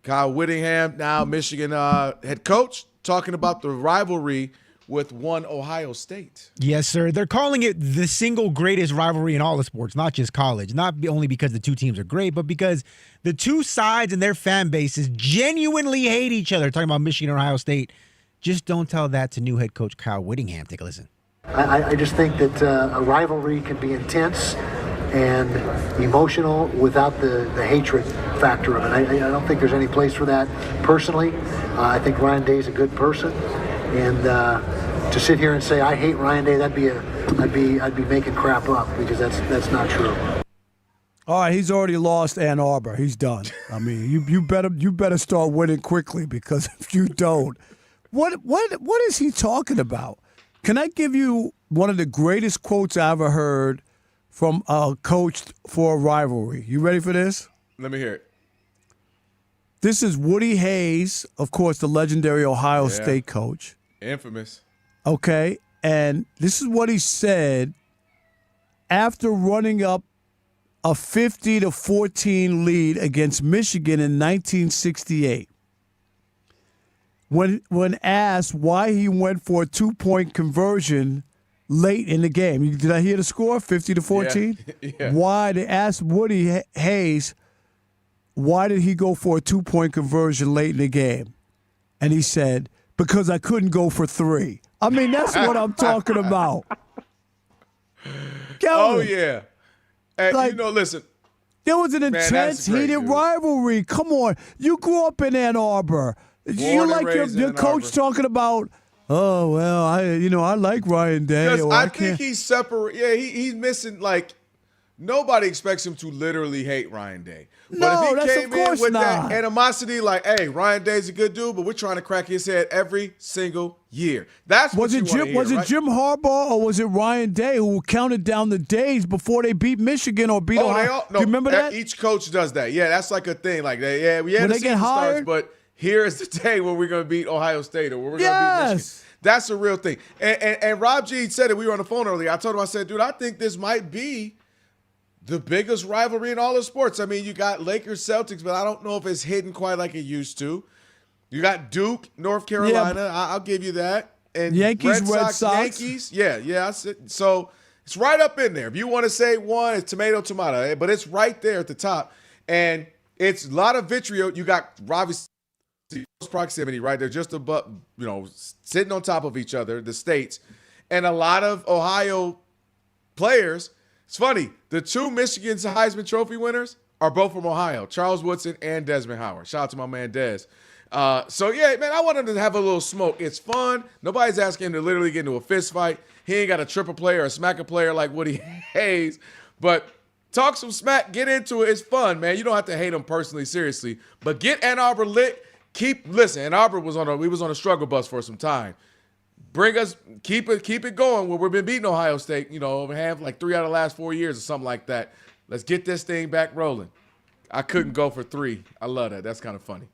Speaker 2: Kyle Whittingham, now Michigan head coach, talking about the rivalry with one Ohio State.
Speaker 12: Yes, sir. They're calling it the single greatest rivalry in all of sports, not just college. Not only because the two teams are great, but because the two sides and their fan bases genuinely hate each other. Talking about Michigan and Ohio State. Just don't tell that to new head coach Kyle Whittingham. Take a listen.
Speaker 11: I just think that a rivalry can be intense and emotional without the hatred factor of it. I don't think there's any place for that personally. I think Ryan Day's a good person. And to sit here and say I hate Ryan Day, I'd be making crap up, because that's not true.
Speaker 6: All right, he's already lost Ann Arbor. He's done. I mean, you better start winning quickly, because if you don't, what is he talking about? Can I give you one of the greatest quotes I ever heard from a coach for a rivalry? You ready for this?
Speaker 2: Let me hear it.
Speaker 6: This is Woody Hayes, of course, the legendary Ohio State coach.
Speaker 2: Infamous.
Speaker 6: Okay, and this is what he said after running up a 50-14 lead against Michigan in 1968. When asked why he went for a 2-point conversion late in the game. Did I hear the score, 50-14?
Speaker 2: Yeah.
Speaker 6: Why? They asked Woody Hayes, why did he go for a 2-point conversion late in the game? And he said, because I couldn't go for 3. I mean, that's what I'm talking about. Kelvin,
Speaker 2: Oh, yeah. And, listen.
Speaker 6: There was an intense, heated rivalry. Come on. You grew up in Ann Arbor. You like your coach talking about, oh, well, I like Ryan Day.
Speaker 2: Because I think he's separate. Yeah, he's missing, nobody expects him to literally hate Ryan Day. But if he came in with that animosity, hey, Ryan Day's a good dude, but we're trying to crack his head every single year. That's what you want to hear,
Speaker 6: Was it Jim Harbaugh or was it Ryan Day who counted down the days before they beat Michigan or beat Ohio? Do you remember that?
Speaker 2: Each coach does that. Yeah, that's like a thing. When
Speaker 6: they get hired,
Speaker 2: but here is the day where we're going to beat Ohio State or where we're going to beat Michigan. That's a real thing. And Rob G said it. We were on the phone earlier. I told him, I said, dude, I think this might be the biggest rivalry in all of sports. I mean, you got Lakers, Celtics, but I don't know if it's hidden quite like it used to. You got Duke, North Carolina. Yeah. I'll give you that. And
Speaker 6: Yankees, Red Sox.
Speaker 2: Yankees. Yeah. So it's right up in there. If you want to say one, it's tomato, but it's right there at the top. And it's a lot of vitriol. You got obviously close proximity right there, just above, sitting on top of each other, the states, and a lot of Ohio players. It's funny. The two Michigan's Heisman Trophy winners are both from Ohio, Charles Woodson and Desmond Howard. Shout out to my man Des. I want him to have a little smoke. It's fun. Nobody's asking him to literally get into a fist fight. He ain't got to trip a player or smack a player like Woody Hayes. But talk some smack, get into it. It's fun, man. You don't have to hate him personally, seriously. But get Ann Arbor lit. Ann Arbor was on a struggle bus for some time. Keep it going where we've been beating Ohio State, have 3 out of the last 4 years or something like that. Let's get this thing back rolling. I couldn't go for 3. I love that. That's kind of funny.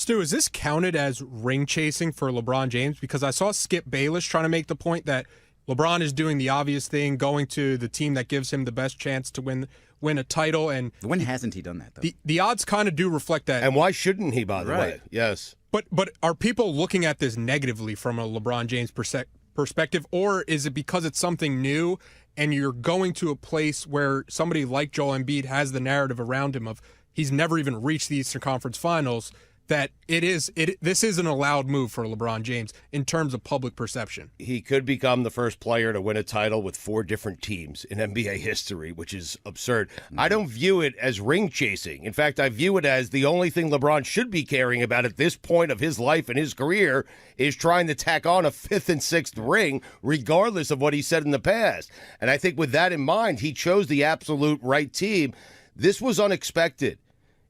Speaker 13: Stu, is this counted as ring chasing for LeBron James? Because I saw Skip Bayless trying to make the point that LeBron is doing the obvious thing, going to the team that gives him the best chance to win a title. And
Speaker 14: when hasn't he done that, though?
Speaker 13: The odds kind of do reflect that.
Speaker 23: And why shouldn't he, by the way? Yes.
Speaker 13: But are people looking at this negatively from a LeBron James perspective, or is it because it's something new and you're going to a place where somebody like Joel Embiid has the narrative around him of he's never even reached the Eastern Conference Finals, that this is an allowed move for LeBron James in terms of public perception?
Speaker 23: He could become the first player to win a title with 4 different teams in NBA history, which is absurd. I don't view it as ring chasing. In fact, I view it as the only thing LeBron should be caring about at this point of his life and his career is trying to tack on a 5th and 6th ring, regardless of what he said in the past. And I think with that in mind, he chose the absolute right team. This was unexpected.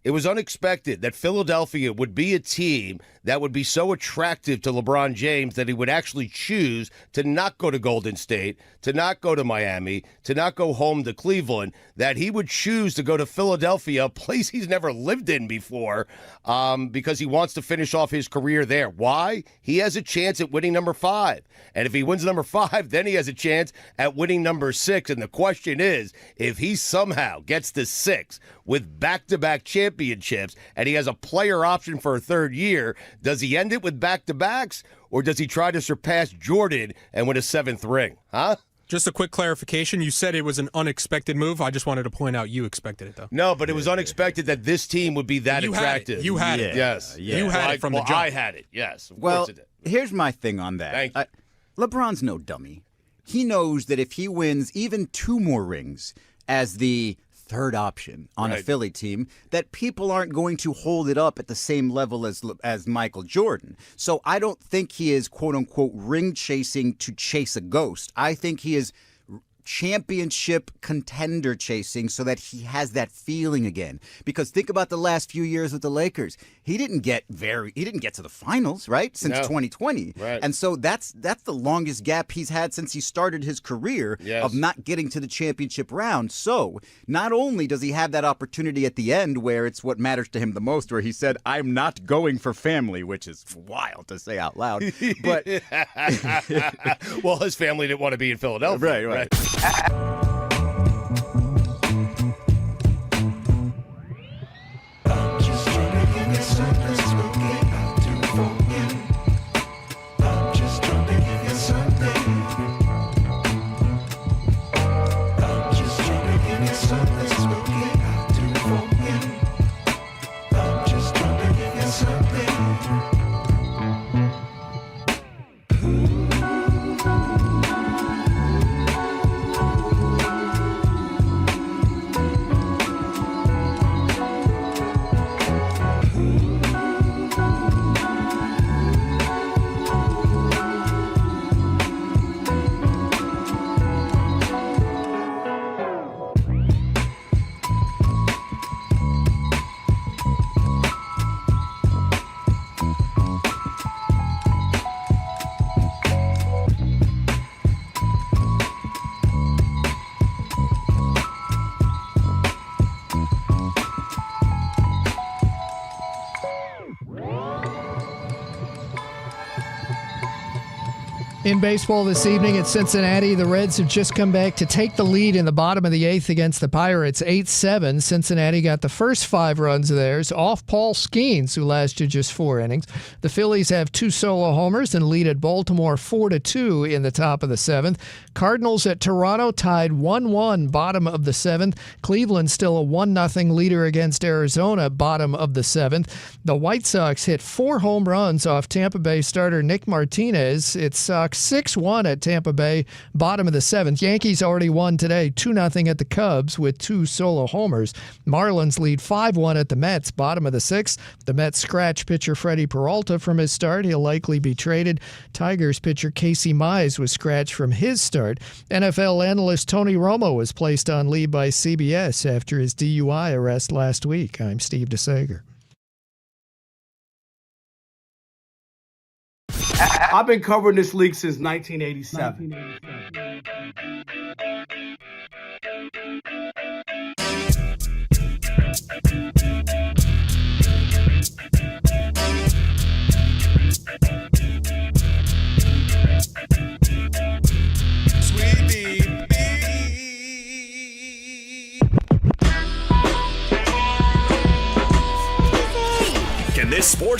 Speaker 23: It was unexpected that Philadelphia would be a team that would be so attractive to LeBron James that he would actually choose to not go to Golden State, to not go to Miami, to not go home to Cleveland, that he would choose to go to Philadelphia, a place he's never lived in before, because he wants to finish off his career there. Why? He has a chance at winning number 5. And if he wins number 5, then he has a chance at winning number 6. And the question is, if he somehow gets to 6 with back-to-back championships and he has a player option for a 3rd year, does he end it with back-to-backs, or does he try to surpass Jordan and win a 7th ring? Huh?
Speaker 13: Just a quick clarification. You said it was an unexpected move. I just wanted to point out you expected it, though.
Speaker 23: No, but it was unexpected that this team would be that attractive.
Speaker 13: You had it.
Speaker 23: Yes.
Speaker 13: You had it from the jump.
Speaker 23: I had it, yes. Of
Speaker 14: Well,
Speaker 23: course it did.
Speaker 14: here's my thing on that.
Speaker 23: Thank you.
Speaker 14: LeBron's no dummy. He knows that if he wins even 2 more rings as the 3rd option on a Philly team, that people aren't going to hold it up at the same level as Michael Jordan. So I don't think he is, quote-unquote, ring chasing to chase a ghost. I think he is championship contender chasing so that he has that feeling again. Because think about the last few years with the Lakers. He didn't get to the finals, right? Since 2020.
Speaker 23: Right.
Speaker 14: And so that's the longest gap he's had since he started his career of not getting to the championship round. So not only does he have that opportunity at the end where it's what matters to him the most, where he said, I'm not going for family, which is wild to say out loud. But
Speaker 23: well, his family didn't want to be in Philadelphia.
Speaker 14: Right.
Speaker 1: In baseball this evening at Cincinnati, the Reds have just come back to take the lead in the bottom of the 8th against the Pirates, 8-7. Cincinnati got the first 5 runs of theirs off Paul Skeens, who lasted just 4 innings. The Phillies have 2 solo homers and lead at Baltimore 4-2 in the top of the 7th. Cardinals at Toronto tied 1-1, bottom of the 7th. Cleveland still a 1-0 leader against Arizona, bottom of the 7th. The White Sox hit 4 home runs off Tampa Bay starter Nick Martinez. It's Sox 6-1 at Tampa Bay, bottom of the 7th. Yankees already won today, 2-0 at the Cubs with 2 solo homers. Marlins lead 5-1 at the Mets, bottom of the 6th. The Mets scratch pitcher Freddie Peralta from his start. He'll likely be traded. Tigers pitcher Casey Mize was scratched from his start. NFL analyst Tony Romo was placed on leave by CBS after his DUI arrest last week. I'm Steve DeSager.
Speaker 24: I've been covering this league since 1987.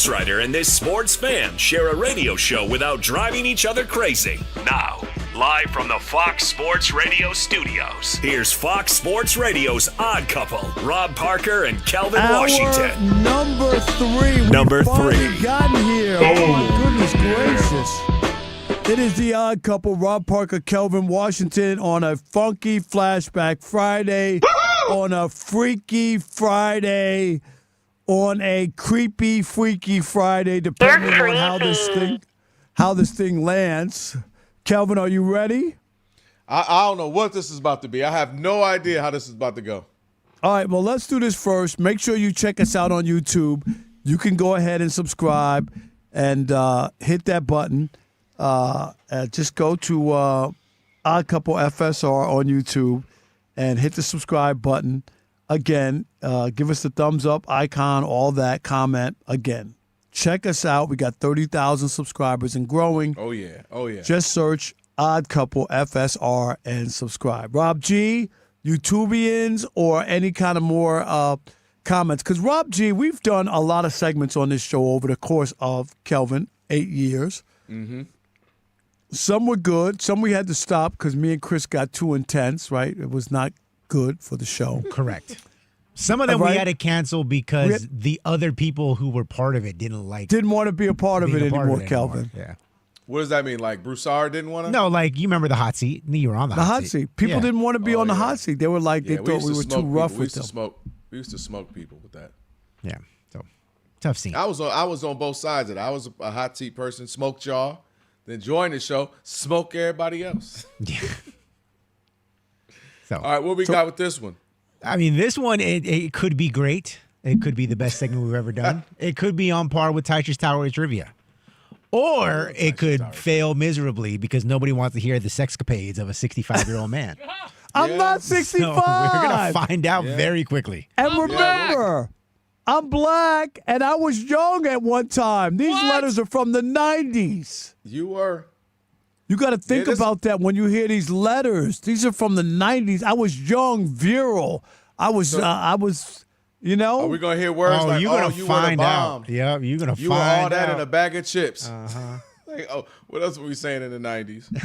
Speaker 3: sports writer and this sports fan share a radio show without driving each other crazy. Now, live from the Fox Sports Radio studios, here's Fox Sports Radio's Odd Couple, Rob Parker and Kelvin Washington.
Speaker 6: Number 3.
Speaker 3: Number
Speaker 6: We've finally
Speaker 3: 3.
Speaker 6: gotten here. Oh, my goodness gracious. It is the Odd Couple, Rob Parker, Kelvin Washington, on a funky Flashback Friday, on a Freaky Friday, on a creepy, freaky Friday, depending on how this thing lands. Kelvin, are you ready?
Speaker 2: I don't know what this is about to be. I have no idea how this is about to go.
Speaker 6: All right, well, let's do this first. Make sure you check us out on YouTube. You can go ahead and subscribe and hit that button. Just go to Odd Couple FSR on YouTube and hit the subscribe button. Again, give us the thumbs up icon, all that, comment. Again, check us out. We got 30,000 subscribers and growing.
Speaker 2: Oh, yeah. Oh, yeah.
Speaker 6: Just search Odd Couple FSR and subscribe. Rob G, YouTubians, or any kind of more comments. Because Rob G, we've done a lot of segments on this show over the course of, Kelvin, 8 years.
Speaker 2: Mm-hmm.
Speaker 6: Some were good. Some we had to stop because me and Chris got too intense, right? It was not good for the show.
Speaker 12: Correct. Some of them we had to cancel because the other people who were part of it didn't
Speaker 6: want to be a part of it anymore, Kelvin.
Speaker 12: Yeah.
Speaker 2: What does that mean? Like Broussard didn't want to?
Speaker 12: No, like you remember the hot seat? You were on the hot seat.
Speaker 6: People didn't want to be on the hot seat. They were like, they thought we were too rough with them.
Speaker 2: We used to smoke people with that.
Speaker 12: Yeah. So tough scene.
Speaker 2: I was on both sides of it. I was a hot seat person, smoked y'all, then joined the show, smoke everybody else.
Speaker 12: Yeah. So,
Speaker 2: all right, what we got with this one?
Speaker 12: I mean, this one, it could be great. It could be the best segment we've ever done. It could be on par with Teicher's Tower Trivia. Or it could fail miserably because nobody wants to hear the sexcapades of a 65-year-old man.
Speaker 6: I'm not 65.
Speaker 12: So we're going to find out very quickly.
Speaker 6: And remember, I'm black and I was young at one time. These letters are from the 90s.
Speaker 2: You were.
Speaker 6: You got to think about that when you hear these letters. These are from the 90s. I was young, virile. I was, you know.
Speaker 2: Are we going to hear words like,
Speaker 12: you're gonna
Speaker 2: you
Speaker 12: find
Speaker 2: were a bomb?
Speaker 12: out. Yeah, you're going to find out.
Speaker 2: You were all that in a bag of chips.
Speaker 12: Uh-huh.
Speaker 2: Like, what else were we saying in the 90s?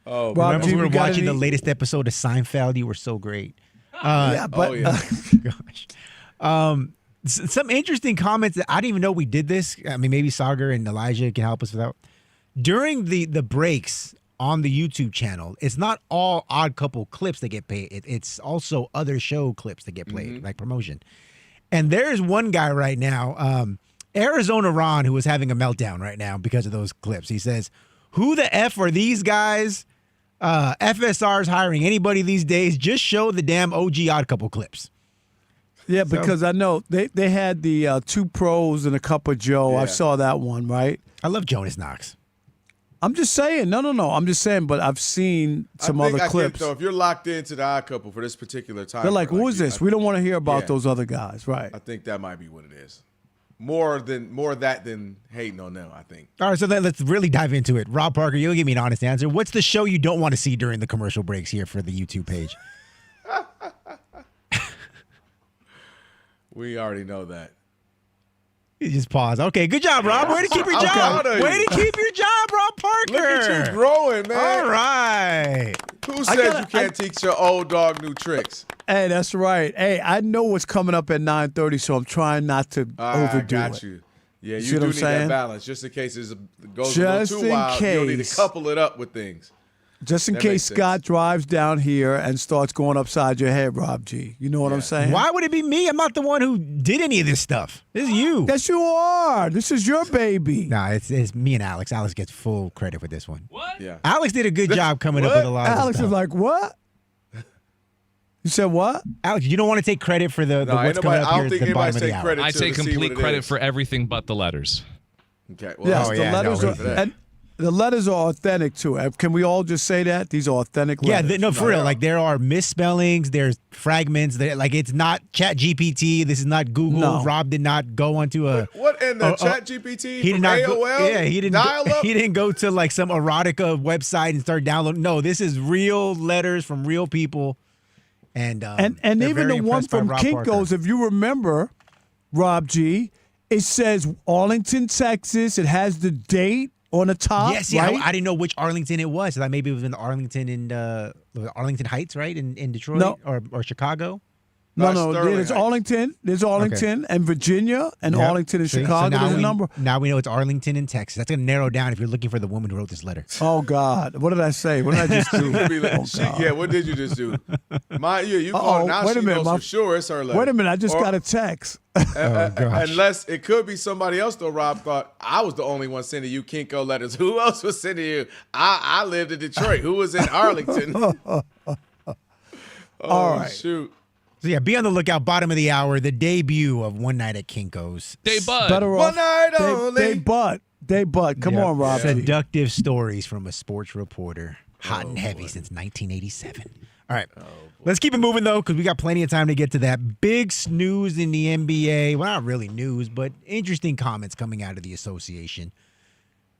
Speaker 12: Oh, remember we were watching the latest episode of Seinfeld? You were so great. Gosh. Some interesting comments that I didn't even know we did this. I mean, maybe Sagar and Elijah can help us with that. During the breaks on the YouTube channel, it's not all Odd Couple clips that get paid. It's also other show clips that get played, like promotion. And there's one guy right now, Arizona Ron, who is having a meltdown right now because of those clips. He says, who the F are these guys? FSR's hiring anybody these days. Just show the damn OG Odd Couple clips.
Speaker 6: Yeah, because I know they had the two pros and a cup of Joe.
Speaker 2: Yeah.
Speaker 6: I saw that one, right?
Speaker 12: I love Jonas Knox.
Speaker 6: I'm just saying. No. I'm just saying, but I've seen some other clips.
Speaker 2: So if you're locked into the Odd Couple for this particular time,
Speaker 6: They're like, who is this? We don't want to hear about those other guys, right?
Speaker 2: I think that might be what it is. More that than hating on them, I think.
Speaker 12: All right, so let's really dive into it. Rob Parker, you'll give me an honest answer. What's the show you don't want to see during the commercial breaks here for the YouTube page?
Speaker 2: We already know that.
Speaker 12: You just pause. Okay, good job, Rob. Way to keep your job. Way to keep your job, Rob Parker.
Speaker 2: Look at you growing, man.
Speaker 12: All right.
Speaker 2: Who says you can't teach your old dog new tricks?
Speaker 6: Hey, that's right. Hey, I know what's coming up at 9:30, so I'm trying not to overdo it.
Speaker 2: I got you. Yeah,
Speaker 6: See
Speaker 2: you
Speaker 6: what
Speaker 2: do
Speaker 6: I'm
Speaker 2: need
Speaker 6: saying?
Speaker 2: that balance, just in case it goes
Speaker 6: Just
Speaker 2: a little too
Speaker 6: in
Speaker 2: wild. You need to
Speaker 6: case.
Speaker 2: couple it up with things.
Speaker 6: Just in
Speaker 2: That
Speaker 6: case
Speaker 2: makes sense.
Speaker 6: Scott drives down here and starts going upside your head, Rob G. You know what I'm saying?
Speaker 12: Why would it be me? I'm not the one who did any of this stuff. This is you.
Speaker 6: Yes, you are. This is your baby.
Speaker 12: Nah, it's me and Alex. Alex gets full credit for this one.
Speaker 2: What? Yeah.
Speaker 12: Alex did a good job coming up with a lot of
Speaker 6: Alex
Speaker 12: stuff.
Speaker 6: is like, what? You said what?
Speaker 12: Alex, you don't want to take credit for the what's coming up here at the bottom of the hour.
Speaker 8: I take complete credit for everything but the letters.
Speaker 2: Okay.
Speaker 6: Well, yes, the letters are, and the letters are authentic too. Can we all just say that these are authentic letters?
Speaker 12: Yeah, for real. Like there are misspellings, there's fragments. Like it's not Chat GPT. This is not Google.
Speaker 6: No.
Speaker 12: Rob did not go onto a.
Speaker 2: What in the Chat GPT?
Speaker 12: He did not.
Speaker 2: AOL?
Speaker 12: He didn't. He didn't go to like some erotica website and start downloading. No, this is real letters from real people. And
Speaker 6: even the one from Kinko's, if you remember, Rob G, It says Arlington, Texas. It has the date on the top.
Speaker 12: Yes, yeah.
Speaker 6: Right?
Speaker 12: I didn't know which Arlington it was. I thought maybe it was in Arlington Arlington Heights, right? In Detroit
Speaker 6: No.
Speaker 12: or Chicago.
Speaker 6: No. There's Arlington. There's Arlington and Virginia and
Speaker 12: Yep.
Speaker 6: Arlington and
Speaker 12: See?
Speaker 6: Chicago.
Speaker 12: So
Speaker 6: There's a number.
Speaker 12: Now we know it's Arlington in Texas. That's going to narrow down if you're looking for the woman who wrote this letter.
Speaker 6: Oh, God. What did I say? What did I just do?
Speaker 2: Yeah, what did you just do? You called now.
Speaker 6: Wait a
Speaker 2: She
Speaker 6: minute,
Speaker 2: knows for sure it's her letter.
Speaker 6: Wait a minute. I just got a text.
Speaker 2: Unless it could be somebody else, though. Rob thought I was the only one sending you Kinko letters. Who else was sending you? I lived in Detroit. Who was in Arlington?
Speaker 6: All right.
Speaker 2: Shoot.
Speaker 12: So yeah, be on the lookout. Bottom of the hour, the debut of One Night at Kinko's.
Speaker 6: Better off.
Speaker 2: One night only.
Speaker 6: They butt. Come on, Rob.
Speaker 12: Seductive stories from a sports reporter. Hot and heavy since 1987. All right. Let's keep it moving, though, because we got plenty of time to get to that. Big snooze in the NBA. Well, not really news, but interesting comments coming out of the association.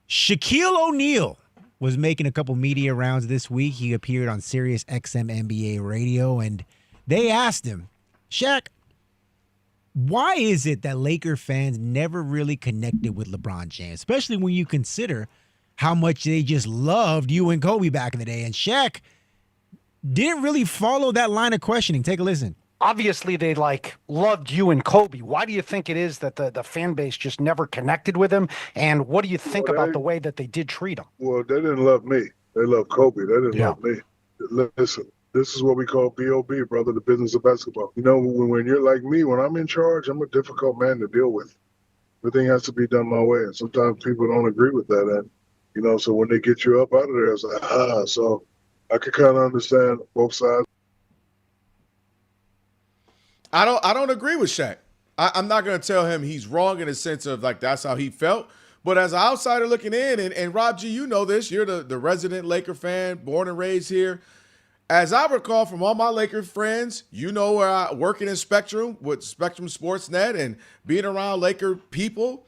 Speaker 12: Shaquille O'Neal was making a couple media rounds this week. He appeared on Sirius XM NBA radio, and they asked him, Shaq, why is it that Laker fans never really connected with LeBron James, especially when you consider how much they just loved you and Kobe back in the day? And Shaq didn't really follow that line of questioning. Take a listen.
Speaker 7: Obviously, they loved you and Kobe. Why do you think it is that the fan base just never connected with him? And what do you think about the way that they did treat him?
Speaker 15: Well, they didn't love me. They loved Kobe. They didn't love me. Listen, this is what we call B.O.B., brother, the business of basketball. You know, when you're like me, when I'm in charge, I'm a difficult man to deal with. Everything has to be done my way. And sometimes people don't agree with that. And, so when they get you up out of there, it's like, So I could kind of understand both sides.
Speaker 2: I don't agree with Shaq. I'm not going to tell him he's wrong in the sense of that's how he felt. But as an outsider looking in, and Rob G, you know this, you're the resident Laker fan, born and raised here. As I recall from all my Laker friends, where I working in Spectrum with Spectrum Sportsnet and being around Laker people,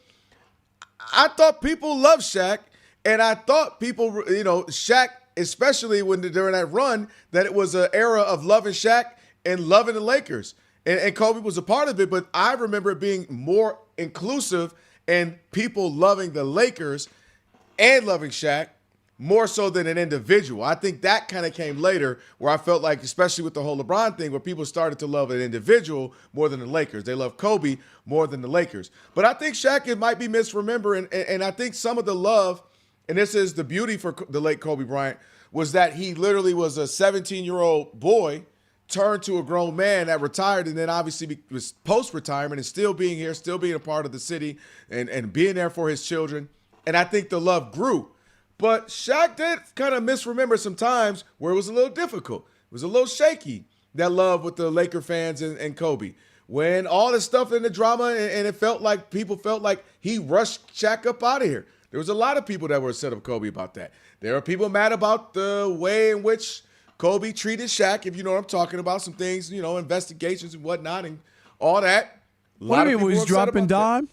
Speaker 2: I thought people loved Shaq, and I thought people, Shaq, especially during that run, that it was an era of loving Shaq and loving the Lakers. And Kobe was a part of it, but I remember it being more inclusive and people loving the Lakers and loving Shaq more so than an individual. I think that kind of came later where I felt like, especially with the whole LeBron thing, where people started to love an individual more than the Lakers. They love Kobe more than the Lakers. But I think Shaq, it might be misremembered, and I think some of the love, and this is the beauty for the late Kobe Bryant, was that he literally was a 17-year-old boy turned to a grown man that retired and then obviously was post-retirement and still being here, still being a part of the city and being there for his children. And I think the love grew. But Shaq did kind of misremember some times where it was a little difficult. It was a little shaky, that love with the Laker fans and Kobe. When all this stuff in the drama and it felt like people felt like he rushed Shaq up out of here. There was a lot of people that were upset of Kobe about that. There are people mad about the way in which Kobe treated Shaq, if you know what I'm talking about, some things, investigations and whatnot and all that.
Speaker 6: What do you mean, was he dropping dime?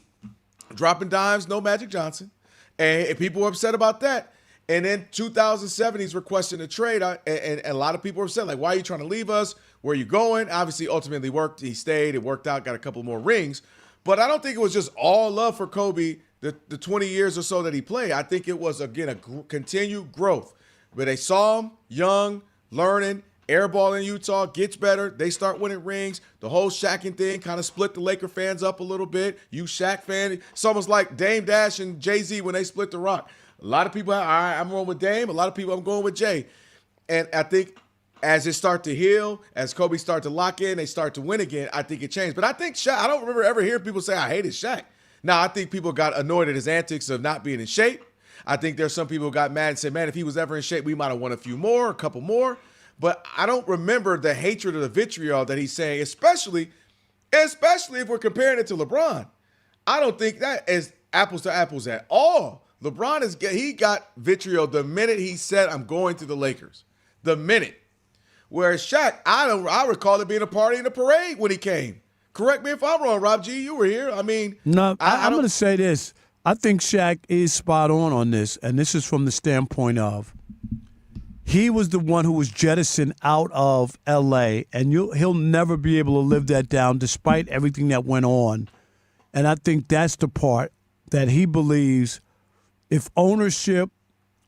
Speaker 2: Dropping dimes, no Magic Johnson. And people were upset about that. And then 2007, he's requesting a trade, and a lot of people were upset, like, why are you trying to leave us? Where are you going? Obviously, ultimately worked. He stayed. It worked out, got a couple more rings. But I don't think it was just all love for Kobe the 20 years or so that he played. I think it was, again, a continued growth. But they saw him young, learning, airball in Utah, gets better. They start winning rings. The whole Shaqing thing kind of split the Laker fans up a little bit. You Shaq fan, it's almost like Dame Dash and Jay-Z when they split the rock. A lot of people, all right, I'm going with Dame. A lot of people, I'm going with Jay. And I think as it start to heal, as Kobe start to lock in, they start to win again, I think it changed. But I think Shaq, I don't remember ever hearing people say, I hated Shaq. Now, I think people got annoyed at his antics of not being in shape. I think there's some people who got mad and said, man, if he was ever in shape, we might have won a few more, a couple more. But I don't remember the hatred or the vitriol that he's saying, especially if we're comparing it to LeBron. I don't think that is apples to apples at all. LeBron he got vitriol the minute he said, I'm going to the Lakers. The minute. Whereas Shaq, I recall it being a party in a parade when he came. Correct me if I'm wrong, Rob G. You were here. I mean,
Speaker 6: no, I'm going to say this. I think Shaq is spot on this, and this is from the standpoint of he was the one who was jettisoned out of L.A., and he'll never be able to live that down despite everything that went on And I think that's the part that he believes if ownership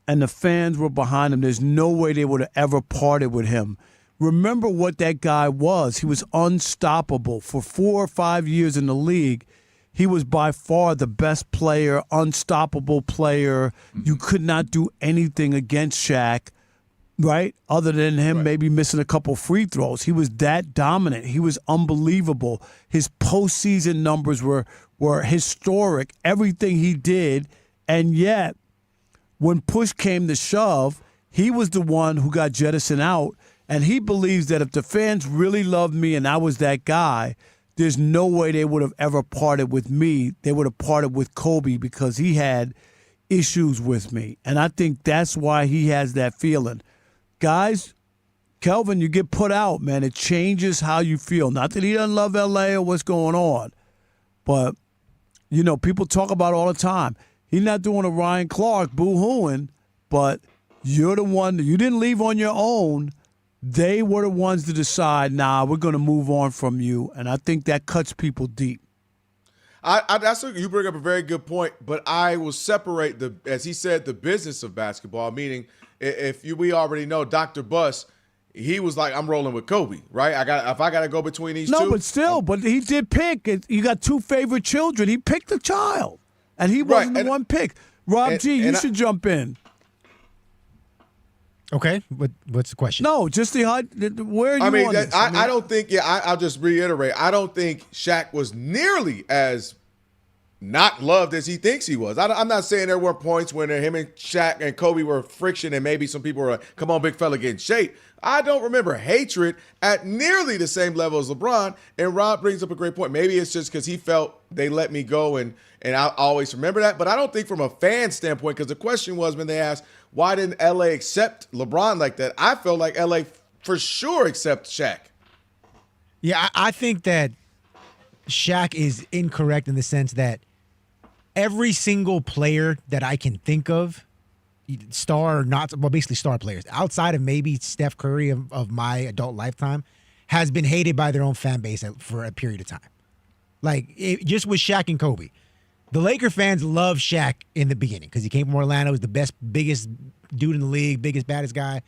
Speaker 6: and the fans were behind him, there's no way they would have ever parted with him. Remember what that guy was. He was unstoppable. For 4 or 5 years in the league, he was by far the best player, unstoppable player. You could not do anything against Shaq, right? Other than him maybe missing a couple free throws. He was that dominant. He was unbelievable. His postseason numbers were historic, everything he did. And yet, when push came to shove, he was the one who got jettisoned out. And he believes that if the fans really loved me and I was that guy, there's no way they would have ever parted with me. They would have parted with Kobe because he had issues with me. And I think that's why he has that feeling. Guys, Kelvin, you get put out, man. It changes how you feel. Not that he doesn't love L.A. or what's going on, but, you know, people talk about it all the time. He's not doing a Ryan Clark boo-hooing, but you're the one. You didn't leave on your own. They were the ones to decide, nah, we're going to move on from you. And I think that cuts people deep.
Speaker 2: You bring up a very good point, but I will separate, as he said, the business of basketball, meaning we already know Dr. Buss, he was like, I'm rolling with Kobe, right? If I got to go between these two.
Speaker 6: No, but still, but he did pick. You got 2 favorite children. He picked a child, and he wasn't the one picked. Rob G, you should jump in.
Speaker 12: Okay, what's the question?
Speaker 6: No, just where are you
Speaker 2: on
Speaker 6: this?
Speaker 2: I don't think, I'll just reiterate. I don't think Shaq was nearly as not loved as he thinks he was. I'm not saying there weren't points when him and Shaq and Kobe were friction and maybe some people were like, come on, big fella, get in shape. I don't remember hatred at nearly the same level as LeBron. And Rob brings up a great point. Maybe it's just because he felt they let me go and I'll always remember that. But I don't think from a fan standpoint, because the question was when they asked, why didn't LA accept LeBron like that? I felt like LA for sure accept Shaq.
Speaker 12: Yeah, I think that Shaq is incorrect in the sense that every single player that I can think of, star or not, well, basically star players, outside of maybe Steph Curry of my adult lifetime, has been hated by their own fan base for a period of time. Like, just with Shaq and Kobe. The Laker fans love Shaq in the beginning because he came from Orlando, was the best, biggest dude in the league, biggest, baddest guy.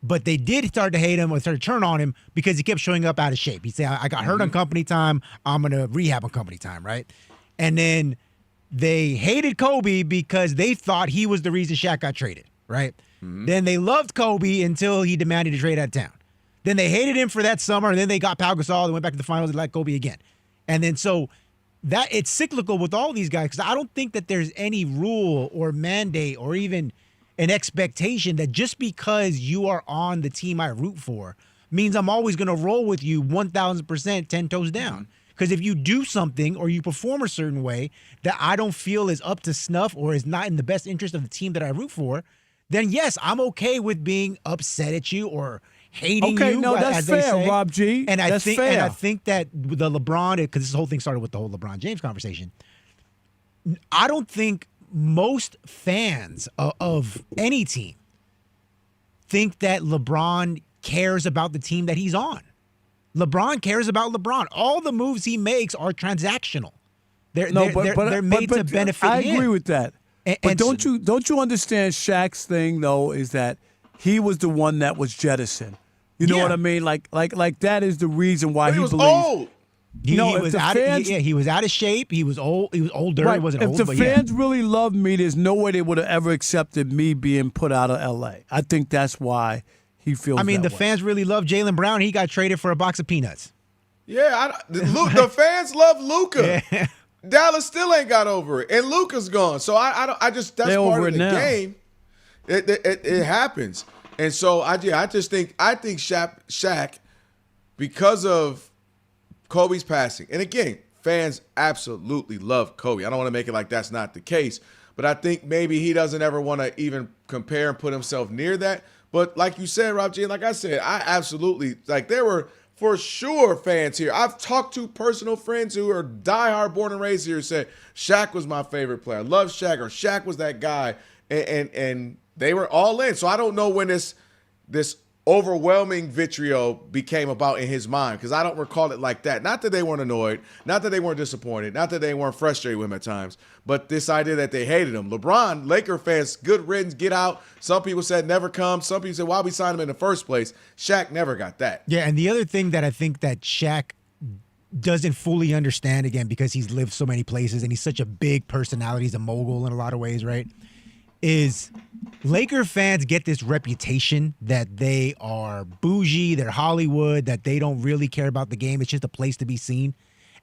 Speaker 12: But they did start to hate him or start to turn on him because he kept showing up out of shape. He'd say, I got hurt on company time, I'm going to rehab on company time, right? And then they hated Kobe because they thought he was the reason Shaq got traded, right? Mm-hmm. Then they loved Kobe until he demanded to trade out of town. Then they hated him for that summer, and then they got Pau Gasol and went back to the finals and liked Kobe again. And then so that it's cyclical with all these guys because I don't think that there's any rule or mandate or even an expectation that just because you are on the team I root for means I'm always going to roll with you 1,000%, 10 toes down. Because if you do something or you perform a certain way that I don't feel is up to snuff or is not in the best interest of the team that I root for, then yes, I'm okay with being upset at you or hating you.
Speaker 6: Okay, no, that's
Speaker 12: as they
Speaker 6: fair,
Speaker 12: say.
Speaker 6: Rob G.
Speaker 12: And
Speaker 6: that's fair.
Speaker 12: And I think that the LeBron, because this whole thing started with the whole LeBron James conversation, I don't think most fans of any team think that LeBron cares about the team that he's on. LeBron cares about LeBron. All the moves he makes are transactional. They're made to benefit him.
Speaker 6: I agree with that. But don't you understand Shaq's thing though is that he was the one that was jettisoned. You know what I mean? Like that is the reason why he
Speaker 2: was
Speaker 6: believes.
Speaker 2: Old.
Speaker 12: He was out of shape. He was old. He was older.
Speaker 6: Right.
Speaker 12: He wasn't
Speaker 6: if
Speaker 12: old.
Speaker 6: the
Speaker 12: but
Speaker 6: fans really loved me, there's no way they would have ever accepted me being put out of L.A. I think that's why he feels.
Speaker 12: I mean,
Speaker 6: that
Speaker 12: the
Speaker 6: way.
Speaker 12: fans really love Jaylen Brown. He got traded for a box of peanuts.
Speaker 2: Yeah, the fans love Luka.
Speaker 12: Yeah.
Speaker 2: Dallas still ain't got over it, and Luka's gone. So I just that's
Speaker 6: They're
Speaker 2: part
Speaker 6: over
Speaker 2: of the
Speaker 6: it now.
Speaker 2: game. It happens, and so I think Shaq, because of Kobe's passing, and again, fans absolutely love Kobe. I don't want to make it like that's not the case, but I think maybe he doesn't ever want to even compare and put himself near that. But like you said, Rob G, and like I said, I absolutely there were for sure fans here. I've talked to personal friends who are diehard born and raised here who said Shaq was my favorite player. I love Shaq, or Shaq was that guy, and they were all in. So I don't know when this overwhelming vitriol became about in his mind, because I don't recall it like that. Not that they weren't annoyed, not that they weren't disappointed, not that they weren't frustrated with him at times, but this idea that they hated him. LeBron, Laker fans, good riddance, get out. Some people said never come. Some people said, why we signed him in the first place? Shaq never got that.
Speaker 12: Yeah, and the other thing that I think that Shaq doesn't fully understand, again, because he's lived so many places and he's such a big personality, he's a mogul in a lot of ways, right, is Laker fans get this reputation that they are bougie, they're Hollywood, that they don't really care about the game. It's just a place to be seen.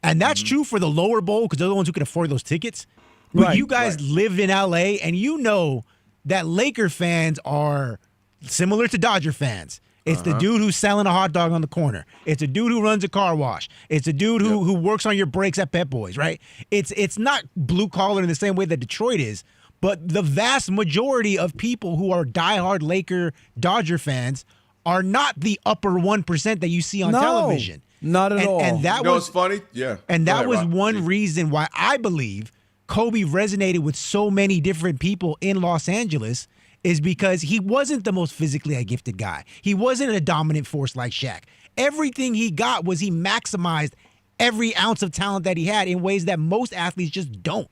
Speaker 12: And that's true for the lower bowl, because they're the ones who can afford those tickets. But you guys live in LA, and you know that Laker fans are similar to Dodger fans. It's the dude who's selling a hot dog on the corner. It's a dude who runs a car wash. It's a dude who works on your brakes at Pep Boys, right? It's not blue collar in the same way that Detroit is, but the vast majority of people who are diehard Laker Dodger fans are not the upper 1% that you see on television.
Speaker 6: Not at all.
Speaker 2: You
Speaker 12: And that
Speaker 2: know
Speaker 12: was
Speaker 2: what's funny? Yeah.
Speaker 12: And that
Speaker 2: Go
Speaker 12: was
Speaker 2: ahead, Rob.
Speaker 12: one reason why I believe Kobe resonated with so many different people in Los Angeles, is because he wasn't the most physically gifted guy. He wasn't a dominant force like Shaq. Everything he got was he maximized every ounce of talent that he had in ways that most athletes just don't.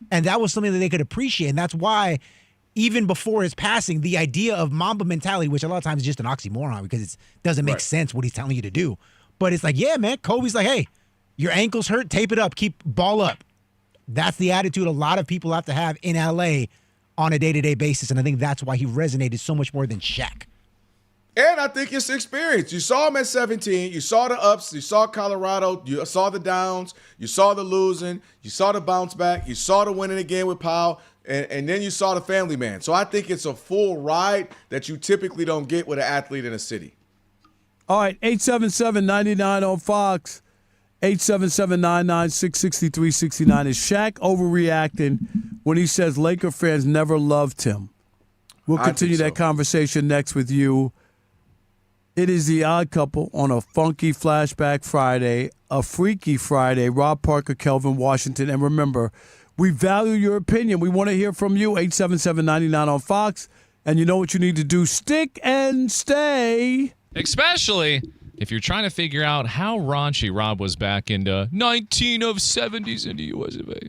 Speaker 12: And that was something that they could appreciate. And that's why, even before his passing, the idea of Mamba mentality, which a lot of times is just an oxymoron because it doesn't make sense what he's telling you to do. But it's like, yeah, man, Kobe's like, hey, your ankle's hurt, tape it up, keep ball up. That's the attitude a lot of people have to have in LA on a day-to-day basis. And I think that's why he resonated so much more than Shaq.
Speaker 2: And I think it's experience. You saw him at 17. You saw the ups. You saw Colorado. You saw the downs. You saw the losing. You saw the bounce back. You saw the winning again with Powell. And then you saw the family man. So I think it's a full ride that you typically don't get with an athlete in a city.
Speaker 6: All right, 877-99 on Fox. 877-996-6369. Is Shaq overreacting when he says Laker fans never loved him? We'll continue that conversation next with you. It is The Odd Couple on a funky Flashback Friday, a freaky Friday. Rob Parker, Kelvin Washington. And remember, we value your opinion. We want to hear from you. 877-99 on Fox. And you know what you need to do. Stick and stay.
Speaker 8: Especially if you're trying to figure out how raunchy Rob was back in the 1970s in the US of A.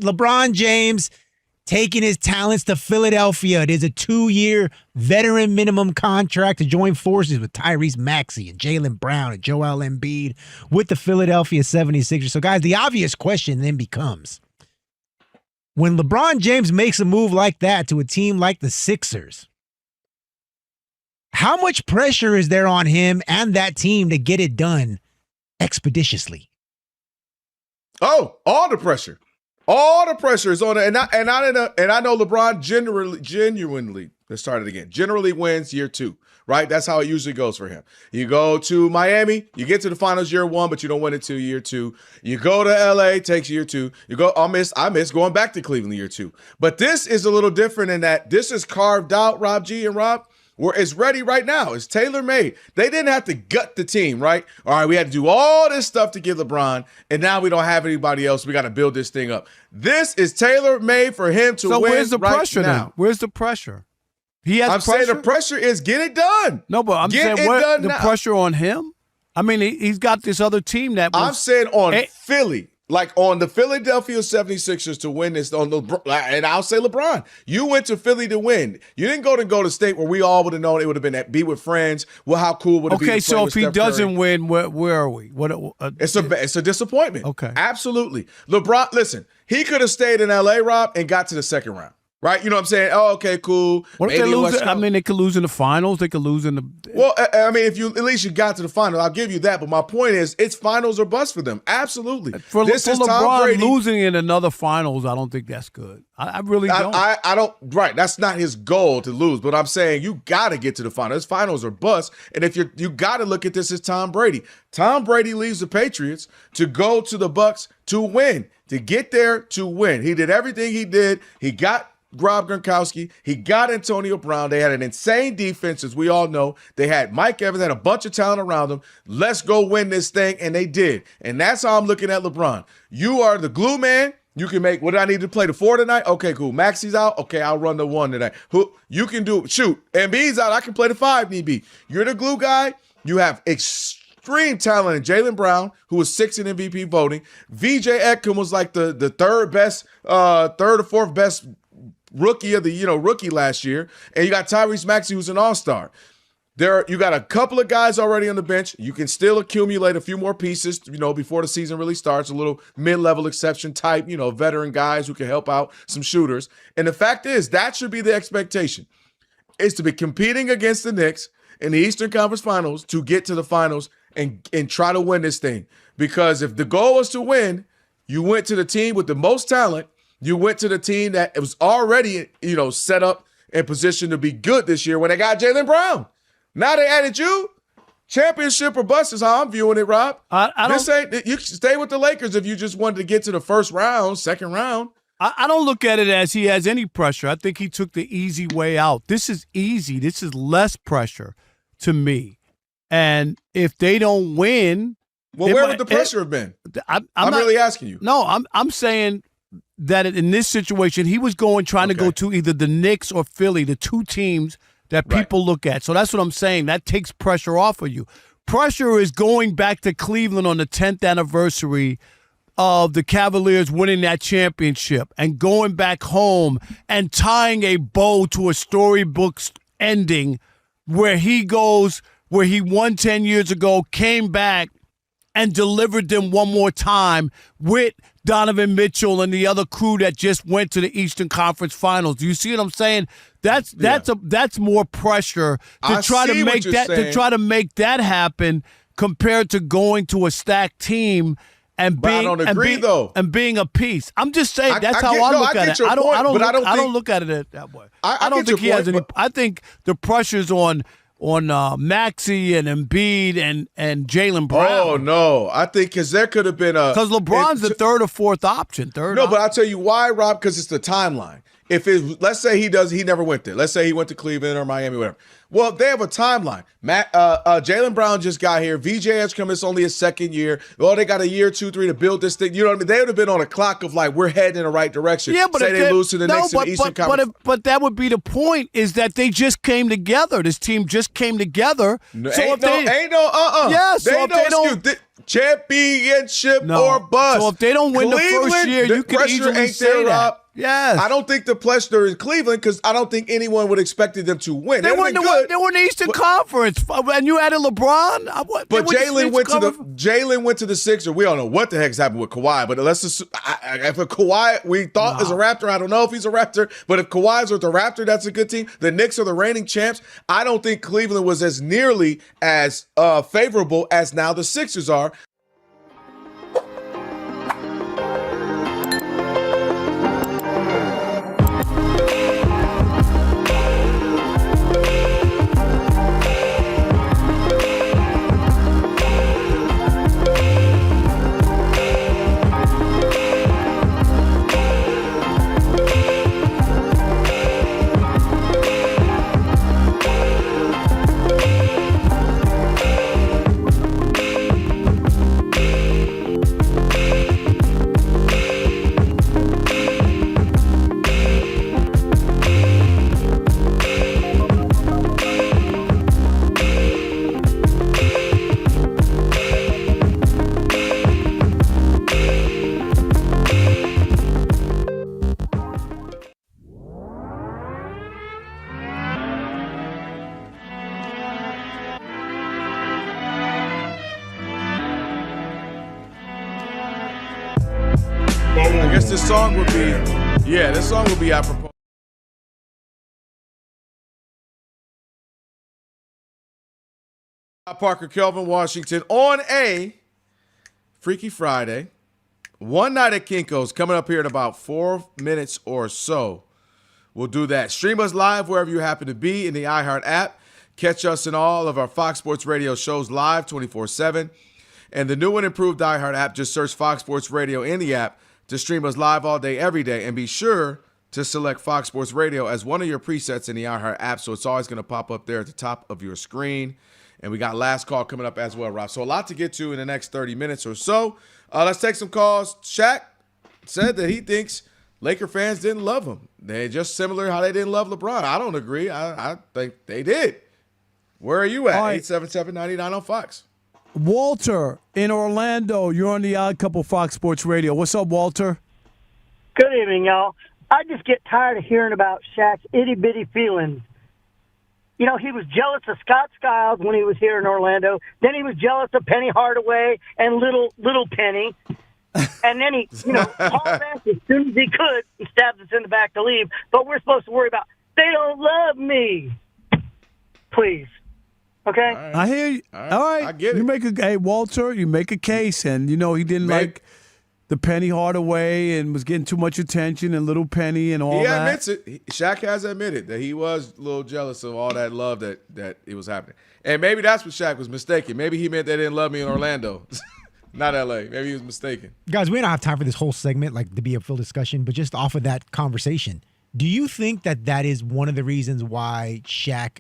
Speaker 12: LeBron James taking his talents to Philadelphia. It is a 2-year veteran minimum contract to join forces with Tyrese Maxey and Jaylen Brown and Joel Embiid with the Philadelphia 76ers. So, guys, the obvious question then becomes, when LeBron James makes a move like that to a team like the Sixers, how much pressure is there on him and that team to get it done expeditiously?
Speaker 2: Oh, all the pressure. All the pressure is on it. And I know LeBron genuinely, let's start it again, generally wins year 2, right? That's how it usually goes for him. You go to Miami, you get to the finals year 1, but you don't win it till year 2. You go to LA, takes year 2. You go, I miss going back to Cleveland year 2. But this is a little different in that this is carved out, Rob G and Rob, where it's ready right now. It's tailor-made. They didn't have to gut the team, right? All right, we had to do all this stuff to get LeBron, and now we don't have anybody else. We got to build this thing up. This is tailor-made for him to win.
Speaker 6: So where's the
Speaker 2: right
Speaker 6: pressure
Speaker 2: now.
Speaker 6: then? Where's the pressure? He has pressure?
Speaker 2: Saying the pressure is get it done.
Speaker 6: No, but I'm saying what, the pressure on him? I mean, he's got this other team that was...
Speaker 2: I'm saying on Philly. Like on the Philadelphia 76ers to win this, and I'll say LeBron. You went to Philly to win. You didn't go to State where we all would have known it would have been at be with friends. Well, how cool would it be?
Speaker 6: Okay,
Speaker 2: to play
Speaker 6: so
Speaker 2: with
Speaker 6: if he
Speaker 2: Steph
Speaker 6: doesn't
Speaker 2: Curry?
Speaker 6: win, where are we?
Speaker 2: It's a disappointment.
Speaker 6: Okay,
Speaker 2: absolutely. LeBron, listen, he could have stayed in LA, Rob, and got to the second round. Right? You know what I'm saying? Oh, okay, cool.
Speaker 6: What if they lose? I mean, they could lose in the finals. They could lose in the.
Speaker 2: Well, I mean, if you at least you got to the final, I'll give you that. But my point is, it's finals or bust for them. Absolutely.
Speaker 6: For
Speaker 2: This is Tom
Speaker 6: LeBron
Speaker 2: Brady
Speaker 6: losing in another finals, I don't think that's good. I really don't.
Speaker 2: I don't. Right, that's not his goal to lose. But I'm saying you got to get to the finals. Finals or bust. And if you got to look at this as Tom Brady. Tom Brady leaves the Patriots to go to the Bucs to win, to get there to win. He did everything he did. He got Rob Gronkowski. He got Antonio Brown. They had an insane defense, as we all know. They had Mike Evans, had a bunch of talent around them. Let's go win this thing, and they did. And that's how I'm looking at LeBron. You are the glue man. You can make, what do I need to play, the 4 tonight? Okay, cool. Maxi's out. Okay, I'll run the 1 tonight. Who you can do, shoot. Embiid's out. I can play the 5 need be. You're the glue guy. You have extreme talent in Jaylen Brown, who was 6th in MVP voting. VJ Ekman was like the third or fourth best rookie of the rookie last year, and you got Tyrese Maxey, who's an all-star. You got a couple of guys already on the bench. You can still accumulate a few more pieces, before the season really starts. A little mid-level exception type, veteran guys who can help out some shooters. And the fact is, that should be the expectation, is to be competing against the Knicks in the Eastern Conference Finals to get to the finals and try to win this thing. Because if the goal was to win, you went to the team with the most talent. You went to the team that was already, set up and positioned to be good this year when they got Jaylen Brown. Now they added you. Championship or bust is how I'm viewing it, Rob. You stay with the Lakers if you just wanted to get to the first round, second round.
Speaker 6: I don't look at it as he has any pressure. I think he took the easy way out. This is easy. This is less pressure to me. And if they don't win,
Speaker 2: where would the pressure have been? I'm really asking you.
Speaker 6: No, I'm saying that in this situation, he was trying to go to either the Knicks or Philly, the two teams that people look at. So that's what I'm saying. That takes pressure off of you. Pressure is going back to Cleveland on the 10th anniversary of the Cavaliers winning that championship and going back home and tying a bow to a storybook ending where he won 10 years ago, came back, and delivered them one more time with Donovan Mitchell and the other crew that just went to the Eastern Conference Finals. Do you see what I'm saying? That's more pressure to try to make that happen compared to going to a stacked team and being a piece. I'm just saying that's how I look at it. I don't look at it that way. I don't think he has any. I think the pressure's on Maxey and Embiid and Jaylen Brown.
Speaker 2: Oh, no. I think because there could have been
Speaker 6: because LeBron's the third or fourth option.
Speaker 2: But I'll tell you why, Rob, because it's the timeline. Let's say he never went there. Let's say he went to Cleveland or Miami, whatever. Well, they have a timeline. Jaylen Brown just got here. VJ has come. It's only his second year. Well, they got a year, 2, 3 to build this thing. You know what I mean? They would have been on a clock of like, we're heading in the right direction.
Speaker 6: Yeah, but
Speaker 2: say they lose to the Knicks in the Eastern Conference.
Speaker 6: But that would be the point, is that they just came together. This team just came together.
Speaker 2: Championship or bust.
Speaker 6: So if they don't win
Speaker 2: Cleveland,
Speaker 6: the first year, you can easily say that. Yes.
Speaker 2: I don't think the pressure in Cleveland, because I don't think anyone would expect them to win.
Speaker 6: They were in the Eastern Conference, and you added LeBron.
Speaker 2: But Jaylen went to the Sixers. We don't know what the heck's happened with Kawhi, but let's assume, if a Kawhi we thought is a Raptor, I don't know if he's a Raptor, but if Kawhi's with the Raptor, that's a good team. The Knicks are the reigning champs. I don't think Cleveland was as nearly as favorable as now the Sixers are. I guess this song would be apropos. Parker, Kelvin, Washington on a Freaky Friday. One night at Kinko's coming up here in about 4 minutes or so. We'll do that. Stream us live wherever you happen to be in the iHeart app. Catch us in all of our Fox Sports Radio shows live 24/7. And the new and improved iHeart app, just search Fox Sports Radio in the app to stream us live all day, every day. And be sure to select Fox Sports Radio as one of your presets in the iHeart app, so it's always going to pop up there at the top of your screen. And we got last call coming up as well, Rob. So a lot to get to in the next 30 minutes or so. Let's take some calls. Shaq said that he thinks Laker fans didn't love him. They're just similar how they didn't love LeBron. I don't agree. I think they did. Where are you at? 877-99 on Fox.
Speaker 6: Walter in Orlando. You're on the Odd Couple Fox Sports Radio. What's up, Walter?
Speaker 5: Good evening, y'all. I just get tired of hearing about Shaq's itty-bitty feelings. You know, he was jealous of Scott Skiles when he was here in Orlando. Then he was jealous of Penny Hardaway and little Penny. And then he, hauled back as soon as he could and stabbed us in the back to leave. But we're supposed to worry about, they don't love me. Please. Okay?
Speaker 2: Right.
Speaker 6: I hear you. All right.
Speaker 2: I get it.
Speaker 6: Hey, Walter, you make a case. And, he didn't like the Penny Hardaway and was getting too much attention and little Penny and all that.
Speaker 2: He admits it. Shaq has admitted that he was a little jealous of all that love that it was happening. And maybe that's what Shaq was mistaken. Maybe he meant they didn't love me in Orlando. Not L.A. Maybe he was mistaken.
Speaker 12: Guys, we don't have time for this whole segment, to be a full discussion, but just off of that conversation, do you think that is one of the reasons why Shaq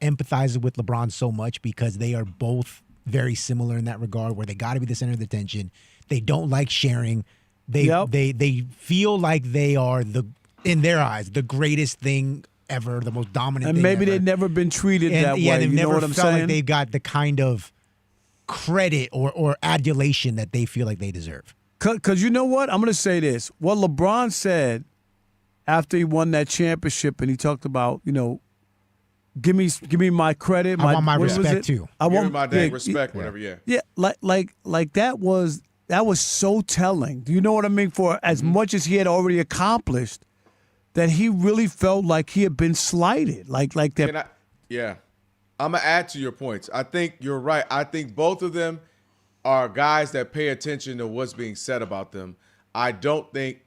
Speaker 12: empathizes with LeBron so much, because they are both very similar in that regard, where they got to be the center of attention? They don't like sharing. They feel like they are, in their eyes, the greatest thing ever, the most dominant
Speaker 6: and
Speaker 12: thing
Speaker 6: maybe
Speaker 12: ever.
Speaker 6: They've never been treated that way.
Speaker 12: They've
Speaker 6: you
Speaker 12: never
Speaker 6: know what I'm
Speaker 12: felt
Speaker 6: saying?
Speaker 12: like they've got the kind of credit or adulation that they feel like they deserve.
Speaker 6: Because you know what? I'm going to say this. What LeBron said after he won that championship, and he talked about, give me my credit.
Speaker 12: I want my respect too.
Speaker 6: I
Speaker 2: Give
Speaker 6: want
Speaker 2: me my dang respect, whatever.
Speaker 6: Yeah, like that was so telling. Do you know what I mean? For as much as he had already accomplished, that he really felt like he had been slighted, like that.
Speaker 2: I'm gonna add to your points. I think you're right. I think both of them are guys that pay attention to what's being said about them. I don't think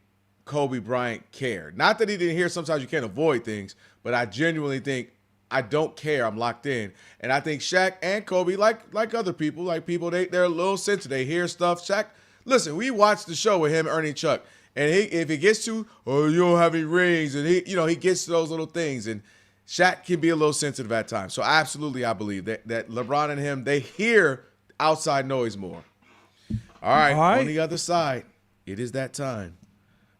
Speaker 2: Kobe Bryant cared. Not that he didn't hear. Sometimes you can't avoid things, but I genuinely think I don't care. I'm locked in. And I think Shaq and Kobe, like other people, they're a little sensitive. They hear stuff. Shaq, listen, we watched the show with him, Ernie Chuck, and if it gets to, you don't have any rings, and he gets to those little things, and Shaq can be a little sensitive at times. So absolutely, I believe that LeBron and him, they hear outside noise more. All right. On the other side, it is that time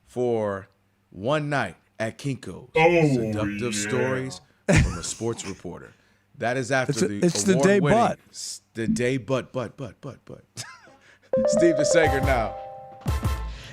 Speaker 2: for One Night at Kinko's. Seductive stories from a sports reporter. That is after
Speaker 6: it's the day but.
Speaker 2: The day but. Steve DeSager now.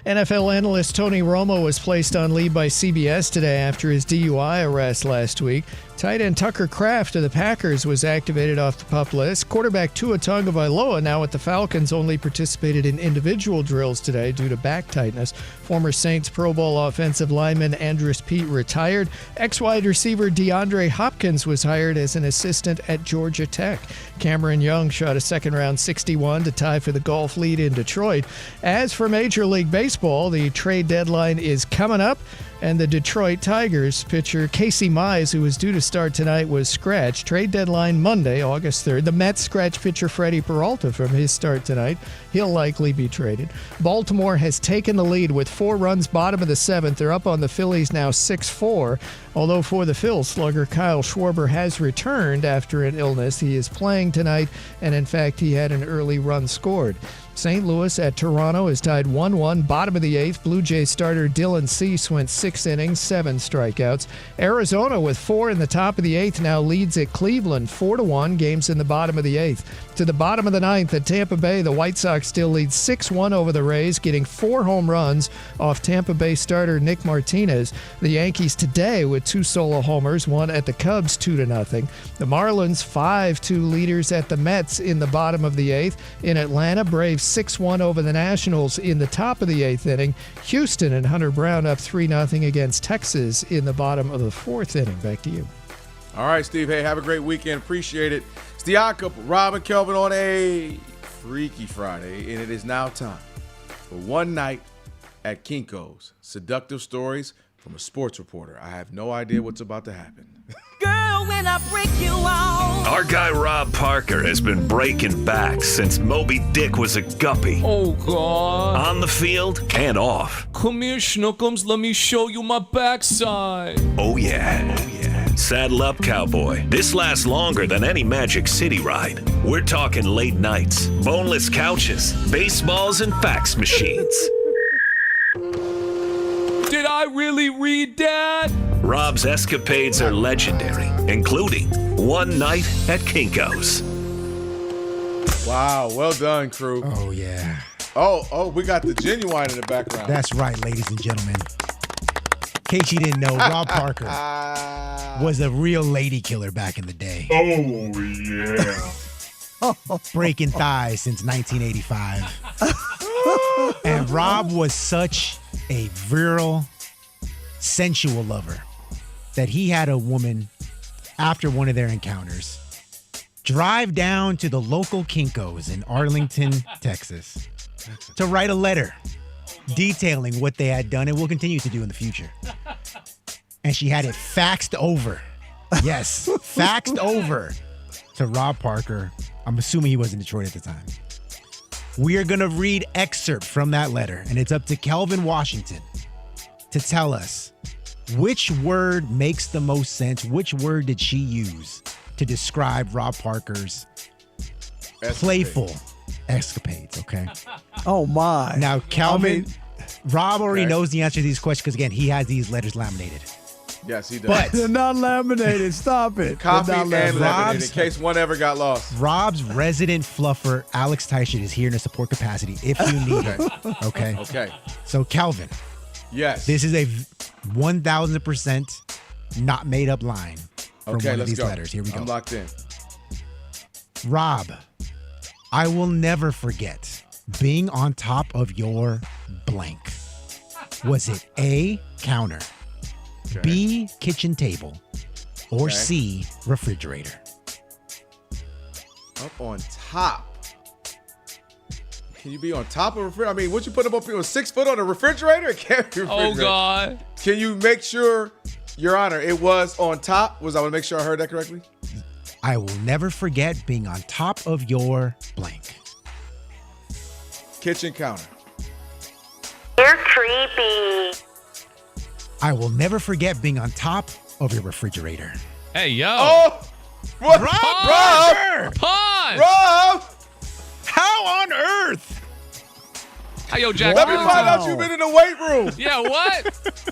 Speaker 1: NFL analyst Tony Romo was placed on leave by CBS today after his DUI arrest last week. Tight end Tucker Kraft of the Packers was activated off the PUP list. Quarterback Tua Tagovailoa, now with the Falcons, only participated in individual drills today due to back tightness. Former Saints Pro Bowl offensive lineman Andrus Peat retired. Ex-wide receiver DeAndre Hopkins was hired as an assistant at Georgia Tech. Cameron Young shot a second-round 61 to tie for the golf lead in Detroit. As for Major League Baseball, the trade deadline is coming up, and the Detroit Tigers pitcher Casey Mize, who was due to start tonight, was scratched. Trade deadline Monday, August 3rd. The Mets scratch pitcher Freddie Peralta from his start tonight. He'll likely be traded. Baltimore has taken the lead with 4 runs bottom of the 7th. They're up on the Phillies now 6-4. Although for the Phils, slugger Kyle Schwarber has returned after an illness. He is playing tonight, and in fact, he had an early run scored. St. Louis at Toronto is tied 1-1, bottom of the 8th. Blue Jays starter Dylan Cease went 6 innings, 7 strikeouts. Arizona with 4 in the top of the 8th now leads at Cleveland 4-1, games in the bottom of the 8th. To the bottom of the 9th at Tampa Bay, the White Sox still lead 6-1 over the Rays, getting 4 home runs off Tampa Bay starter Nick Martinez. The Yankees today with 2 solo homers, one at the Cubs 2-0. The Marlins 5-2 leaders at the Mets in the bottom of the 8th. In Atlanta, Braves 6-1 over the Nationals in the top of the 8th inning. Houston and Hunter Brown up 3-0 against Texas in the bottom of the 4th inning. Back to you.
Speaker 2: All right, Steve. Hey, have a great weekend. Appreciate it. It's the Odd Couple, Rob and Kelvin on a Freaky Friday, and it is now time for One Night at Kinko's. Seductive stories from a sports reporter. I have no idea what's about to happen.
Speaker 16: Girl, when I break you off.
Speaker 3: Our guy Rob Parker has been breaking back since Moby Dick was a guppy.
Speaker 18: Oh, God.
Speaker 3: On the field and off.
Speaker 18: Come here, Schnookums. Let me show you my backside.
Speaker 3: Oh, yeah. Saddle up, cowboy. This lasts longer than any Magic City ride. We're talking late nights, boneless couches, baseballs, and fax machines.
Speaker 18: Did I really read that?
Speaker 3: Rob's escapades are legendary, including One Night at Kinko's.
Speaker 2: Wow, well done, crew.
Speaker 12: Oh, yeah.
Speaker 2: Oh, we got the Genuine in the background.
Speaker 12: That's right, ladies and gentlemen. In case you didn't know, Rob Parker was a real lady killer back in the day.
Speaker 15: Oh, yeah.
Speaker 12: Breaking thighs since 1985. And Rob was such a virile, sensual lover that he had a woman, after one of their encounters, drive down to the local Kinko's in Arlington, Texas, to write a letter detailing what they had done and will continue to do in the future. And she had it faxed over. Yes, faxed over to Rob Parker. I'm assuming he was in Detroit at the time. We are going to read excerpt from that letter, and it's up to Kelvin Washington to tell us which word makes the most sense. Which word did she use to describe Rob Parker's playful escapades, okay?
Speaker 6: Oh, my.
Speaker 12: Now, Kelvin, Rob already knows the answer to these questions because, again, he has these letters laminated.
Speaker 2: Yes, he does.
Speaker 12: But
Speaker 6: they're not laminated. Stop it.
Speaker 2: Copy
Speaker 6: They're
Speaker 2: and
Speaker 6: not
Speaker 2: laminated in case one ever got lost.
Speaker 12: Rob's resident fluffer, Alex Teichert, is here in a support capacity if you need it. Okay?
Speaker 2: Okay.
Speaker 12: So, Kelvin.
Speaker 2: Yes.
Speaker 12: This is a 1,000% not made up line from
Speaker 2: Okay,
Speaker 12: one of
Speaker 2: let's
Speaker 12: these
Speaker 2: go.
Speaker 12: letters. Here we go.
Speaker 2: I'm locked in.
Speaker 12: Rob, I will never forget being on top of your blank. Was it A, counter, B, kitchen table, or C, refrigerator?
Speaker 2: Up on top. Can you be on top of a refrigerator? I mean, would you put him up here 6 foot on a refrigerator? It can't be a refrigerator.
Speaker 18: Oh, God.
Speaker 2: Can you make sure, Your Honor, it was on top? I want to make sure I heard that correctly?
Speaker 12: I will never forget being on top of your blank.
Speaker 2: Kitchen counter.
Speaker 16: You're creepy.
Speaker 12: I will never forget being on top of your refrigerator.
Speaker 8: Hey, yo.
Speaker 2: Oh! What?
Speaker 12: Rob!
Speaker 2: Rob!
Speaker 12: How on earth?
Speaker 8: Hey, yo, Jack.
Speaker 2: Let me find out you've been in the weight room.
Speaker 8: Yeah, what?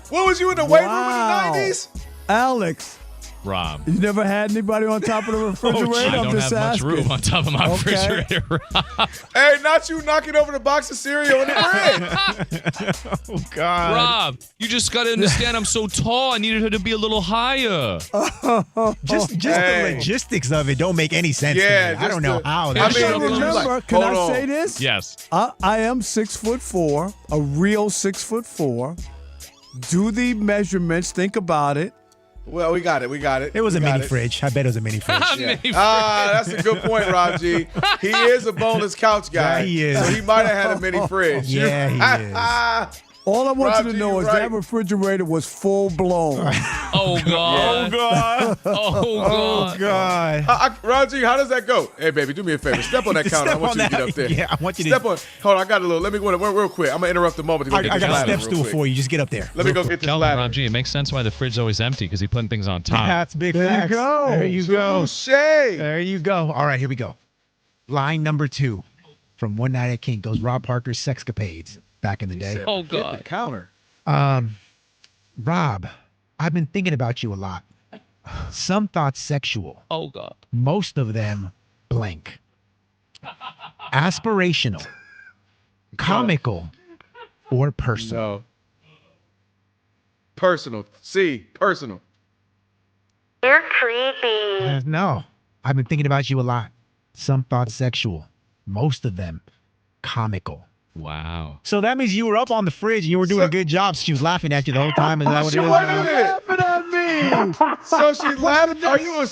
Speaker 2: What was you in the weight room in the 90s?
Speaker 6: Alex.
Speaker 8: Rob.
Speaker 6: You never had anybody on top of the refrigerator?
Speaker 8: I don't have much room on top of my refrigerator, Rob.
Speaker 2: Hey, not you knocking over the box of cereal and the bread.
Speaker 12: Oh, God.
Speaker 8: Rob, you just got to understand I'm so tall. I needed her to be a little higher.
Speaker 12: Just the logistics of it don't make any sense to me. I don't know how.
Speaker 6: Can I say this?
Speaker 8: Yes.
Speaker 6: I am 6'4", a real 6'4". Do the measurements. Think about it.
Speaker 2: Well, we got it.
Speaker 12: It was a mini fridge. I bet it was a mini fridge.
Speaker 2: That's a good point, Rob G. He is a boneless couch guy.
Speaker 12: Yeah, he is.
Speaker 2: So he might have had a mini fridge.
Speaker 12: Yeah, he is.
Speaker 6: All I want
Speaker 2: Rob
Speaker 6: you to
Speaker 2: G,
Speaker 6: know is
Speaker 2: right.
Speaker 6: that refrigerator was full blown.
Speaker 8: Oh, God.
Speaker 12: Oh, God.
Speaker 2: Rob G, how does that go? Hey, baby, do me a favor. Step on that counter. I want you to get up there.
Speaker 12: Yeah, I want you to
Speaker 2: step on. Hold on, I got a little. Let me go real quick. I'm gonna interrupt the moment. To go
Speaker 12: I
Speaker 2: get
Speaker 12: got
Speaker 2: this
Speaker 12: a
Speaker 2: ladder
Speaker 12: step
Speaker 2: real
Speaker 12: stool
Speaker 2: quick.
Speaker 12: for you. Just get up there.
Speaker 2: Let me go get this
Speaker 8: Kelvin,
Speaker 2: ladder.
Speaker 8: Rob G, it makes sense why the fridge is always empty because he's putting things on top.
Speaker 12: That's big
Speaker 6: There
Speaker 12: facts.
Speaker 6: you go.
Speaker 12: There you go.
Speaker 2: Touché.
Speaker 12: There you go. All right, here we go. Line number 2 from One Night at King goes Rob Parker's sexcapades back in the day.
Speaker 8: Oh, God.
Speaker 2: Counter.
Speaker 12: Rob, I've been thinking about you a lot. Some thoughts sexual.
Speaker 8: Oh, God.
Speaker 12: Most of them blank. Aspirational, comical, or personal.
Speaker 2: No. Personal. C. Personal.
Speaker 16: You're creepy.
Speaker 12: No, I've been thinking about you a lot. Some thoughts sexual. Most of them comical.
Speaker 8: Wow.
Speaker 12: So that means you were up on the fridge and you were doing a good job. She was laughing at you the whole time. Is that what it
Speaker 2: Wait
Speaker 12: was?
Speaker 2: a minute.
Speaker 6: Laughing at me.
Speaker 2: So she laughed. Are you a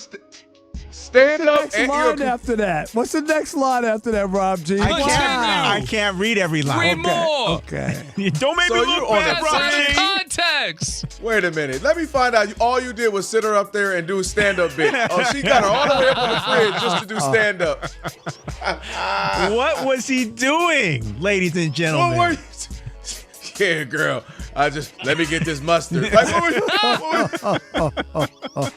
Speaker 2: stand up?
Speaker 6: Next line after that. What's the next line after that, Rob G?
Speaker 12: I can't read every line.
Speaker 18: Read more.
Speaker 6: Okay.
Speaker 12: Don't make
Speaker 2: So
Speaker 12: me
Speaker 2: you
Speaker 12: look
Speaker 2: on
Speaker 12: bad,
Speaker 2: the
Speaker 12: Rob G.
Speaker 18: Context.
Speaker 2: Wait a minute. Let me find out. All you did was sit her up there and do a stand-up bit. Oh, she got her all the way up in the fridge just to do stand-up.
Speaker 12: What was he doing, ladies and gentlemen?
Speaker 2: What were you? Yeah, girl. Let me get this mustard. Like, what were you?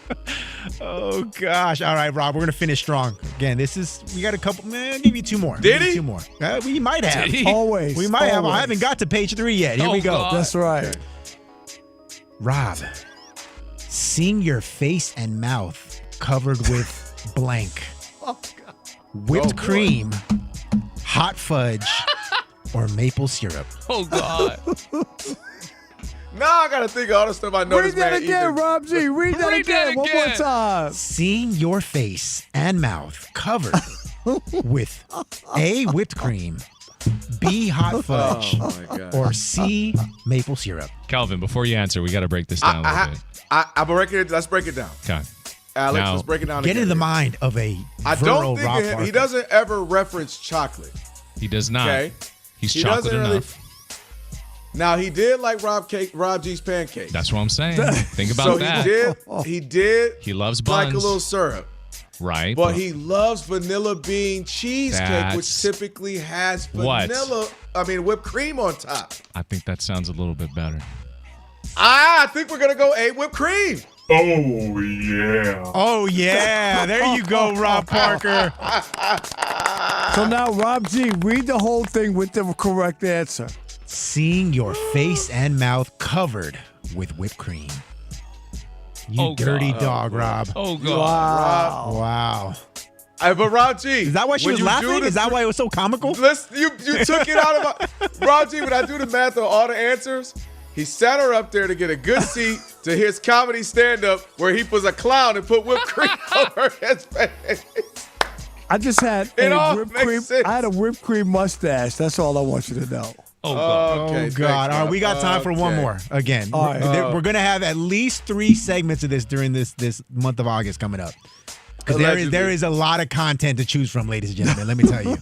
Speaker 12: Oh gosh! All right, Rob, we're gonna finish strong. Again, we got a couple. Man, I'll give you two more.
Speaker 2: Did he?
Speaker 12: Two more. We might have.
Speaker 18: Did he?
Speaker 6: Always.
Speaker 12: We might have. I
Speaker 6: always.
Speaker 12: haven't got to page 3 yet. Here we go.
Speaker 18: God.
Speaker 6: That's right.
Speaker 12: Rob, seeing your face and mouth covered with blank, whipped cream, hot fudge, or maple syrup.
Speaker 18: Oh, God.
Speaker 2: Now I got to think of all the stuff I know
Speaker 6: Read
Speaker 2: this
Speaker 6: that
Speaker 2: man
Speaker 6: again,
Speaker 2: eating.
Speaker 6: Rob G. Read that again. One more time.
Speaker 12: Seeing your face and mouth covered with A, whipped cream, B, hot fudge,
Speaker 2: Oh, my God.
Speaker 12: or C, maple syrup.
Speaker 8: Calvin, before you answer, we got to break this down a little bit.
Speaker 2: Let's break it down.
Speaker 8: Okay.
Speaker 2: Alex,
Speaker 8: Now-
Speaker 2: let's break it down
Speaker 12: Get
Speaker 2: again.
Speaker 12: into the mind of a
Speaker 2: I
Speaker 12: virile
Speaker 2: don't
Speaker 12: Rob
Speaker 2: think
Speaker 12: Parker.
Speaker 2: he doesn't ever reference chocolate.
Speaker 8: He does not.
Speaker 2: Okay.
Speaker 8: He's
Speaker 2: He
Speaker 8: chocolate
Speaker 2: doesn't really-
Speaker 8: enough.
Speaker 2: Now he did like Rob G's pancakes.
Speaker 8: That's what I'm saying. Think about
Speaker 2: So
Speaker 8: that.
Speaker 2: he did
Speaker 8: He loves
Speaker 2: like
Speaker 8: buns.
Speaker 2: a little syrup.
Speaker 8: Right.
Speaker 2: But he loves vanilla bean cheesecake, which
Speaker 8: That's-
Speaker 2: typically has
Speaker 8: What?
Speaker 2: whipped cream on top.
Speaker 8: I think that sounds a little bit better.
Speaker 2: I think we're gonna go A, whipped cream.
Speaker 17: Oh, yeah.
Speaker 12: Oh, yeah. There you go, Rob Parker.
Speaker 6: So now, Rob G, read the whole thing with the correct answer.
Speaker 12: Seeing your face and mouth covered with whipped cream. You
Speaker 8: Oh,
Speaker 12: dirty
Speaker 8: God.
Speaker 12: dog, Rob.
Speaker 8: Oh, God.
Speaker 12: Wow.
Speaker 2: But Rob G,
Speaker 12: Is that why she
Speaker 2: when
Speaker 12: was
Speaker 2: you
Speaker 12: laughing?
Speaker 2: do the-
Speaker 12: Is that why it was so comical?
Speaker 2: Listen, you took it out of my Rob G. When I do the math on all the answers, he sat her up there to get a good seat to his comedy stand-up where he was a clown and put whipped cream over his face.
Speaker 6: I just had
Speaker 2: It all
Speaker 6: a whipped
Speaker 2: makes
Speaker 6: cream.
Speaker 2: sense.
Speaker 6: I had a whipped cream mustache. That's all I want you to know.
Speaker 8: Oh, God.
Speaker 2: Okay,
Speaker 12: Oh,
Speaker 2: thanks,
Speaker 12: God. All right,
Speaker 2: Rob.
Speaker 12: we got time for one
Speaker 2: Okay.
Speaker 12: more. Again,
Speaker 6: All right.
Speaker 12: we're going to have at least 3 segments of this during this month of August coming up. Because
Speaker 2: Allegedly.
Speaker 12: there is a lot of content to choose from, ladies and gentlemen. Let me tell you.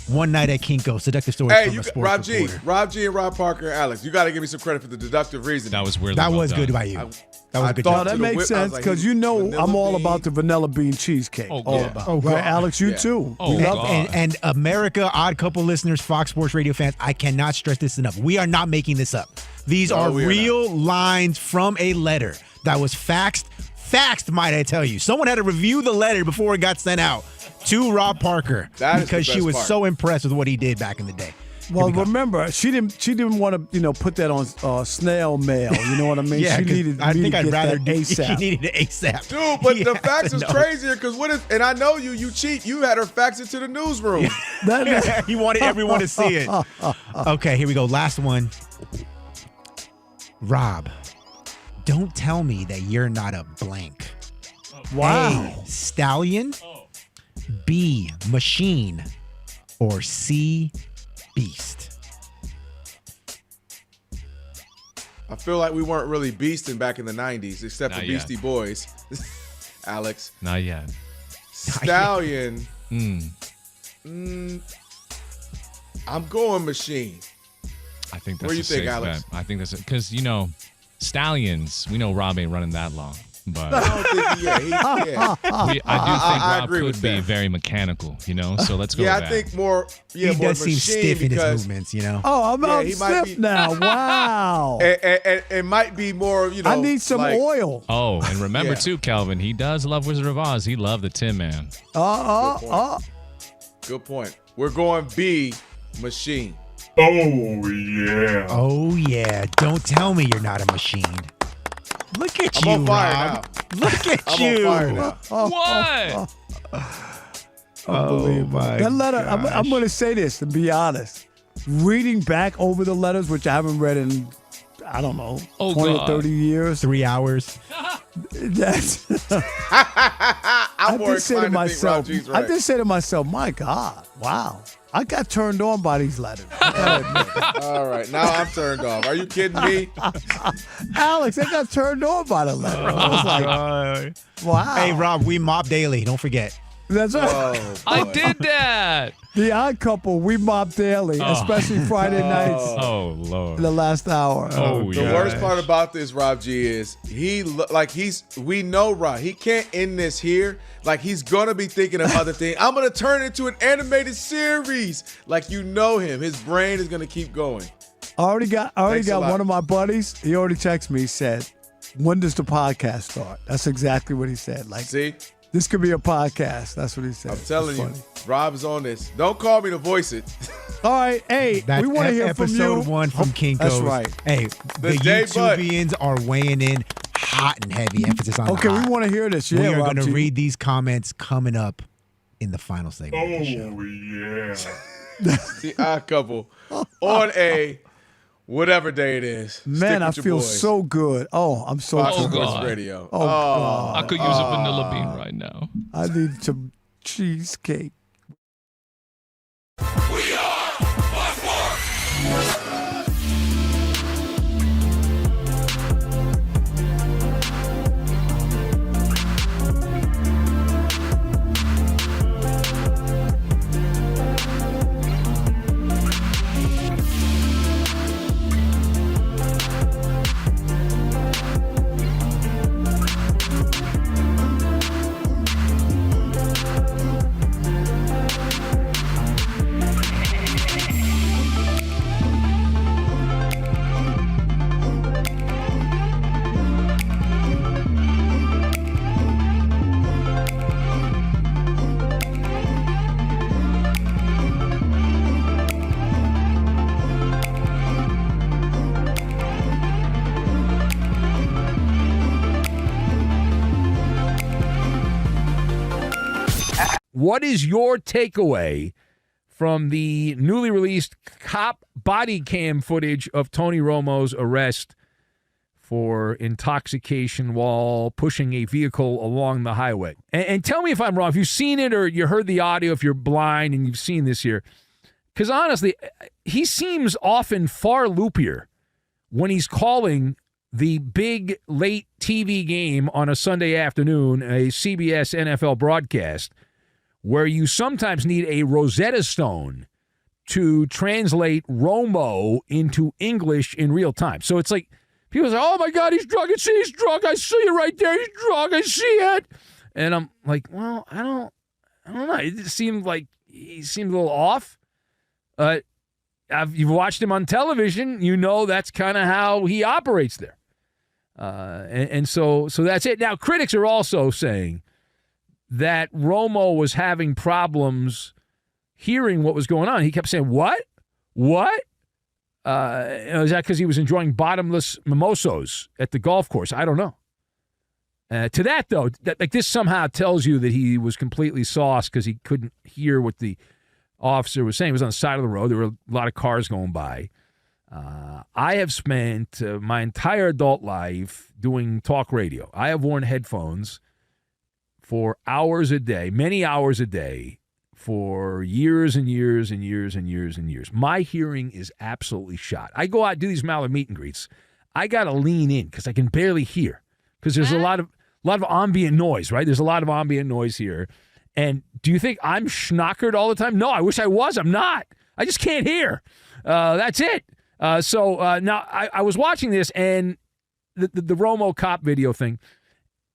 Speaker 12: One night at Kinko, seductive stories
Speaker 2: Hey,
Speaker 12: from
Speaker 2: you,
Speaker 12: a sports
Speaker 2: Rob G,
Speaker 12: reporter.
Speaker 2: Rob G, and Rob Parker, and Alex, you got to give me some credit for the deductive reasoning.
Speaker 8: That was weirdly
Speaker 12: That
Speaker 8: well
Speaker 12: was
Speaker 8: done.
Speaker 12: good by you. That was
Speaker 2: I
Speaker 12: a good
Speaker 2: thought
Speaker 6: No,
Speaker 12: job.
Speaker 2: to
Speaker 6: that
Speaker 2: the
Speaker 6: makes
Speaker 2: whip- I was
Speaker 6: sense
Speaker 2: like,
Speaker 6: because you know
Speaker 2: vanilla
Speaker 6: I'm all
Speaker 2: bean.
Speaker 6: about the vanilla bean cheesecake.
Speaker 8: Oh,
Speaker 6: all
Speaker 8: yeah.
Speaker 6: about.
Speaker 12: Oh,
Speaker 6: Right,
Speaker 12: God.
Speaker 6: Alex, you
Speaker 2: Yeah.
Speaker 6: too.
Speaker 8: Oh,
Speaker 6: You love
Speaker 8: God.
Speaker 12: And America, Odd Couple listeners, Fox Sports Radio fans, I cannot stress this enough. We are not making this up. These
Speaker 2: No,
Speaker 12: are
Speaker 2: we are
Speaker 12: real lines from a letter that was faxed, might I tell you. Someone had to review the letter before it got sent out to Rob Parker
Speaker 2: That is the
Speaker 12: because she
Speaker 2: best
Speaker 12: was
Speaker 2: part.
Speaker 12: so impressed with what he did back in the day.
Speaker 6: Well, remember, she didn't want to, put that on snail mail. You know what I mean?
Speaker 12: Yeah,
Speaker 6: she
Speaker 12: 'cause
Speaker 6: needed.
Speaker 12: I
Speaker 6: me
Speaker 12: think
Speaker 6: to
Speaker 12: I'd
Speaker 6: get
Speaker 12: rather
Speaker 6: that
Speaker 12: do.
Speaker 6: ASAP.
Speaker 12: He needed it ASAP.
Speaker 2: Dude, but
Speaker 12: He
Speaker 2: the
Speaker 12: had
Speaker 2: fax
Speaker 12: to
Speaker 2: is
Speaker 12: know.
Speaker 2: crazier because and I know you cheat. You had her fax it to the newsroom.
Speaker 12: He wanted everyone to see it. Okay, here we go. Last one. Rob, don't tell me that you're not a blank.
Speaker 6: Wow.
Speaker 12: A, stallion. B, machine. Or C, beast.
Speaker 2: I feel like we weren't really beasting back in the 90s, except
Speaker 8: Not
Speaker 2: for
Speaker 8: yet.
Speaker 2: Beastie Boys. Alex.
Speaker 8: Not yet.
Speaker 2: Stallion.
Speaker 8: Mm.
Speaker 2: I'm going machine.
Speaker 8: I think
Speaker 2: What
Speaker 8: that's
Speaker 2: do you
Speaker 8: a
Speaker 2: think,
Speaker 8: safe
Speaker 2: Alex?
Speaker 8: bet. I think that's because stallions. We know Rob ain't running that long, but
Speaker 2: I don't think yeah.
Speaker 8: I do think
Speaker 2: I
Speaker 8: Rob
Speaker 2: agree
Speaker 8: could
Speaker 2: with
Speaker 8: be
Speaker 2: that.
Speaker 8: very mechanical. So let's go.
Speaker 2: Yeah,
Speaker 8: with
Speaker 2: I
Speaker 8: that.
Speaker 2: think more. Yeah,
Speaker 12: He
Speaker 2: more
Speaker 12: does seem
Speaker 2: machine
Speaker 12: stiff in his
Speaker 2: because
Speaker 12: movements,
Speaker 6: Oh, I'm
Speaker 2: Yeah,
Speaker 6: out
Speaker 2: he might
Speaker 6: stiff
Speaker 2: be-
Speaker 6: now. Wow.
Speaker 2: and it might be more.
Speaker 6: I need some
Speaker 2: like,
Speaker 6: oil.
Speaker 8: Oh, and remember
Speaker 2: Yeah.
Speaker 8: too, Kelvin. He does love Wizard of Oz. He loved the Tin Man.
Speaker 2: Good point. We're going B, machine.
Speaker 17: Oh, yeah.
Speaker 12: Oh, yeah. Don't tell me you're not a machine. Look at
Speaker 2: I'm
Speaker 12: you,
Speaker 2: on fire
Speaker 12: Rob. Look at
Speaker 2: I'm
Speaker 12: you.
Speaker 2: on fire now.
Speaker 8: What?
Speaker 6: Unbelievable.
Speaker 12: my
Speaker 6: That letter, I'm
Speaker 12: gosh.
Speaker 6: going to say this, to be honest. Reading back over the letters, which I haven't read in, I don't know,
Speaker 8: Oh,
Speaker 6: 20
Speaker 8: God.
Speaker 6: or 30 years.
Speaker 12: 3 hours.
Speaker 6: That's
Speaker 2: I I'm more inclined to think Rob G's right.
Speaker 6: I did say to myself, my God, wow. I got turned on by these letters. I gotta admit.
Speaker 2: All right, now I'm turned off. Are you kidding me?
Speaker 6: Alex, I got turned on by the letters. I was like, wow.
Speaker 12: Hey, Rob, we mop daily. Don't forget.
Speaker 6: That's right.
Speaker 2: Oh,
Speaker 8: I did that.
Speaker 6: The Odd Couple, we mop daily, especially Friday nights.
Speaker 8: Oh, Lord.
Speaker 6: The last hour.
Speaker 2: The worst part about this, Rob G, is we know Rob. He can't end this here. Like, he's going to be thinking of other things. I'm going to turn it into an animated series. Like, you know him. His brain is going to keep going.
Speaker 6: I already got one of my buddies. He already texted me. He said, when does the podcast start? That's exactly what he said. Like,
Speaker 2: see?
Speaker 6: This could be a podcast. That's what he said.
Speaker 2: I'm telling you, Rob is on this. Don't call me to voice it.
Speaker 6: All right. Hey, we want to hear from you.
Speaker 12: Episode 1 from Kinko's.
Speaker 6: That's right.
Speaker 12: Hey, the YouTubians are weighing in hot and heavy. Emphasis on
Speaker 6: okay,
Speaker 12: hot.
Speaker 6: we want to hear this.
Speaker 12: We
Speaker 6: Yeah,
Speaker 12: are
Speaker 6: Rob
Speaker 12: going to
Speaker 6: G.
Speaker 12: read these comments coming up in the final segment of the show.
Speaker 2: Yeah. The Odd Couple on a whatever day it is.
Speaker 6: Man, I
Speaker 2: Stick with your
Speaker 6: feel
Speaker 2: boys.
Speaker 6: so good. Oh, I'm so
Speaker 2: Fox
Speaker 6: good.
Speaker 2: Sports Radio.
Speaker 6: Oh, God.
Speaker 8: I could use a vanilla bean right now.
Speaker 6: I need some cheesecake.
Speaker 19: What is your takeaway from the newly released cop body cam footage of Tony Romo's arrest for intoxication while pushing a vehicle along the highway? And tell me if I'm wrong. If you've seen it or you heard the audio, if you're blind and you've seen this here. Because honestly, he seems often far loopier when he's calling the big late TV game on a Sunday afternoon, a CBS NFL broadcast, where you sometimes need a Rosetta Stone to translate Romo into English in real time. So it's like people say, oh, my God, he's drunk. He's drunk. I see it right there. He's drunk. I see it. And I'm like, well, I don't know. It just seemed like he seemed a little off. You've watched him on television. You know that's kind of how he operates there. And so that's it. Now, critics are also saying that Romo was having problems hearing what was going on. He kept saying, what? Is that because he was enjoying bottomless mimosos at the golf course? I don't know. To that, though, this somehow tells you that he was completely sauced because he couldn't hear what the officer was saying. He was on the side of the road. There were a lot of cars going by. I have spent my entire adult life doing talk radio. I have worn headphones for hours a day, many hours a day, for years and years and years and years and years. My hearing is absolutely shot. I go out, do these Mallard meet and greets. I got to lean in because I can barely hear because there's a lot of ambient noise, right? There's a lot of ambient noise here. And do you think I'm schnockered all the time? No, I wish I was. I'm not. I just can't hear. That's it. So now I was watching this and the Romo cop video thing,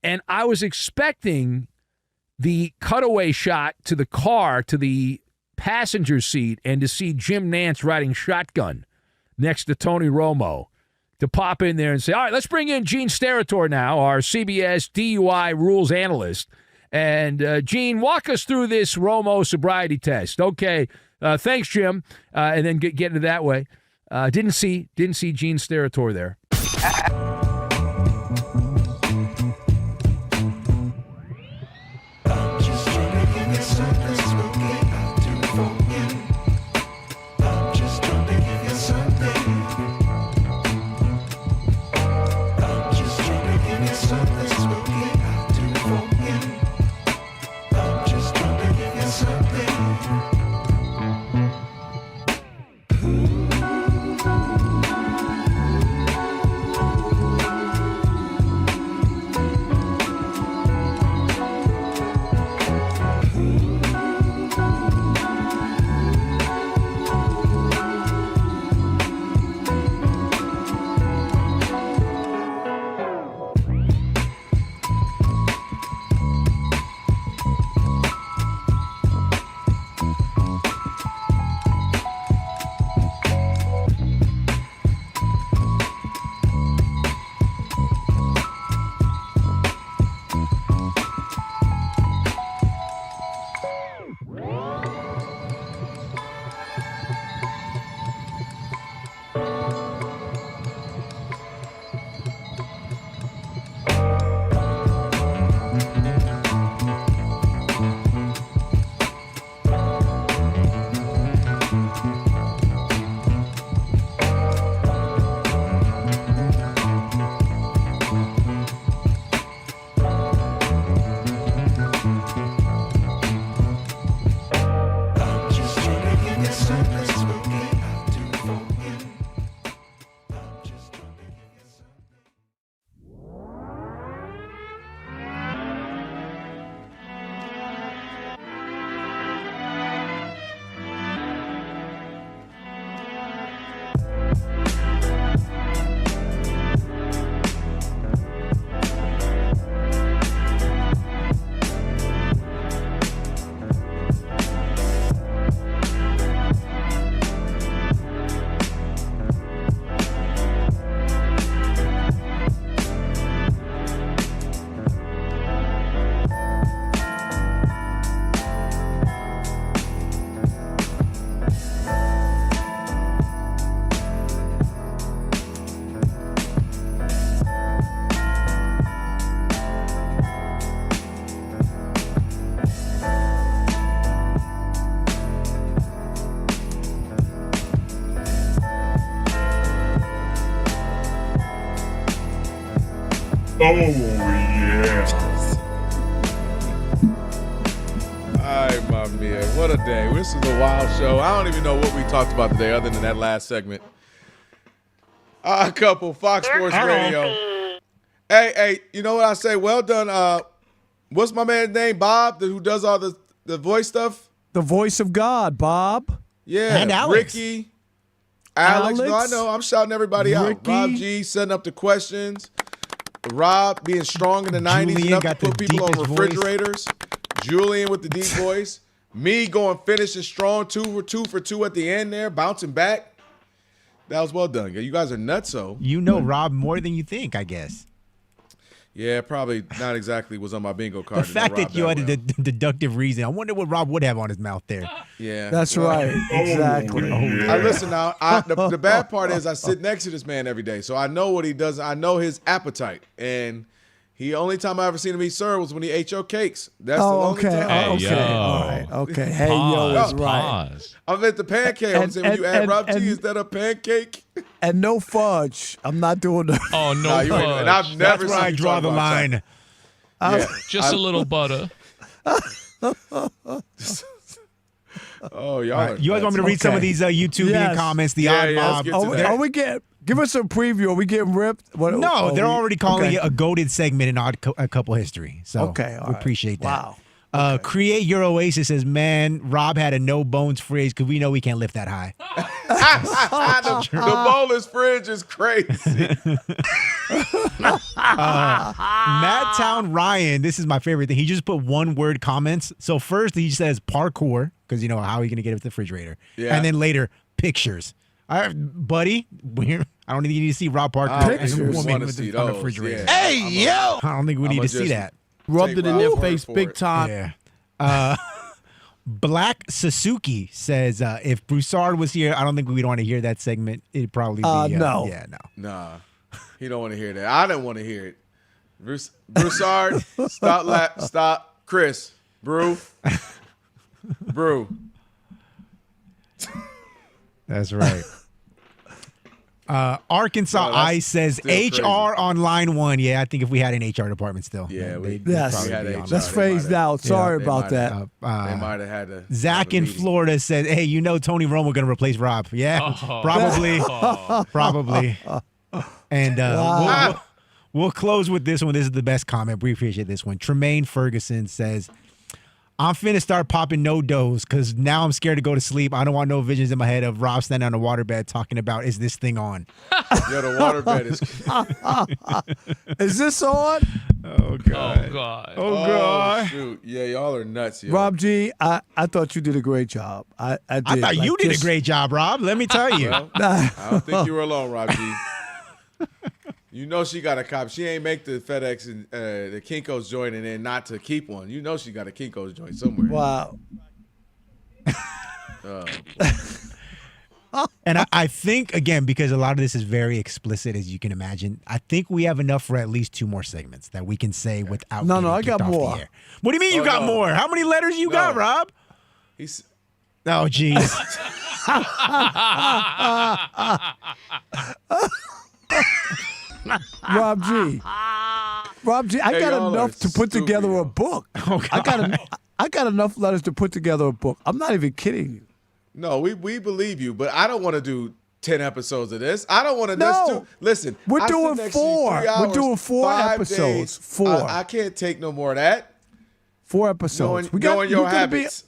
Speaker 19: and I was expecting the cutaway shot to the car, to the passenger seat, and to see Jim Nantz riding shotgun next to Tony Romo to pop in there and say, all right, let's bring in Gene Steratore now, our CBS DUI rules analyst. And Gene, walk us through this Romo sobriety test. Okay, thanks, Jim. And then get into that way. Didn't see Gene Steratore there.
Speaker 2: All right, my man. What a day. This is a wild show. I don't even know what we talked about today other than that last segment. A couple, Fox Sports Radio. Hey, you know what I say? Well done. What's my man's name? Bob, who does all the voice stuff?
Speaker 6: The voice of God, Bob.
Speaker 2: Yeah.
Speaker 12: And Alex.
Speaker 2: Ricky. Alex. No, I
Speaker 6: Alex.
Speaker 2: know. I'm shouting everybody out.
Speaker 6: Ricky.
Speaker 2: Rob G setting up the questions. Rob being strong in the 90s
Speaker 12: Julian
Speaker 2: enough to
Speaker 12: got the
Speaker 2: put people on
Speaker 12: deepest
Speaker 2: refrigerators. Julian with the deep voice. Me going finishing strong, 2 for 2 at the end there, bouncing back. That was well done. You guys are nutso.
Speaker 12: You know Rob more than you think, I guess.
Speaker 2: Yeah, probably not exactly was on my bingo card.
Speaker 12: The fact that you had a deductive reason, I wonder what Rob would have on his mouth there.
Speaker 2: Yeah.
Speaker 6: That's right. Exactly.
Speaker 2: Listen now, the bad part is I sit next to this man every day, so I know what he does. I know his appetite. And the only time I ever seen him eat syrup was when he ate your cakes. That's the only time.
Speaker 6: All right. Okay. Hey, yo is right.
Speaker 2: I'm at the pancake. I'm saying when you add Rob G, is that a pancake?
Speaker 6: And no fudge. I'm not doing that.
Speaker 8: Oh, no
Speaker 2: Nah, you ain't-
Speaker 8: fudge.
Speaker 2: and I've never
Speaker 12: That's where
Speaker 2: seen
Speaker 12: I
Speaker 2: you
Speaker 12: draw
Speaker 2: talk
Speaker 12: the
Speaker 2: about
Speaker 12: line.
Speaker 2: Yeah.
Speaker 8: Just a little butter.
Speaker 2: Oh, y'all.
Speaker 12: You guys want me to read some of these YouTube comments? The odd mob.
Speaker 6: Are we getting? Give us a preview. Are we getting ripped?
Speaker 12: No, they're already calling
Speaker 6: okay.
Speaker 12: it a goated segment in a couple history. So
Speaker 6: Okay, all
Speaker 12: we
Speaker 6: right.
Speaker 12: appreciate that.
Speaker 6: Wow.
Speaker 12: Create Your Oasis says, man, Rob had a no bones fridge because we know we can't lift that high.
Speaker 2: the bowler's fridge is crazy.
Speaker 12: Matt Town Ryan, this is my favorite thing. He just put one word comments. So first he says parkour, because you know how are you going to get it with the refrigerator?
Speaker 2: Yeah.
Speaker 12: And then later, pictures. All right, buddy, I don't think you need to see Rob Parker and a
Speaker 6: Pictures.
Speaker 12: woman
Speaker 2: Wanna
Speaker 12: with
Speaker 2: see
Speaker 12: the on the
Speaker 2: those,
Speaker 12: refrigerator.
Speaker 2: yeah.
Speaker 6: Hey, yo!
Speaker 12: I don't think we need
Speaker 2: I'ma
Speaker 12: to see
Speaker 2: just
Speaker 12: that.
Speaker 6: Rubbed it in their
Speaker 2: Rob's
Speaker 6: face
Speaker 2: word
Speaker 6: big
Speaker 2: for it.
Speaker 6: time.
Speaker 12: Yeah. Black Suzuki says, if Broussard was here, I don't think we'd want to hear that segment. It'd probably be
Speaker 6: no.
Speaker 12: Yeah, no.
Speaker 2: Nah, he don't want to hear that. I didn't want to hear it. Broussard, stop. Chris, Brew.
Speaker 12: That's right. Arkansas
Speaker 2: No, that's
Speaker 12: Ice says
Speaker 2: still
Speaker 12: HR
Speaker 2: crazy.
Speaker 12: on line 1. Yeah, I think if we had an HR department still.
Speaker 2: Yeah,
Speaker 12: they'd
Speaker 6: Yes.
Speaker 12: probably
Speaker 2: had
Speaker 12: be
Speaker 2: HR.
Speaker 12: on
Speaker 6: That's
Speaker 12: that.
Speaker 6: phased out. Sorry
Speaker 2: they
Speaker 6: about
Speaker 2: might
Speaker 6: that.
Speaker 2: have. They might have had to.
Speaker 12: Zach
Speaker 2: have a
Speaker 12: in
Speaker 2: meeting.
Speaker 12: Florida said, hey, you know Tony Romo going to replace Rob. Yeah, probably. Probably. And we'll close with this one. This is the best comment. We appreciate this one. Tremaine Ferguson says, I'm finna start popping no dose because now I'm scared to go to sleep. I don't want no visions in my head of Rob standing on the waterbed talking about, is this thing on?
Speaker 2: Yeah, the waterbed is.
Speaker 6: Is this on?
Speaker 12: Oh, God.
Speaker 8: Oh, God.
Speaker 12: Oh, God.
Speaker 2: Shoot. Yeah, y'all are nuts. Yo.
Speaker 6: Rob G, I thought you did a great job. I did.
Speaker 12: I thought you did
Speaker 6: just-
Speaker 12: a great job, Rob. Let me tell you.
Speaker 2: Well, I don't think you were alone, Rob G. You know she got a cop. She ain't make the FedEx and the Kinko's joint and then not to keep one. You know she got a Kinko's joint somewhere.
Speaker 6: Wow.
Speaker 12: And I think, again, because a lot of this is very explicit, as you can imagine, I think we have enough for at least 2 more segments that we can say without
Speaker 6: No,
Speaker 12: getting
Speaker 6: I
Speaker 12: kicked
Speaker 6: got
Speaker 12: off the
Speaker 6: more.
Speaker 12: air. What do you mean you got
Speaker 2: no.
Speaker 12: more? How many letters you got, Rob?
Speaker 2: He's
Speaker 12: Oh, jeez.
Speaker 6: Rob G. Rob G, I
Speaker 2: Hey,
Speaker 6: got
Speaker 2: y'all
Speaker 6: enough
Speaker 2: are
Speaker 6: to put
Speaker 2: stupid,
Speaker 6: together
Speaker 2: yo.
Speaker 6: a book.
Speaker 12: Oh,
Speaker 6: I got enough letters to put together a book. I'm not even kidding you.
Speaker 2: no, we believe you, but I don't want to do 10 episodes of this. I don't want to.
Speaker 6: No.
Speaker 2: Listen,
Speaker 6: We're
Speaker 2: I sit
Speaker 6: doing
Speaker 2: next to you
Speaker 6: 4.
Speaker 2: 3 hours,
Speaker 6: We're doing 4
Speaker 2: 5
Speaker 6: episodes.
Speaker 2: days.
Speaker 6: 4.
Speaker 2: I can't take no more of that.
Speaker 6: 4 episodes.
Speaker 2: Knowing your
Speaker 6: you're gonna
Speaker 2: habits.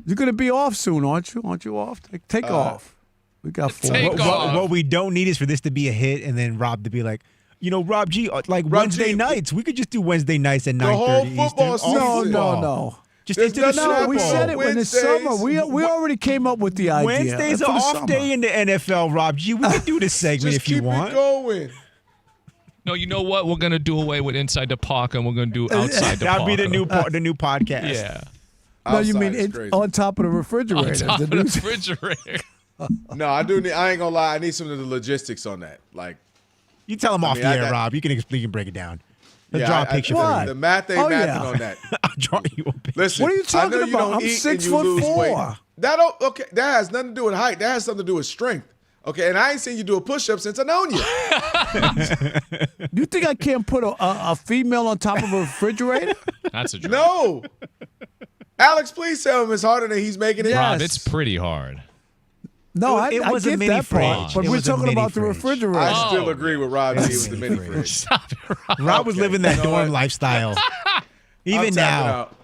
Speaker 6: You're going to be off soon, aren't you? Aren't you off? Take off. We got 4.
Speaker 8: Take off.
Speaker 12: What we don't need is for this to be a hit and then Rob to be like, you know, Rob G, like
Speaker 2: Rob
Speaker 12: Wednesday
Speaker 2: G,
Speaker 12: nights. We could just do Wednesday nights at 9:30
Speaker 2: The whole
Speaker 12: Eastern.
Speaker 2: football
Speaker 12: All
Speaker 2: season.
Speaker 12: football.
Speaker 6: No.
Speaker 12: Just
Speaker 2: There's
Speaker 12: into the
Speaker 2: nothing
Speaker 12: Super
Speaker 6: We
Speaker 12: Bowl.
Speaker 6: said it when it's
Speaker 2: Wednesdays.
Speaker 6: summer. We already came up with the idea.
Speaker 12: Wednesday's
Speaker 6: For
Speaker 12: an
Speaker 6: the
Speaker 12: off
Speaker 6: summer.
Speaker 12: day in the NFL, Rob G. We can do this segment
Speaker 2: Just
Speaker 12: if you
Speaker 2: keep
Speaker 12: want.
Speaker 2: it going.
Speaker 8: No, you know what? We're going to do away with Inside the Park and we're going to do Outside the Park.
Speaker 12: That'll be the new podcast.
Speaker 8: Yeah.
Speaker 6: No, you
Speaker 2: Outside
Speaker 6: mean
Speaker 2: is
Speaker 6: it,
Speaker 2: crazy.
Speaker 6: on top of the refrigerator.
Speaker 8: On top
Speaker 6: The
Speaker 8: of the
Speaker 6: new-
Speaker 8: refrigerator.
Speaker 2: No, I do need. I ain't gonna lie. I need some of the logistics on that. Like,
Speaker 12: You tell him off
Speaker 2: mean,
Speaker 12: the
Speaker 2: I
Speaker 12: air,
Speaker 2: got-
Speaker 12: Rob. You can break it down. He'll
Speaker 2: yeah,
Speaker 12: draw a picture for
Speaker 6: What?
Speaker 12: you.
Speaker 2: The math ain't
Speaker 6: Oh,
Speaker 2: mathing
Speaker 6: yeah.
Speaker 2: on that.
Speaker 12: I'll draw you a picture.
Speaker 2: Listen,
Speaker 6: What are you
Speaker 2: I know
Speaker 6: talking
Speaker 2: you
Speaker 6: about?
Speaker 2: don't
Speaker 6: I'm
Speaker 2: eat
Speaker 6: 6'4".
Speaker 2: and you lose weight. That don't. Okay, that has nothing to do with height. That has something to do with strength. Okay, and I ain't seen you do a push-up since I known you.
Speaker 6: You think I can't put a female on top of a refrigerator?
Speaker 8: That's a joke.
Speaker 2: No. Alex, please tell him it's harder than he's making it.
Speaker 8: Rob, it's pretty hard.
Speaker 6: No,
Speaker 12: It
Speaker 6: I
Speaker 12: was a
Speaker 6: get
Speaker 12: mini
Speaker 6: that part,
Speaker 12: fridge.
Speaker 6: but
Speaker 12: It
Speaker 6: we're
Speaker 12: was a
Speaker 6: talking
Speaker 12: mini
Speaker 6: about the
Speaker 12: fridge.
Speaker 6: refrigerator.
Speaker 2: I still agree with Rob that he was the mini fridge.
Speaker 12: Rob was living that dorm lifestyle. Even
Speaker 2: I'm tapping
Speaker 12: now.
Speaker 2: out.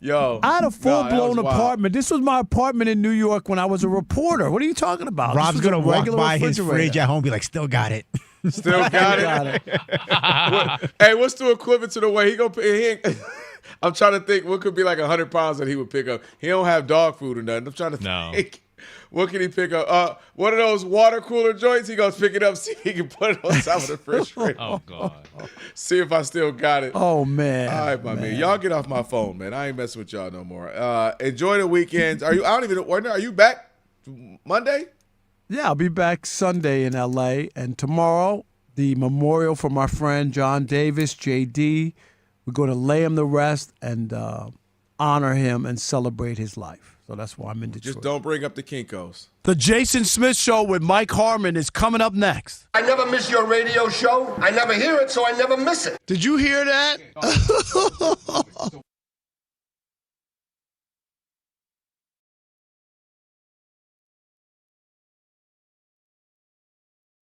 Speaker 2: Yo,
Speaker 6: I had a
Speaker 2: that
Speaker 6: full-blown
Speaker 2: was wild.
Speaker 6: apartment. This was my apartment in New York when I was a reporter. What are you talking about?
Speaker 12: Rob's
Speaker 6: This was
Speaker 12: going
Speaker 6: a
Speaker 12: to walk
Speaker 6: regular
Speaker 12: by his
Speaker 6: refrigerator.
Speaker 12: fridge at home and be like, still got it.
Speaker 2: Still got it. Hey, what's the equivalent to the way he I'm trying to think what could be like 100 pounds that he would pick up. He don't have dog food or nothing. I'm trying to think. What can he pick up? One of those water cooler joints. He goes pick it up, see if he can put it on top of the refrigerator.
Speaker 8: Oh, God.
Speaker 2: See if I still got it.
Speaker 6: Oh, man.
Speaker 2: All right, my man. Y'all get off my phone, man. I ain't messing with y'all no more. Enjoy the weekends. Are you back Monday?
Speaker 6: Yeah, I'll be back Sunday in L.A. And tomorrow, the memorial for my friend John Davis, J.D. We're going to lay him to rest and honor him and celebrate his life. So that's why I'm in Detroit.
Speaker 2: Just don't bring up the Kinkos.
Speaker 6: The Jason Smith Show with Mike Harmon is coming up next.
Speaker 4: I never miss your radio show. I never hear it, so I never miss it.
Speaker 6: Did you hear that?